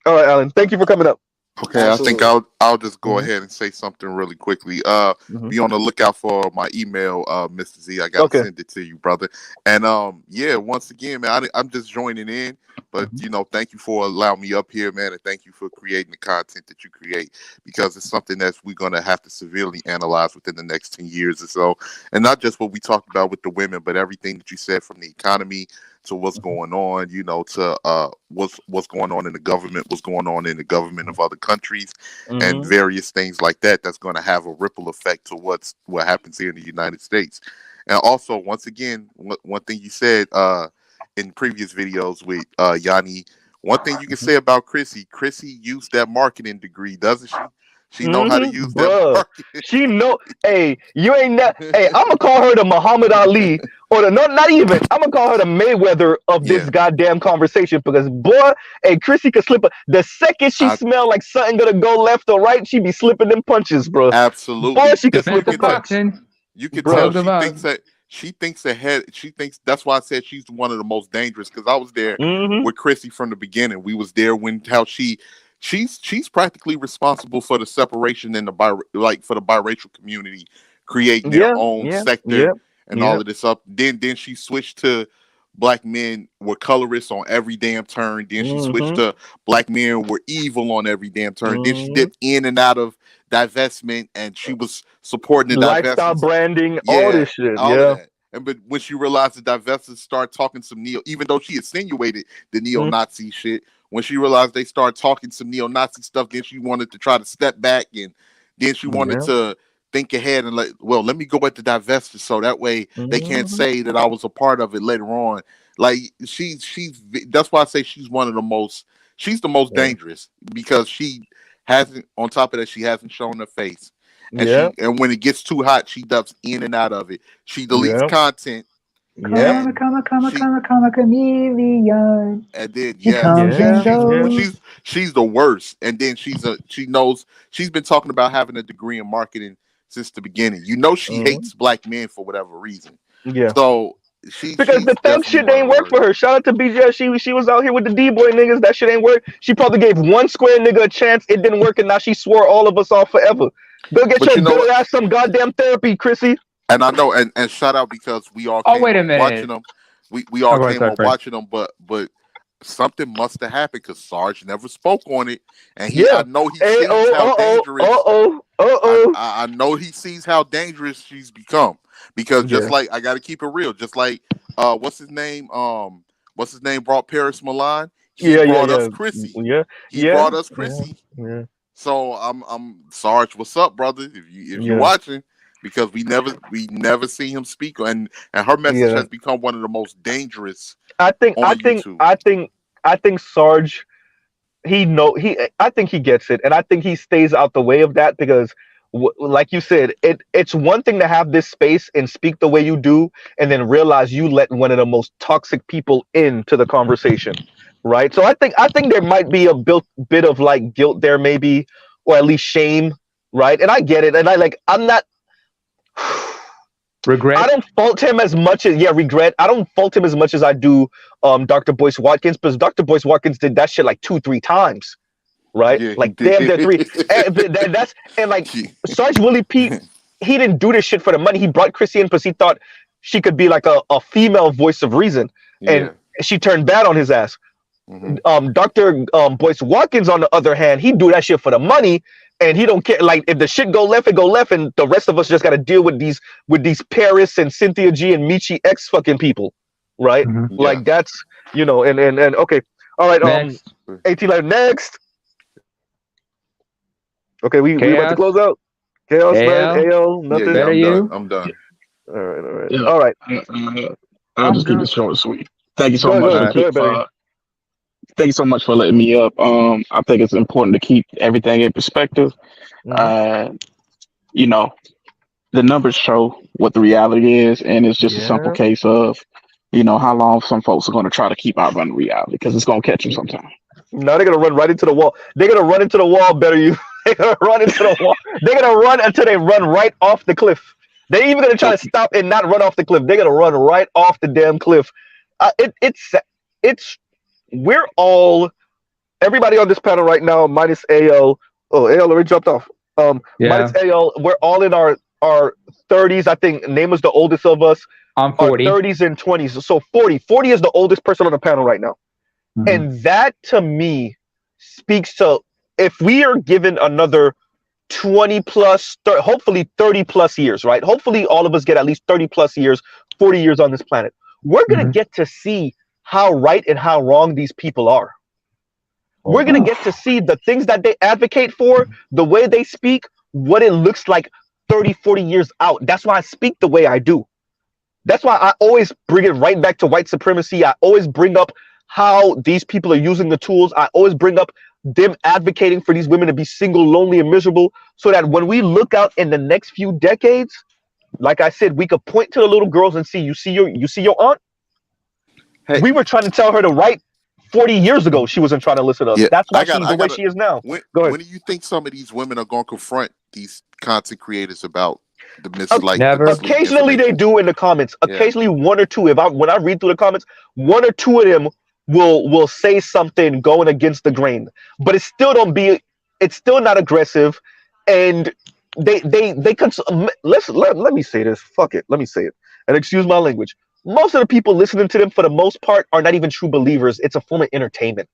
All right, Alan, thank you for coming up. Okay, Absolutely. I think I'll just go ahead and say something really quickly. Be on the lookout for my email, Mr. Z. I gotta send it to you, brother. And yeah, once again, man, I'm just joining in, but thank you for allowing me up here, man, and thank you for creating the content that you create, because it's something that we're gonna have to severely analyze within the next 10 years or so, and not just what we talked about with the women, but everything that you said, from the economy to what's going on, to what's going on in the government, what's going on in the government of other countries, and various things like that. That's going to have a ripple effect to what happens here in the United States. And also, once again, one thing you said in previous videos with Yanni, one thing you can say about Chrissy used that marketing degree, doesn't she? She know how to use that marketing. She know. Hey, you ain't that. Hey, I'm gonna call her the Muhammad Ali, or the not even. I'm gonna call her the Mayweather of this goddamn conversation, because boy, hey, Chrissy could slip. The second she smell like something gonna go left or right, she be slipping them punches, bro. Absolutely. Boy, she could slip a punch. You can tell she thinks ahead. She thinks, that's why I said she's one of the most dangerous, because I was there with Chrissy from the beginning. We was there when she's practically responsible for the separation in the for the biracial community, creating their own sector and all of this up. Then she switched to Black men were colorists on every damn turn. Then she switched to Black men were evil on every damn turn. Then she dipped in and out of divestment, and she was supporting the lifestyle divestment, branding, all this shit. all of that. And but when she realized the divestors start talking some even though she insinuated the neo-Nazi shit, when she realized they started talking some neo-Nazi stuff, then she wanted to try to step back, and then she wanted to think ahead and let me go at the divestors so that way they can't say that I was a part of it later on. Like she's that's why I say she's one of the most, she's the most dangerous, because she hasn't, on top of that, she hasn't shown her face. And and when it gets too hot, she ducks in and out of it. She deletes content. Chameleon. And then she's the worst. And then she knows, she's been talking about having a degree in marketing since the beginning. She hates Black men for whatever reason. So because the thug shit ain't work for her. Shout out to BJ. She was out here with the D-boy niggas. That shit ain't work. She probably gave one square nigga a chance. It didn't work, and now she swore all of us off forever. Go get your good ass some goddamn therapy, Chrissy. And I know, and shout out, because we all came watching them. We all came on watching them, but something must have happened, because Sarge never spoke on it, and I know he sees how dangerous. I know he sees how dangerous she's become, because just like, I got to keep it real, just like what's his name brought Paris Milan. He brought us Chrissy. He brought us Chrissy. So I'm Sarge, what's up, brother? If you're watching, because we never see him speak, and her message has become one of the most dangerous. I think Sarge, I think he gets it, and I think he stays out the way of that, because like you said, it's one thing to have this space and speak the way you do, and then realize you let one of the most toxic people into the conversation, right? So I think there might be a bit of like guilt there, maybe, or at least shame, right? And I get it, and I'm not regret. I don't fault him as much as regret. I don't fault him as much as I do Dr. Boyce Watkins, because Dr. Boyce Watkins did that shit like 2-3 times. Right, like damn, they're 3. and like Sarge Willie Pete, he didn't do this shit for the money. He brought Chrissy in because he thought she could be like a female voice of reason, and she turned bad on his ass. Dr. Boyce Watkins, on the other hand, he do that shit for the money and he don't care. Like if the shit go left, it go left, and the rest of us just got to deal with these Paris and Cynthia G and Michi X fucking people, right? Like that's and okay, all right. Next. 18 letter next. Okay, we about to close out. Chaos, man. AL, nothing. I'm done. All right. Yeah. All right. I'll just keep it short and sweet. Thank you so much. Thank you so much for letting me up. I think it's important to keep everything in perspective. The numbers show what the reality is, and it's just a simple case of, how long some folks are going to try to keep outrunning reality, because it's going to catch them sometime. No, they're going to run right into the wall. They're going to run into the wall, better you. They're going to run into the wall. They're going to run until they run right off the cliff. They're even going to try to stop and not run off the cliff. They're going to run right off the damn cliff. We're all, everybody on this panel right now, minus AL. Oh, AL already dropped off. Minus AL, we're all in our 30s. I think Name is the oldest of us. I'm 40. Our 30s and 20s. So 40. 40 is the oldest person on the panel right now. And that to me speaks to, if we are given another 20 plus, hopefully 30 plus years, right? Hopefully all of us get at least 30 plus years, 40 years on this planet. We're going to get to see how right and how wrong these people are. We're going to get to see the things that they advocate for, the way they speak, what it looks like 30, 40 years out. That's why I speak the way I do. That's why I always bring it right back to white supremacy. I always bring up how these people are using the tools. I always bring up them advocating for these women to be single, lonely, and miserable, so that when we look out in the next few decades, like I said, we could point to the little girls and see, you see your aunt? Hey. We were trying to tell her to write 40 years ago. She wasn't trying to listen to us. That's why she's the way she is now. When Go ahead. When do you think some of these women are going to confront these content creators about the Never. Occasionally they do in the comments. Occasionally one or two. When I read through the comments, one or two of them will say something going against the grain, but it's still not aggressive, and let me say this. Fuck it. Let me say it. And excuse my language. Most of the people listening to them, for the most part, are not even true believers. It's a form of entertainment.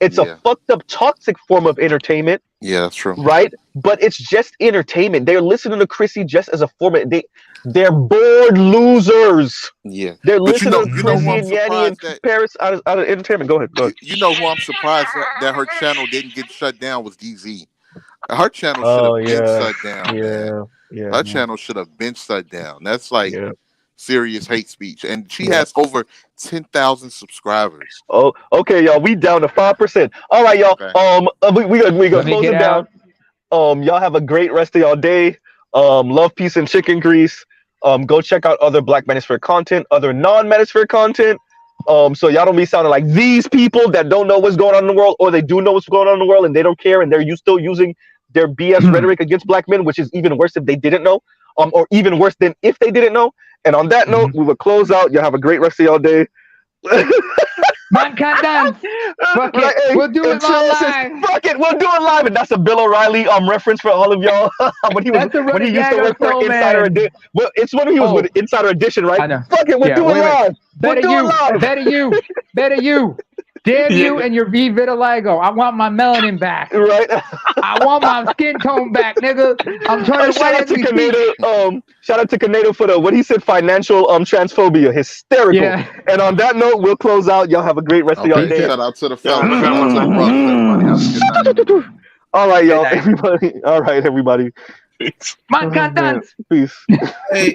It's a fucked up, toxic form of entertainment. Yeah, that's true. Right? But it's just entertainment. They're listening to Chrissy just as a form of they're bored losers. Yeah. They're listening to Chrissy and Yanni and Paris out of entertainment. Go ahead. You know who I'm surprised that her channel didn't get shut down was DZ. Her channel should have been shut down. Her channel should have been shut down. That's like serious hate speech, and she has over 10,000 subscribers. Oh, okay, y'all. We down to 5%. All right, y'all. Okay. We gonna close it down. Y'all have a great rest of y'all day. Love, peace, and chicken grease. Go check out other Black Manosphere content, other non-Manosphere content. So y'all don't be sounding like these people that don't know what's going on in the world, or they do know what's going on in the world and they don't care, and they're still using their BS rhetoric against Black men, which is even worse if they didn't know, or even worse than if they didn't know. And on that note, we will close out. Y'all have a great rest of y'all day. Mankind dance. Fuck it. Hey, we'll do it live. Fuck it, we'll do it live. And that's a Bill O'Reilly reference for all of y'all. when he used to work for Insider Edition. Well, it's when he was with Insider Edition, right? I know. Fuck it, we'll do it live. Better you. Damn you and your V vitiligo. I want my melanin back. Right. I want my skin tone back, nigga. I'm trying to shout out to Kaneda. Shout out to Kaneda for what he said, financial transphobia. Hysterical. Yeah. And on that note, we'll close out. Y'all have a great rest of y'all day. Shout out to the fellas. Shout out to the brothers. Everybody have a good night. All right, y'all. Everybody. All right, everybody. Mankind dance. Peace. Hey.